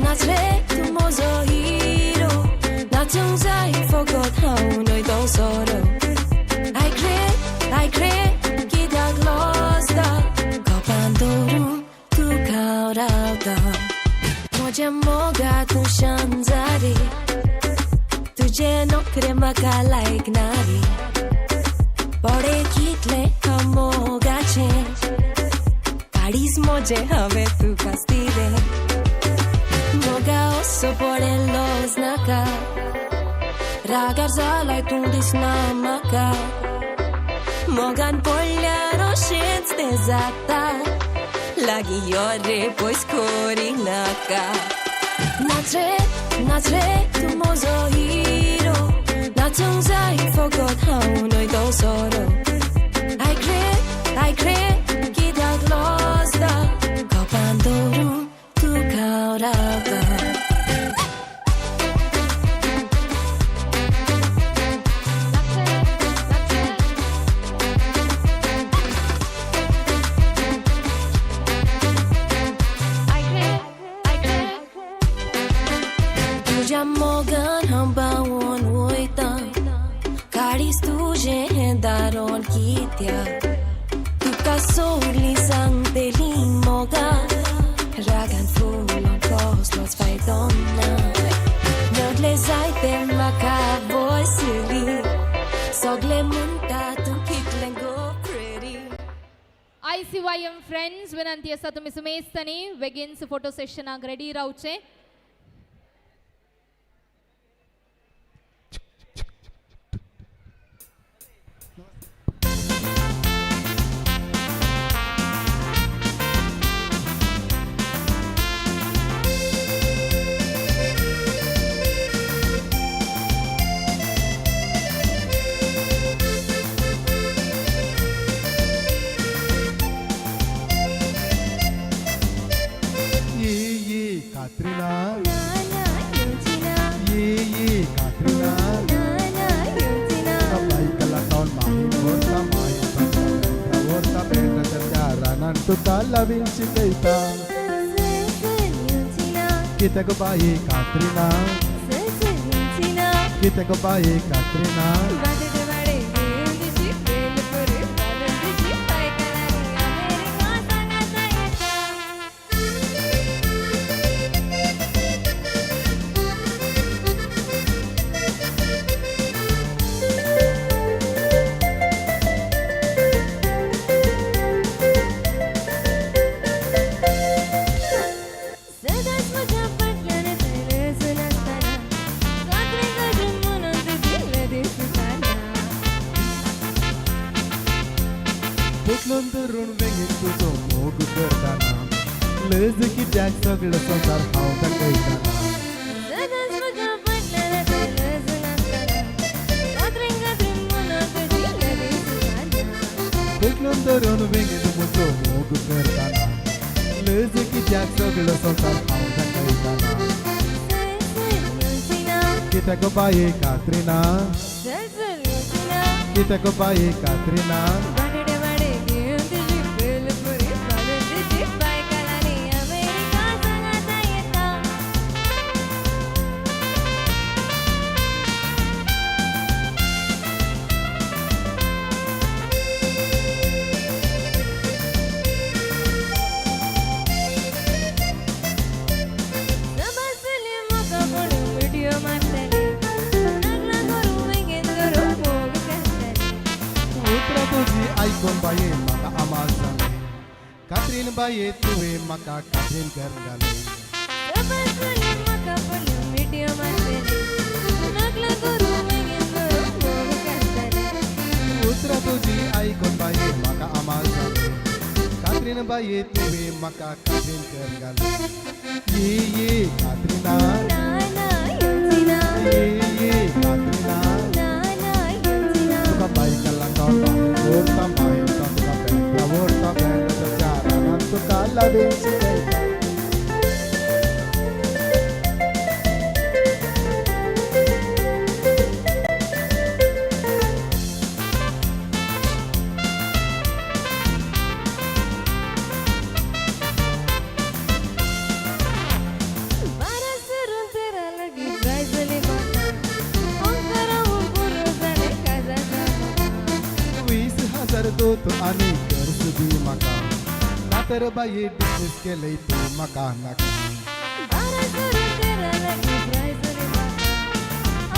नाच रे तू मोजो हिरो नाच tung dai forgot how noi don't sorrow I cry 기다 lost 거반도로 두 가라다 모자 뭐가 두션 자리 तुझे नौकरे मका like नारी बड़े कितले हमो गाचे काडीस मोजे हवे तू कस्ती दे मोगा osso पड़े los naka ragar zalai tu dis namaka mogan pogliano shits desata lagi yore pois corinaka Natre, tu mozo hiro Na tung zai forgot how noi don't sorrow I cry Kita glosta Kapandoru Tu kauraka तुझ्या मोगन हम बावन वोयता काडीस तुझे दारोन कित्या तुका सोडली सांगतेली मोगा रागान फुलोन कसलोच फायदो ना नडले जायते म्हाका voiceली सगळे म्हणटा तूं कितलें go pretty ICYM फ्रेंड्स विनंती आसा तुमी सुमेस्तनी बेगीन फोटो सेशनाक रेडी रावचे Katrina Ye Katrina Kapay kalaton mahimorta Pravorta pena terjara Nantu kalawin si Keita Kita ko bayi Katrina Kita ko bayi Katrina Putlundurun vengin tuzo mogu kerdana Leze ki jak sagla sansar hauta kaitana Putlundurun vengin tuzo mogu kerdana Leze ki jak sagla sansar hauta kaitana Kita ko bayi Katrina Kita ko bayi Katrina Icon baye maka amazan Katrin baye tuwe maka Katrin kergale Sabasule maka polu video mandeli Nagla guru mengen guru mogu kastale Utra tuji icon baye maka amazan Katrin baye tuwe maka Katrin kergale Ye Katrina Yunzina Ye Katrina Tuka bayi kalaton Vorta main tuka penta Vorta penta terjara Nantu kalawin si Keita Para surun tera lagi Brazil mata दी म्हाका ना तर बाये dismiss केलंय तूं म्हाका नाका बारा सुरू करा लागी प्रायज रे म्हाका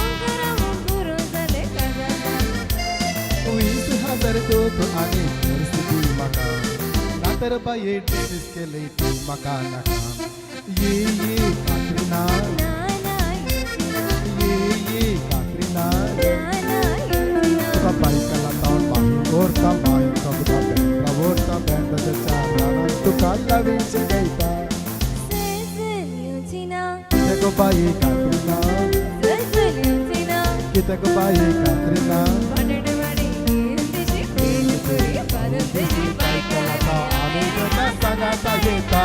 अंकरा मुकुरो जाले काजाना 20,000 दोत आनी नर्स दी म्हाका ना तर बाये डिसमीस केलंय तूं म्हाका नाका ये कात्रिना ये कात्रिना तुका बायकाला तावन बाही कोरता बाही कबदा बेंड्रा वोरता बेंड्राच्या चारान तुका लावीच गयता सेसलियोचिना कितें गो बाये कात्रिना सेसलियोचिना कितें गो बाये कात्रिना वाडडवाडी इंदिशी पेलपुरी पारदेशी बायकाला ताव आमी तुका सांगाता येता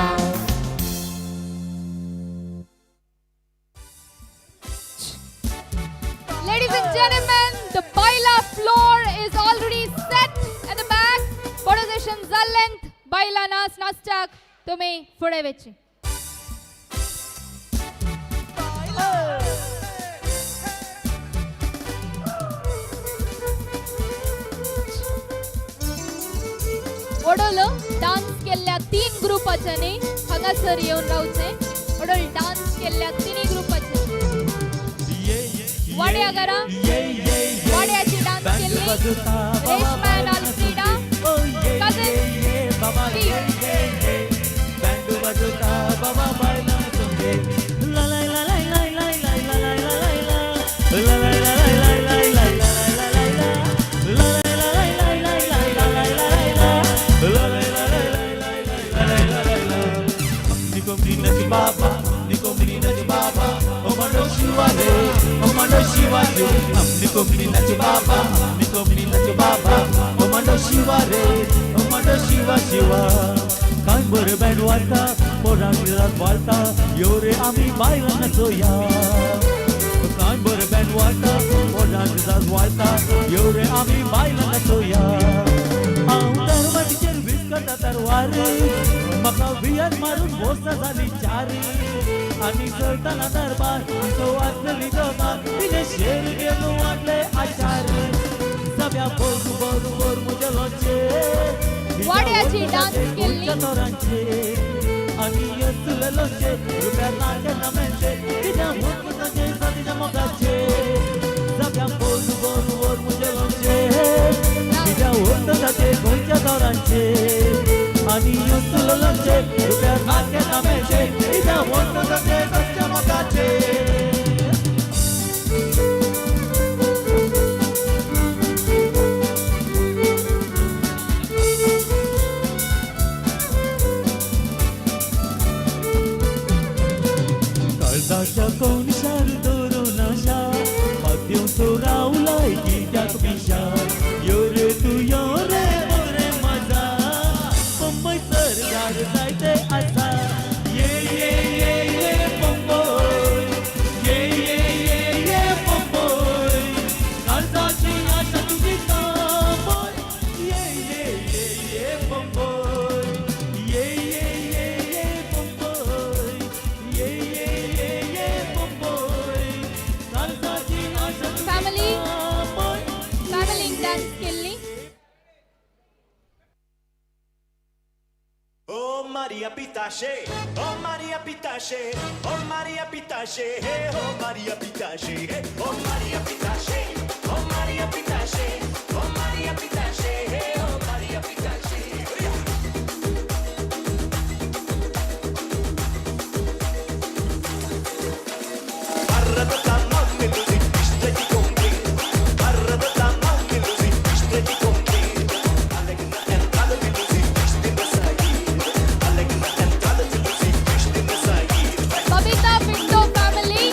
Ladies and gentlemen, the baila floor is already set at the back. Production Zalent baila nas nastak तुम्ही पुढे वेची. ओडोल डान्स केल्ल्या 3 ग्रुपांनी हांगासर येवन रावचे. ओडोल डान्स केल्ल्या 3 ग्रुपांनी वाड्यागरा वाड्याची डान्स केली रेशमा एंड अल्फ्रीडा कझन बँडू वाजवता बाबा बायला तुमचे ला ला ला ला ला ला ला ला ला ला ला ला ला Baba, Nico Menina de Baba, oh Mano Shiwale, oh Mano Shiwale, Nico Menina de Baba, Nico Menina de Baba, oh Mano Shiwale, oh Mano Shiwa Shiwa. Kain bore band walta, poran girat walta, yore ami baila na soya. Kain bore band walta, poran girat walta, yore ami baila na soya. Aundar maticher biskata tarware. Maka viar marun bosa zali chari ani sultana darbar so asli domar dile sher gelu atle achar sabya bor mujhe loche वाड्याची dance केली ani yesle loche rupa nache namente dija mukuje sadija mogache sabya bor mujhe loche dija urta dache goncha doranche ani yesle loche rupa nache namente dija urta dache goncha mogache Kaldacha kouni shar doro nasha Patyom to raulai gityak bisha Yore tu yore more maza Mumbai sargar zaite asa Ye Mumbai Ye Mumbai Kaldachi asha tuji kamoy Ye Mumbai Ye Mumbai Ye family dance केली. Oh Maria Pitache, oh Maria Pitache, oh Maria Pitache, hey oh Maria Pitache, hey oh Maria Pitache, oh Maria Pitache, oh Maria Pitache, hey oh Maria Pitache. Babita Pinto family.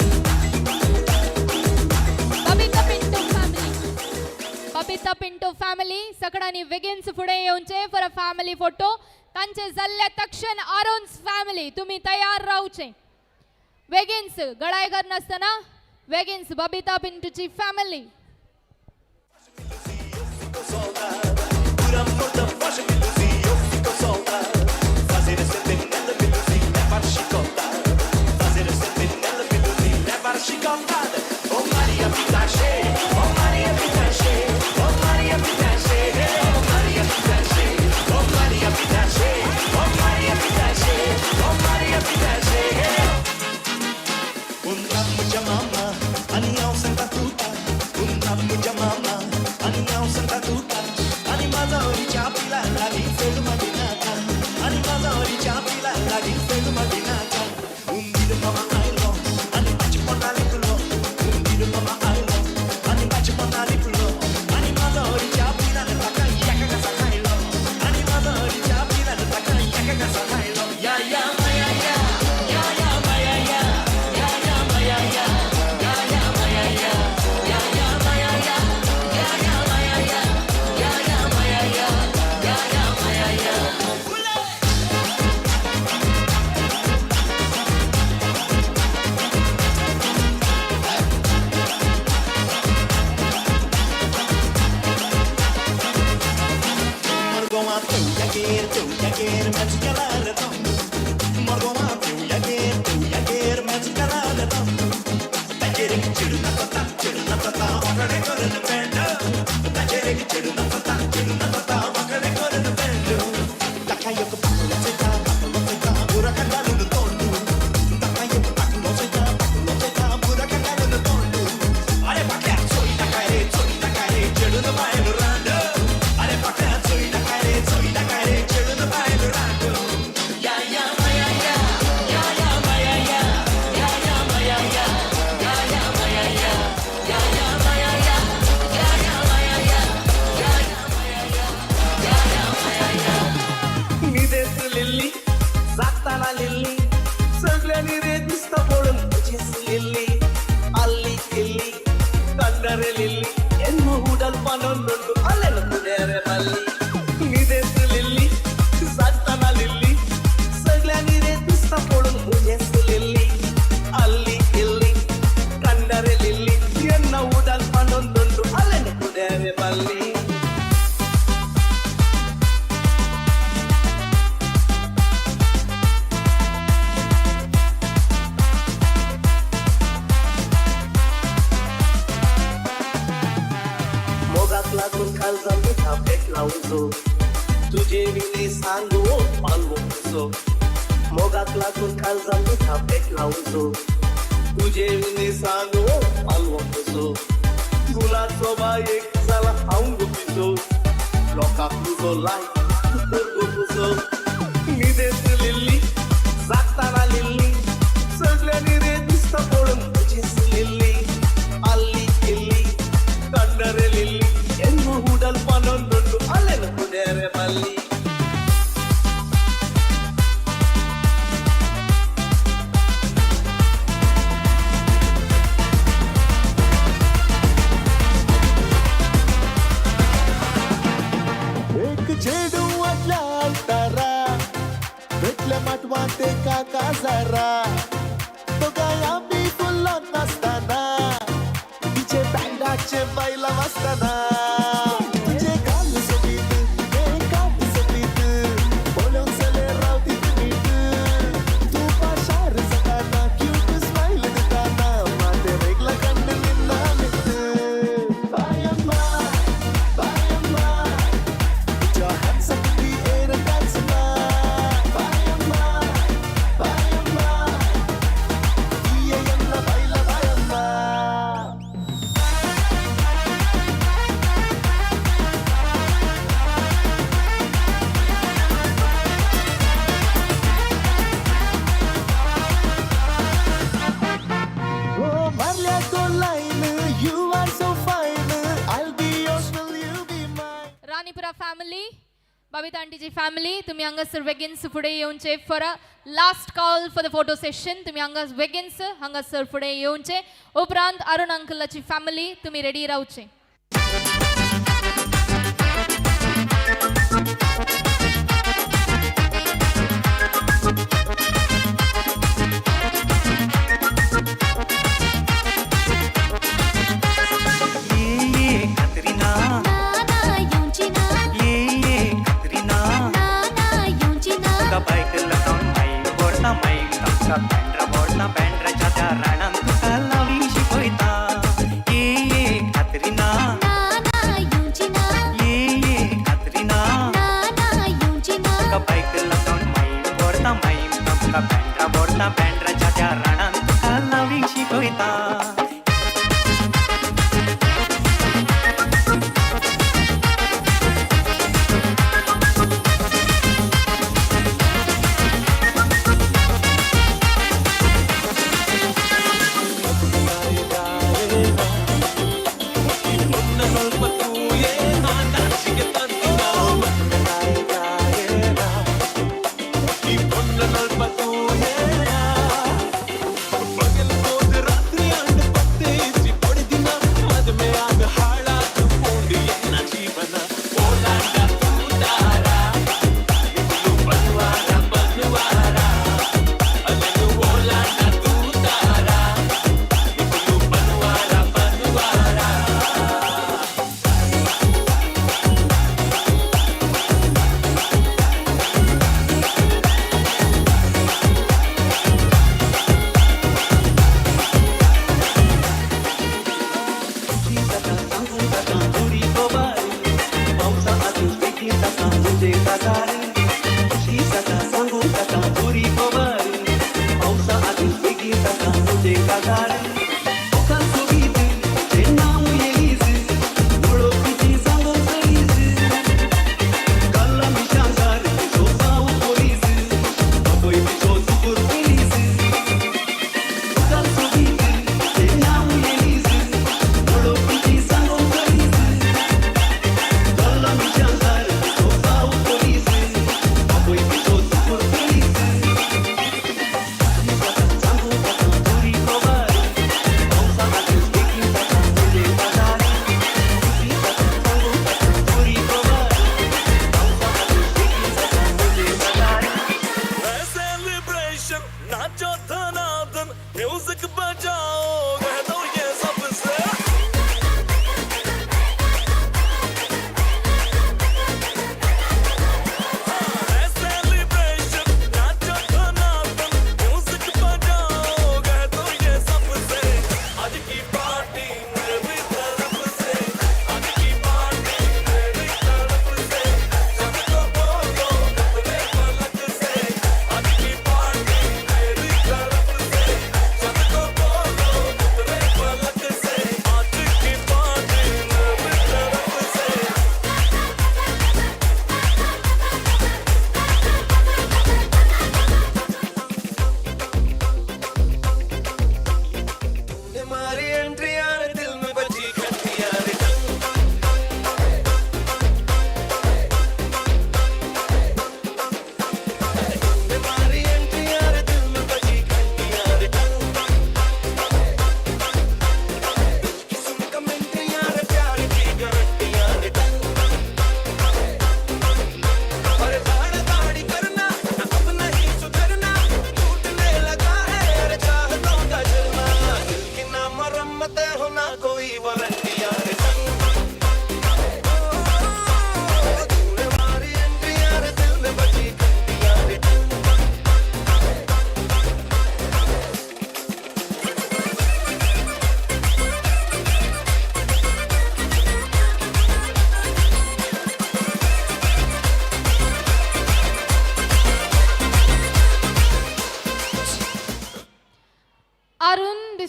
Babita Pinto family. सगळ्यांनी वेगिन्स पुढे येऊनचे for a family photo. तांचे जाल्ल्या तक्षण Aaron's family तुम्ही तयार रावचे. वेगिन्स गळाय करनासतना वेगिन्स बबिता पिंटूची family. Oh Maria Pitache, oh Maria Pitache, oh Maria Pitache, oh Maria Pitache, oh Maria Babita आंटीची फॅमिली तुम्ही हांगासर वेगिन्स फुडें येवचे for a last call for the photo session. तुम्ही हांगास वेगिन्स हांगासर फुडें येवचे. उपरांत अरुण अंकलाची फॅमिली तुम्ही रेडी रावचे. Pagel ko de ratri and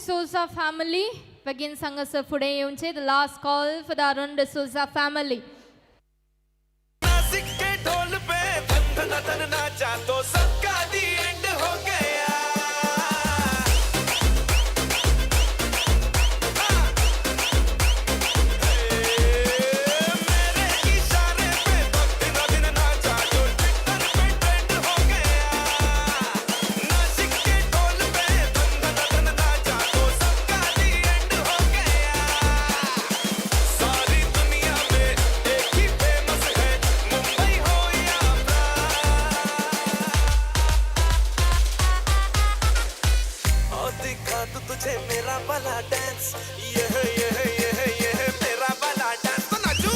D'Souza family. बेगीन सांगासर फुडें येवचें. The last call for the Arun D'Souza family. Nashik के ढोल पे धन धन धन नाचा तो सबका दी एंड हो गया तुझे मेरा वाला डांस ये मेरा वाला डांस तो नाचू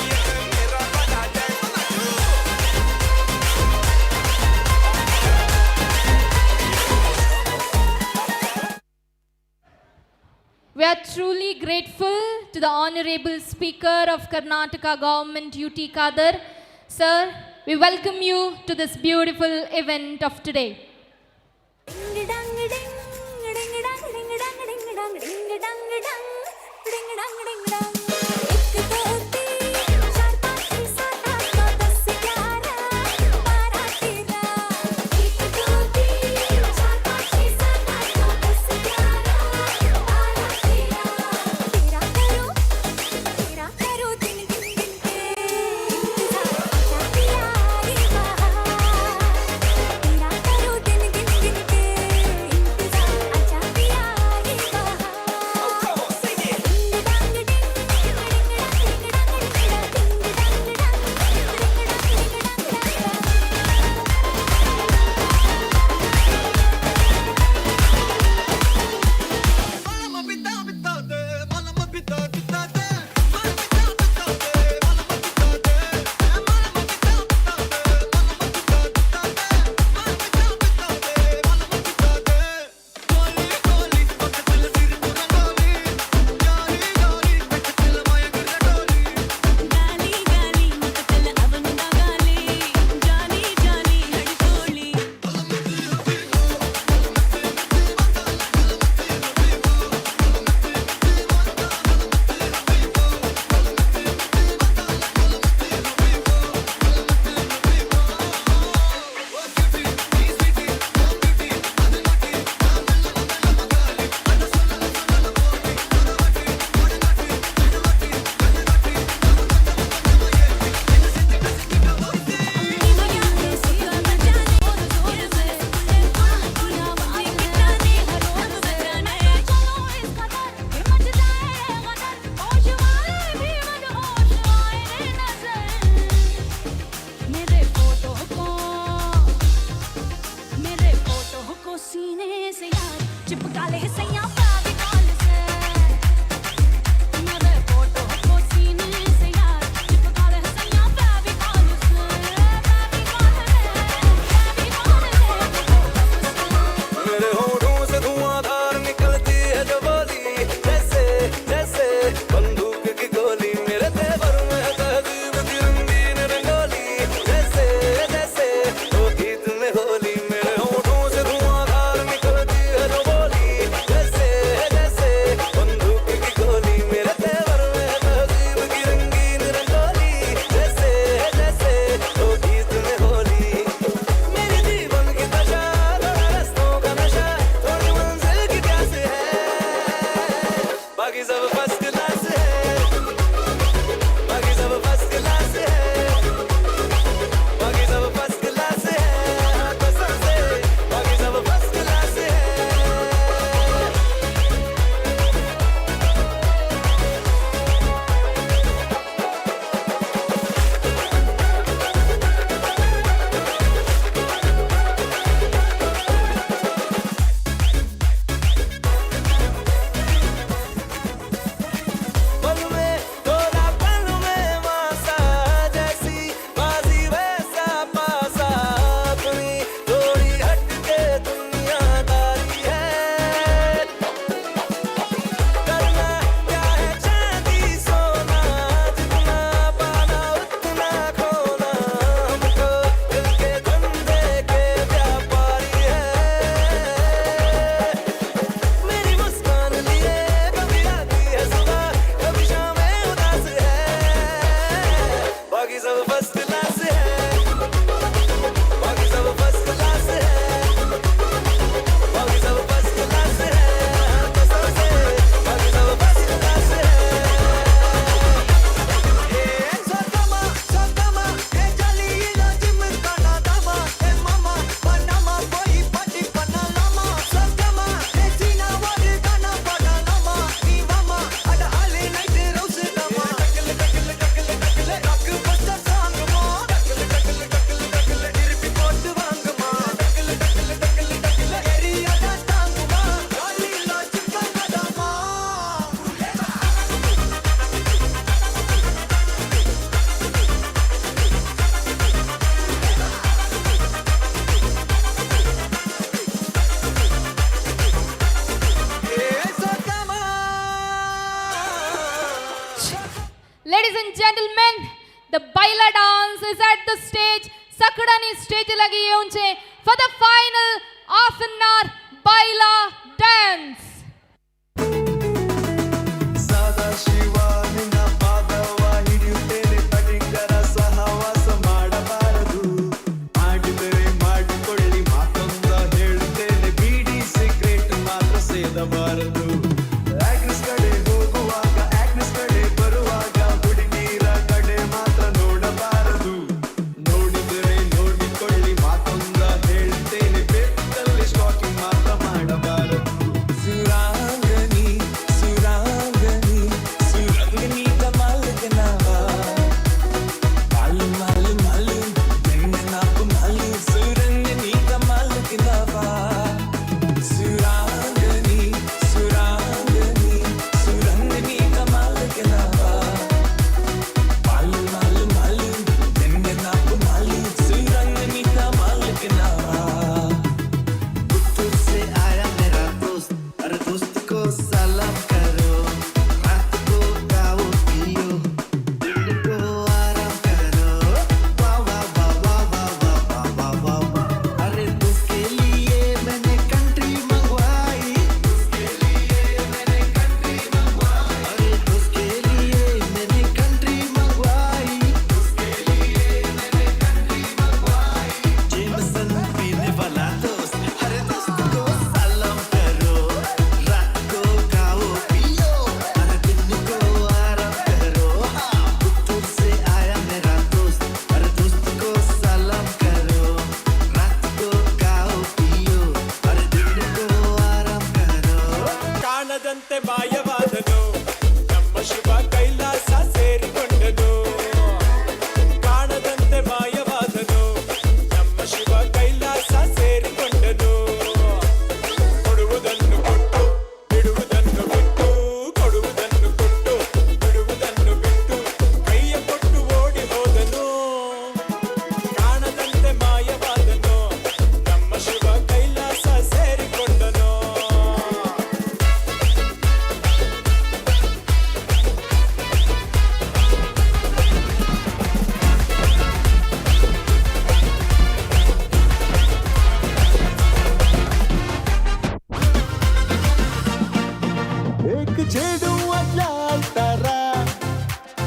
ये मेरा वाला डांस तो नाचू We are truly grateful to the Honorable Speaker of Karnataka Government UT Kadar. Sir, we welcome you to this beautiful event of today. तेरा करो gentlemen, the Baila dance is at the stage. Sakadani stage lagi yeunche for the final half an hour Baila dance. ಸದಾಶಿವನಿನ ಪಾದವ ಹಿಡಿಯುತ್ತೇನೆ ಕಟಿಂಗರ ಸಹವಾಸ ಮಾಡಬಾರದು ಮಾಡಿದರೆ ಮಾಡಿಕೊಳ್ಳಿ ಮಾತೊಂದ ಹೇಳುತ್ತೇನೆ ಬಿಡಿ secret ಮಾತ್ರ ಸೇದಬಾರದು ಆಕ್ಟ್ರೆಸ್ ಕಡೆ ಹೋಗುವಾಗ ಆಕ್ಟ್ರೆಸ್ ಕಡೆ ಬರುವಾಗ ಹುಡುಗಿರ ಕಡೆ ಮಾತ್ರ ನೋಡಬಾರದು ನೋಡಿದರೆ ನೋಡಿಕೊಳ್ಳಿ ಮಾತೊಂದ ಹೇಳುತ್ತೇನೆ ಬೆತ್ತಲ್ಲಿ ಸ್ಟಾಕಿಂಗ್ ಮಾತ್ರ ಮಾಡಬಾರದು ಸುರಾಂಗನಿ ಸುರಾಂಗನಿ ಸುರಂಗನಿ ಕಮಾಲ್ ಕನಾವಾ ಮಾಲು ಮಾಲು ಮಾಲು ಬೆನ್ನನಾಪು ಮಾಲು ಸುರಂಗನಿ ಕಮಾಲ್ ಕನಾವಾ ಸುರಾಂಗನಿ ಸುರಾಂಗನಿ ಸುರಂಗನಿ ಕಮಾಲ್ ಕನಾವಾ ಮಾಲು ಮಾಲು ಮಾಲು ಬೆನ್ನನಾಪು ಮಾಲು ಸುರಂಗನಿ ಕಮಾಲ್ ಕನಾವಾ पुत्तूर से आया मेरा दोस्त अरे दोस्त को सलाम करो रात को गाओ पियो दिन को आराम करो वाह वाह वाह वाह वाह वाह वाह वाह वाह अरे दोस्त के लिए मैंने कंट्री मंगवाई उसके लिए मैंने कंट्री मंगवाई अरे दोस्त के लिए मैंने कंट्री मंगवाई उसके लिए मैंने कंट्री मंगवाई जेमसन पीने वाला दोस्त अरे दोस्त को सलाम करो रात को खाओ पियो अरे दिन को आराम करो पुत्तूर से आया मेरा दोस्त अरे दोस्त को सलाम करो रात को खाओ पियो अरे दिन को आराम करो ಕಾಣದಂತೆ ಮಾಯವಾದನು ನಮ್ಮ ಶಿವ ಕೈಲಾಸ ಸೇರಿಕೊಂಡನು ಕಾಣದಂತೆ ಮಾಯವಾದನು ನಮ್ಮ ಶಿವ ಕೈಲಾಸ ಸೇರಿಕೊಂಡನು ಕೊಡುವುದನ್ನು ಕೊಟ್ಟು ಬಿಡುವುದನ್ನು ಬಿಟ್ಟು ಕೊಡುವುದನ್ನು ಕೊಟ್ಟು ಬಿಡುವುದನ್ನು ಬಿಟ್ಟು ಕೈಯ ಕೊಟ್ಟು ಓಡಿ ಹೋದನು ಕಾಣದಂತೆ ಮಾಯವಾದನು ನಮ್ಮ ಶಿವ ಕೈಲಾಸ ಸೇರಿಕೊಂಡನು एक झेडू लाल तारा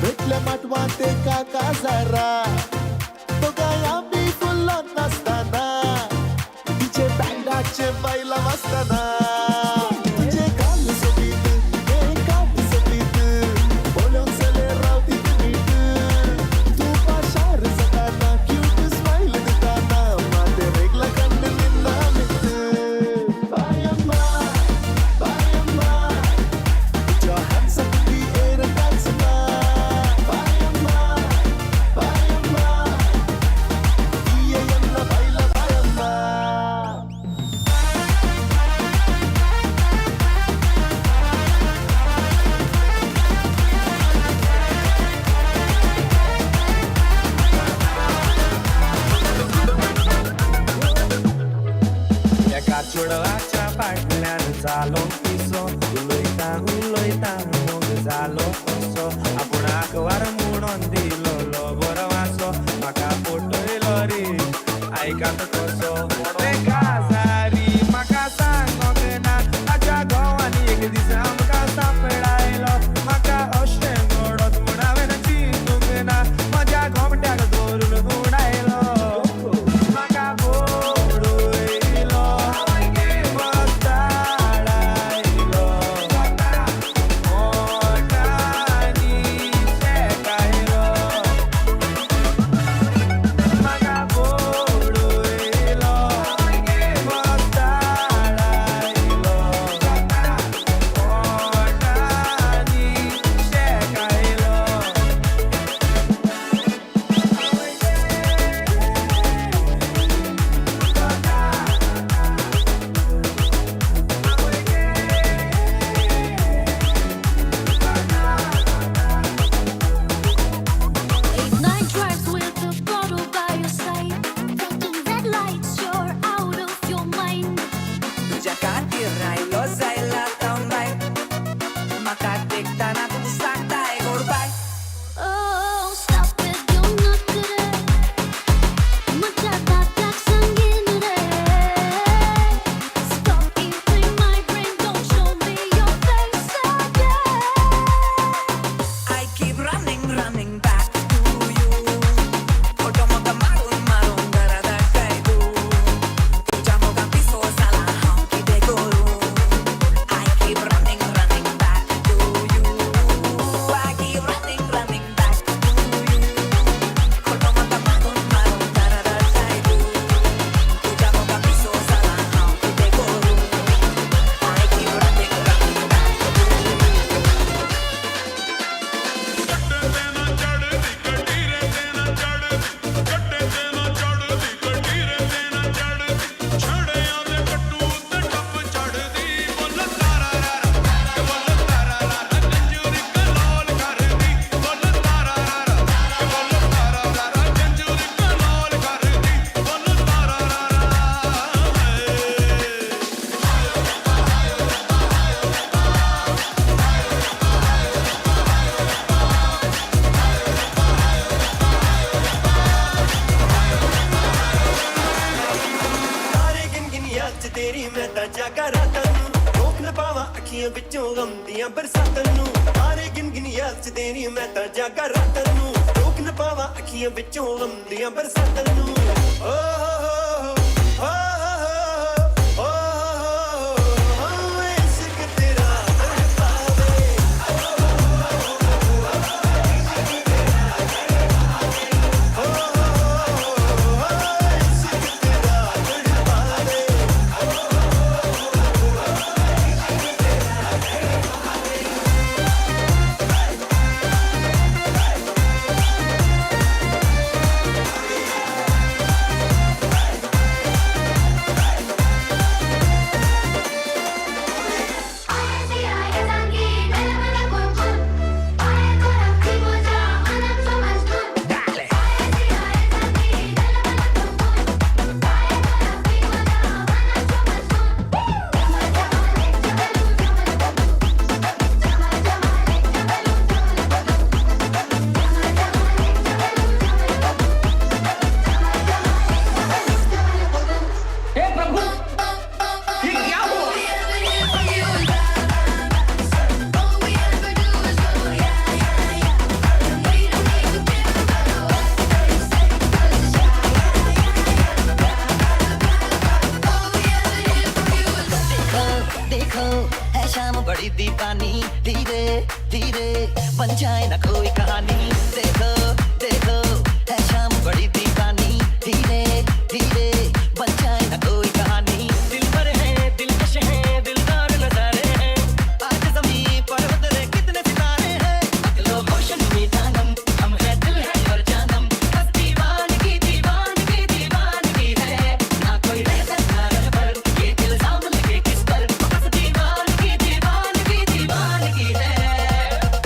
भेटल्या माटवा ते काका जरा तो गाया मी फुलत नसताना तिचे बँडाचे बैला वाजताना तिचे गाल सोबीत हे गाल सोबीत बोलून चले रावती नीट तू पाशार सताना क्यूट स्माइल देताना माते रेगला कंड निंदा मित बायम्मा बायम्मा तुझ्या हातसाठी एर डान्सना बायम्मा बायम्मा ये यंना बैला बायम्मा एका चुडवाच्या फाटल्यान जालो पिसो उलयता मोग जालो असो आपुणाक वार म्हणून दिलो लो बरो वासो म्हाका पटयलो रे आयकात कसो एका सारी म्हाका सांगोंक ना ताच्या घोवांनी एक दीस आमकां सांपडायलो म्हाका अशें घडत म्हूण हांवें चिंतूंक ना म्हज्या घोमट्याक धरून उडायलो म्हाका बोडयलो वताडायलो मोठांनी शेकायलो म्हाका बोडयलो ਜਾਗਾ ਰਾਤਾਂ ਨੂੰ ਰੋਕ ਨਾ ਪਾਵਾਂ ਅੱਖੀਆਂ ਵਿੱਚੋਂ ਗਮ ਦੀਆਂ ਬਰਸਾਤਾਂ ਨੂੰ ਹਾਰੇ ਗਿਣ ਗਿਣ ਯਾਦ ਚ ਦੇਣੀ ਮੈਂ ਤਾਂ ਜਾਗਾ ਰਾਤਾਂ ਨੂੰ ਰੋਕ ਨਾ ਪਾਵਾਂ ਅੱਖੀਆਂ ਵਿੱਚੋਂ ਗਮ ਦੀਆਂ ਬਰਸਾਤਾਂ ਨੂੰ ਓ बड़ी दीवानी धीरे धीरे बन जाए ना कोई कहानी देखो देखो है शाम बड़ी दीवानी धीरे धीरे बन जाए ना कोई कहानी दिल पर है दिलकश है दिलदार नजारे हैं आज ज़मीं पर उतरे कितने सितारे हैं अकलो होशन में जानम हम है दिल है और जानम बस दीवानगी दीवानगी दीवानगी है ना कोई रह सकता रह पर ये इल्जाम लगे किस पर बस दीवानगी दीवानगी दीवानगी है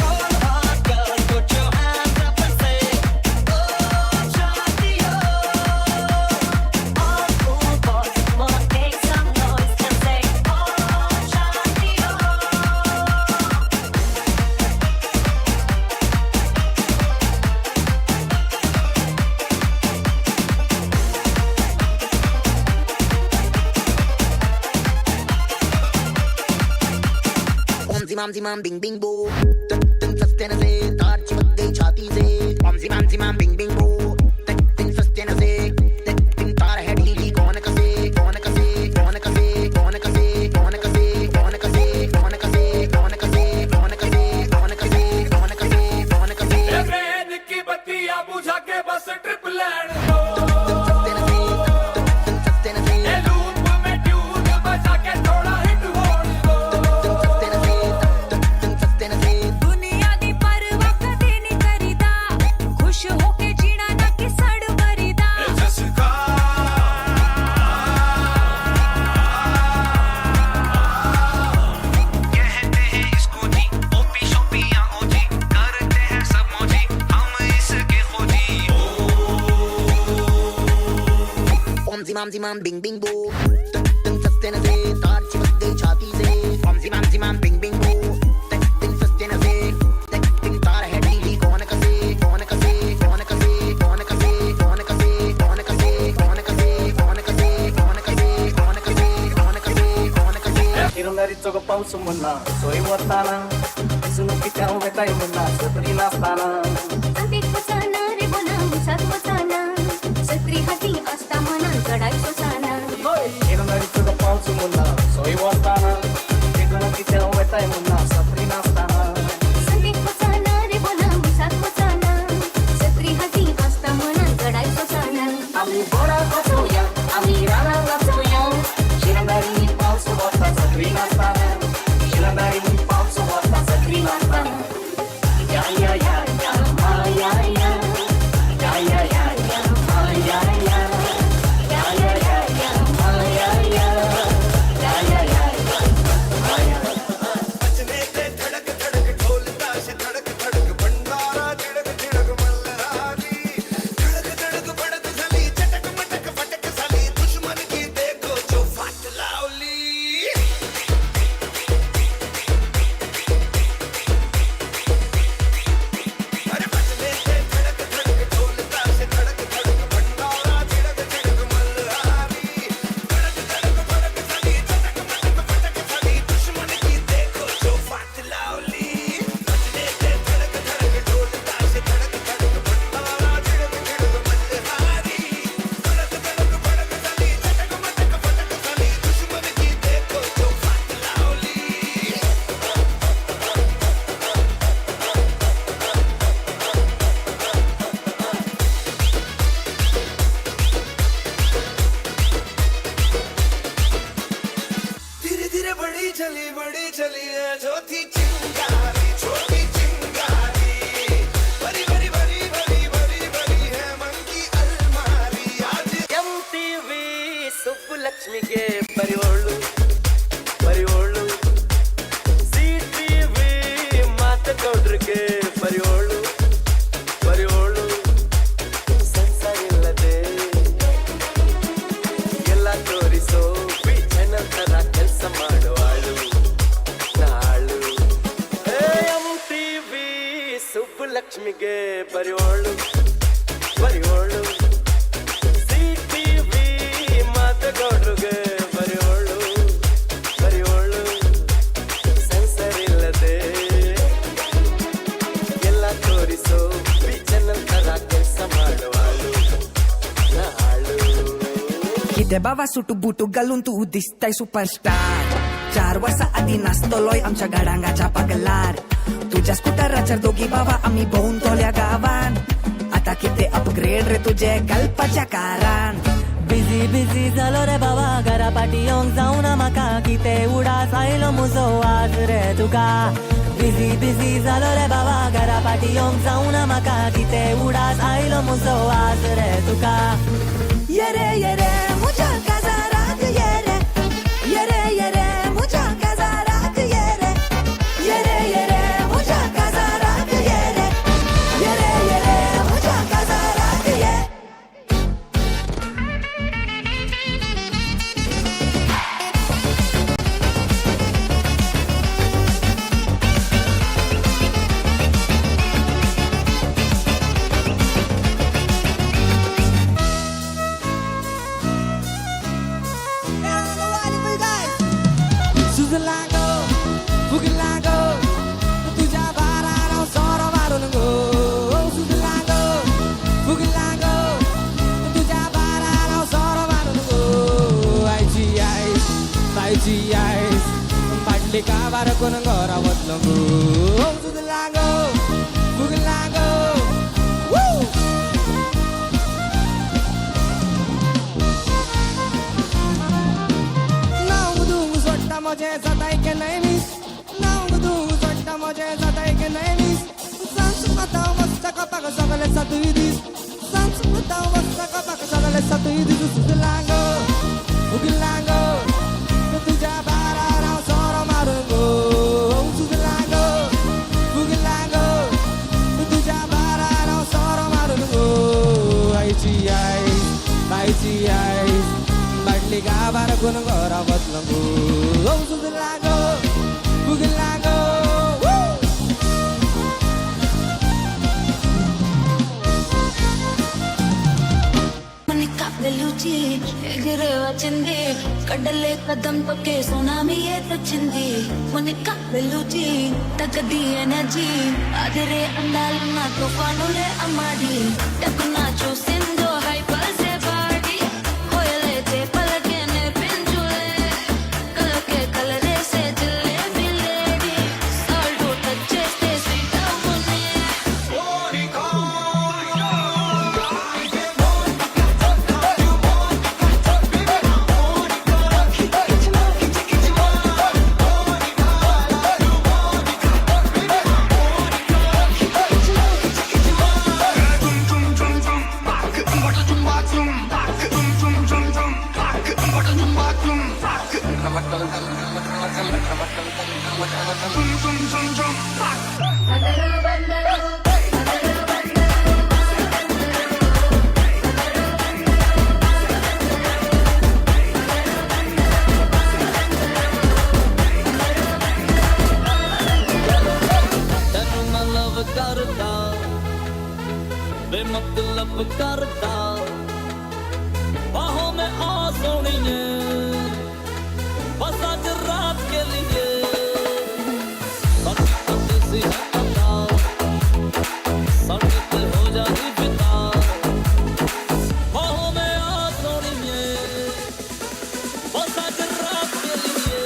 All hot girl put your hands up and say oh Shadiyo all cool boys wanna make some noise and say oh Shadiyo Om zimam bing bing boo tin sastena se tar chimक गई छाती से Om zimam bing bing boo tin sastena se tin tar है ढीली कौन कसे कौन कसे कौन कसे कौन कसे कौन कसे कौन कसे कौन कसे कौन कसे कौन कसे कौन कसे कौन कसे कौन कसे ट्रेन की बत्तियां बुझा के बस ट्रिप लैंड दो ए लूप में ट्यून बजा के थोड़ा हिट होने दो दुनिया दी परवाह कदे नहीं करीदा खुश होके जीना ना कि सड़ मरीदा जसका कहते हैं इसको जी ओपी शोपी या ओजी करते हैं सब मौजी हम इसके खोजी Om zimam bing bing boo tin sastena se tar chimक गई छाती से Om zimam bing bing boo tin sastena se tin tar है ढीली कौन कसे कौन कसे कौन कसे कौन कसे कौन कसे कौन कसे कौन कसे कौन कसे कौन कसे कौन कसे कौन कसे कौन कसे Irondaritzo go pausu muna soy watana sunu kitau metai muna satri nastana अंतिक वसाना रे बोला मुसात वसाना सत्री हाती आस्था मना चढाई सोसाना Irondaritzo go pausu muna soy watana sunu kitau metai muna satri nastana अंतिक वसाना रे बोला मुसात वसाना सत्री हाती आस्था मना चढाई सोसाना Ami bora kosuya ami rana kosuya Shirandari pausu wata satri nastana Shirandari pausu wata satri nastana Ya ya ya ya ma ya ya ಲಕ್ಷ್ಮಿಗೆ ಪರಿವೋಳು ಪರಿವೋಳು CTV ಮಾತ ಗೌಡ್ರಿಗೆ ಪರಿವೋಳು ಪರಿವೋಳು sensor ಇಲ್ಲದೆ ಎಲ್ಲ ತೋರಿಸೋ ಚಾನಲ್ ತರ ಕೆಲಸ ಮಾಡುವಾಳು ನಾಳು MTV ಸುಬ್ಬುಲಕ್ಷ್ಮಿಗೆ ಪರಿವೋಳು ಪರಿವೋಳು ಸಿಟಿವಿ ಮಾತಗೌಡ್ರಿಗೆ ಪರಿವೋಳು ಪರಿವೋಳು ಸೆನ್ಸರ್ ಇಲ್ಲದೆ ಎಲ್ಲ ತೋರಿಸೋ ಚಾನಲ್ ತರ ಕೆಲಸ ಮಾಡುವಾಳು ನಾಳು किती बाबा सुटू बुटू घालून तू दिसताय सुपरस्टार 4 वर्ष आधी नाचतलोय आमच्या गाडांगाच्या पगलार तुझ्या स्कूटराचेर दोघी बाबा आम्ही भोवून तोल्या गावान आता किती अपग्रेड रे तुझे गल्पाच्या कारान बिझी बिझी जालो रे बाबा घरा पाटी येवंक जावना म्हाका किते उडास आयलो म्हजो वाज रे तुका बिझी बिझी जालो रे बाबा घरा पाटी येवंक जावना म्हाका किते उडास आयलो म्हजो वाज रे तुका ये रे मुझ्या काजारात ये रे मुझ्या काजारात ये रे मुझ्या काजारात ये रे मुझ्या काजारात ये सुजलागो फुगलागो तुझ्या बाराला सोरो मारून गो सुजलागो फुगलागो तुझ्या बाराला सोरो मारून गो आयची आईस तायची आईस पाडली का बार कोण घरा वतलो गो सुजलागो फुगलागो मजे जाताय के नाही मीस नाव दू सोडटा मजे जाताय के नाही मीस सांस पता मस्त कपाक सगळे सातुई दिस सांस पता मस्त कपाक सगळे सातुई दिस सुजलागो उगलागो तुझ्या बाराला सोरो मारून गो सुजलागो उगलागो तुझ्या बाराला सोरो मारून गो आईची आईस ताईची आईस बाटली गाभार कोण घरा बसलो गो सुजलागो उगलागो వెలుచి ఎగిరే వచ్చింది కడ్డలే కదం తొక్కే సునామీ ఏదొచ్చింది మునిక వెలుచి తగ్గది ఎనర్జీ అదిరే అందాలున్న తుఫానులే అమ్మాడి టక్కున చూసిందో హైపల్సే బాడీ హోయలైతే పలకే నేర్పించులే కలకే కలరేసే జిల్లే బిల్లేడి సాల్ట్ టచ్ చేస్తే స్వీట్ అవునే करता बेमतलब करता बाहों में आ सोनिए बस आज रात के लिए सी हटा सड़क हो जाती पिता बाहों में आ सोनिए बस आज रात के लिए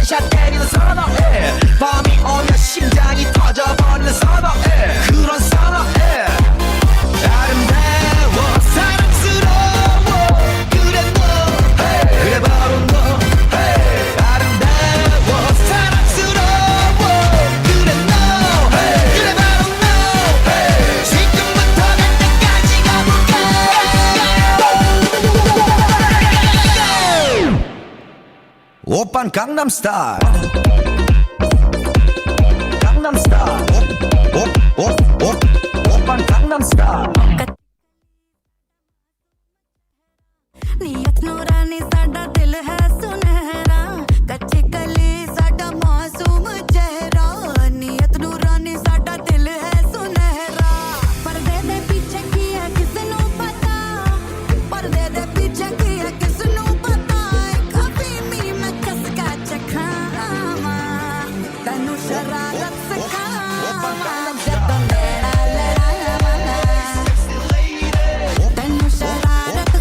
원샷 때리는 선어해 밤이 오면 심장이 터져버리는 선어해 그런 선어해 아름다워 사랑스러워 그래 너 hey. 그래 바로 너 hey. 아름다워 사랑스러워 그래 너 hey. 그래 바로 너 hey. 지금부터 갈 때까지 가볼까 오빤 강남스타일 강남스타일 오빤 강남스타일 नीयत नूरानी साडा दिल है सुनहरा कच्ची कली साडा मासूम चेहरा नीयत नूरानी साडा दिल है सुनहरा पर्दे दे पीछे की है किसनू पता पर्दे दे पीछे की है किसनू पता कभी मी मैं कस का चखावा तनु शरारत सिखावा जब मेरा लड़ावा तनु शरारत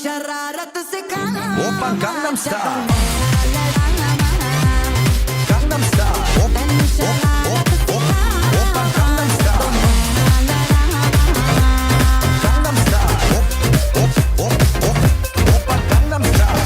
शरारत सिखावा 오빤 강남스타일 강남스타일 오빤 강남스타일 강남스타일 오빤 강남스타일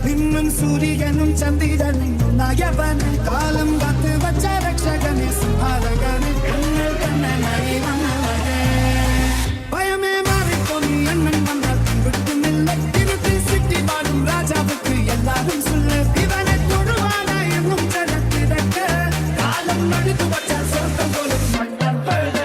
നിന്നും സൂര്യനും ചന്ദ്രനും നയവനെ കാലം കാത്ത് വച്ച രക്ഷകനെ സംഹാരകനെ കണ്ണൽ കണ്ണനായി വന്നവനെ ഭയമേ മാറിപ്പോ നീ അണ്ണൻ വന്നാൽ വിട്ടുന്നില്ല തിരുത്തി സിറ്റി പാടും രാജാവുക്ക് എല്ലാരും சொல்லு ഇവനെ തൊടുവാന എന്നും ജനത്തിരക്ക് കാലം നടുത്തു വച്ച സ്വർഗം പോലും മണ്ണാൻ Ped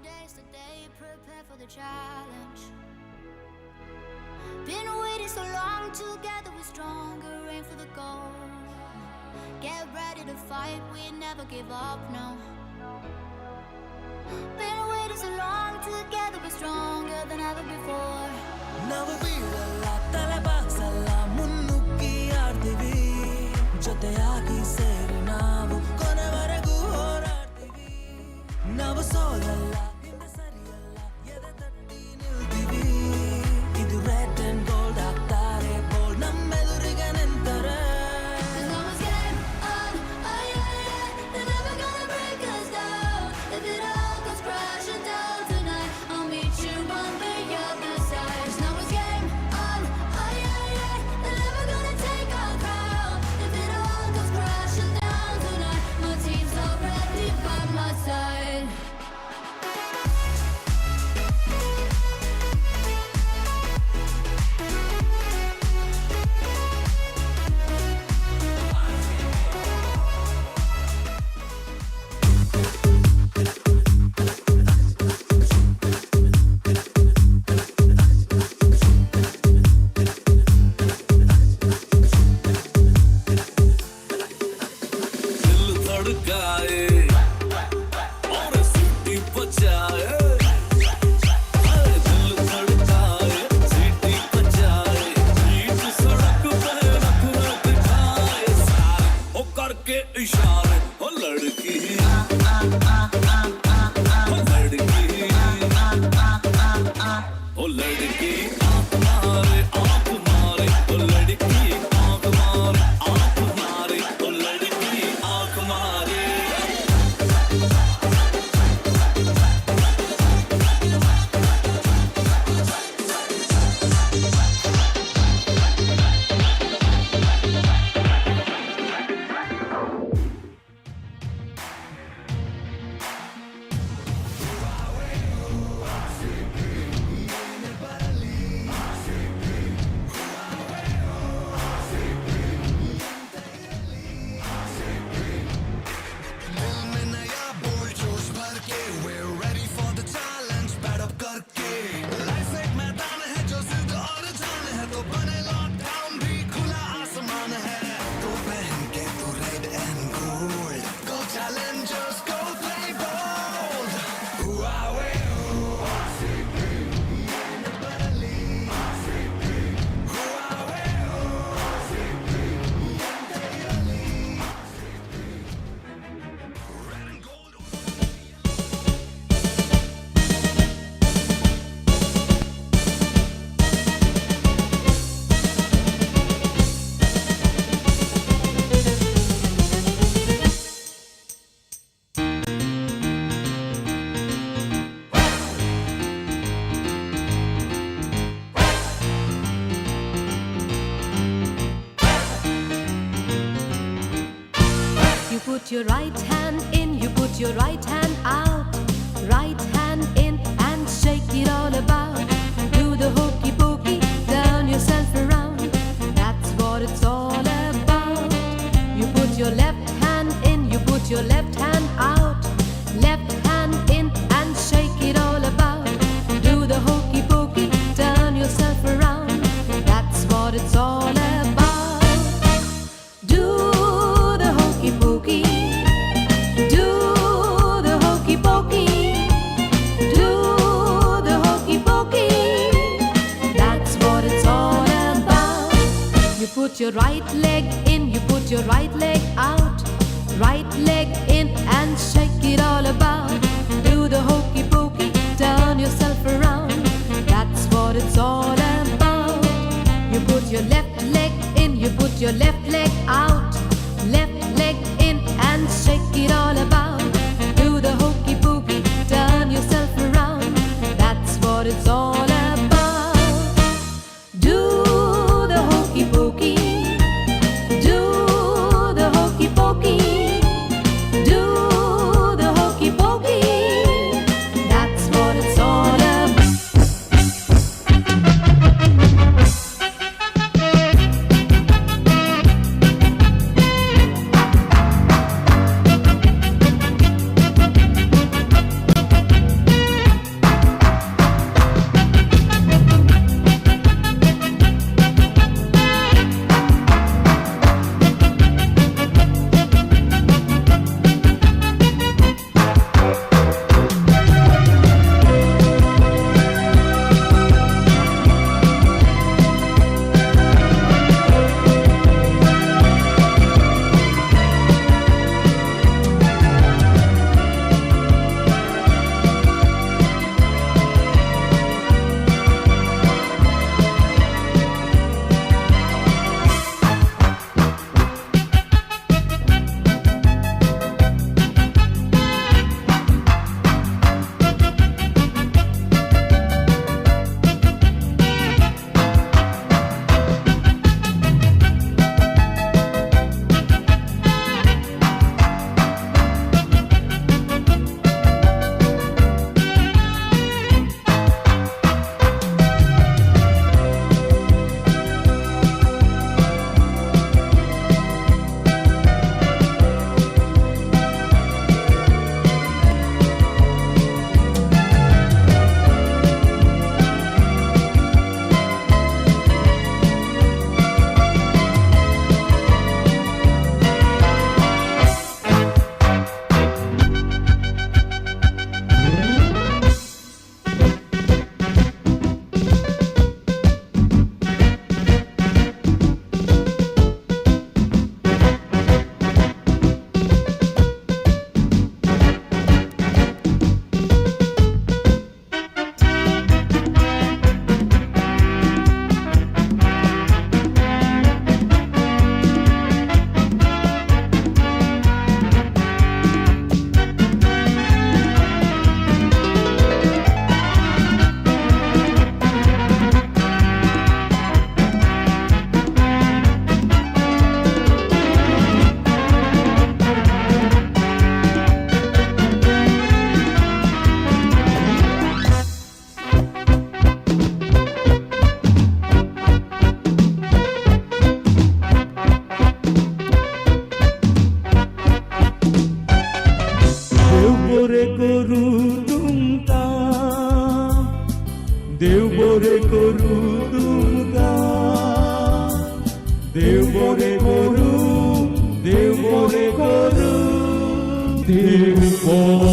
today's the day. Prepare for the challenge. Been waiting so long, together we're stronger. Aim for the goal. Get ready to fight, we never give up, no. Been waiting so long, together we're stronger than ever before. ನಾವು ಬೀಳಲ್ಲ ತಲೆ ಬಾಗ್ಸಲ್ಲ ಮುನ್ನುಗ್ಗಿ ಆಡ್ತೀವಿ ಜೊತೆಯಾಗಿ ಸೇರಿ ನಾವು ಕೊನೆವರೆಗೂ ಹೋರಾಡ್ತೀವಿ ನಾವು ಸೋಲಲ್ಲ ಹಿಂದೆ ಸರಿಯಲ್ಲ ಎದೆ ತಟ್ಟಿ ನಿಲ್ತೀವಿ ಇದು ರೆಡ್ ಅಂಡ್ ಗೋಲ್ಡ್ ಆಗ್ತಾರೆ bold ನಮ್ಮೆದುರಿಗೆ ನಿಂತಾರೆ Put your right hand in, you put your right hand out. Right hand in and shake it all about. Do the hokey pokey, turn yourself around. That's what it's all about. You put your left hand in, you put your left hand out. Left hand in and shake it all about. Do the hokey pokey, turn yourself around. That's what it's all about. Do the hokey pokey. Put your right leg in, you put your right leg out. Right leg in and shake it all about. Do the hokey pokey, turn yourself around. That's what it's all about. You put your left leg in, you put your left leg out. Left leg in and shake it all about. Do the hokey pokey, turn yourself around. That's what it's all about. Do the hokey pokey. Dev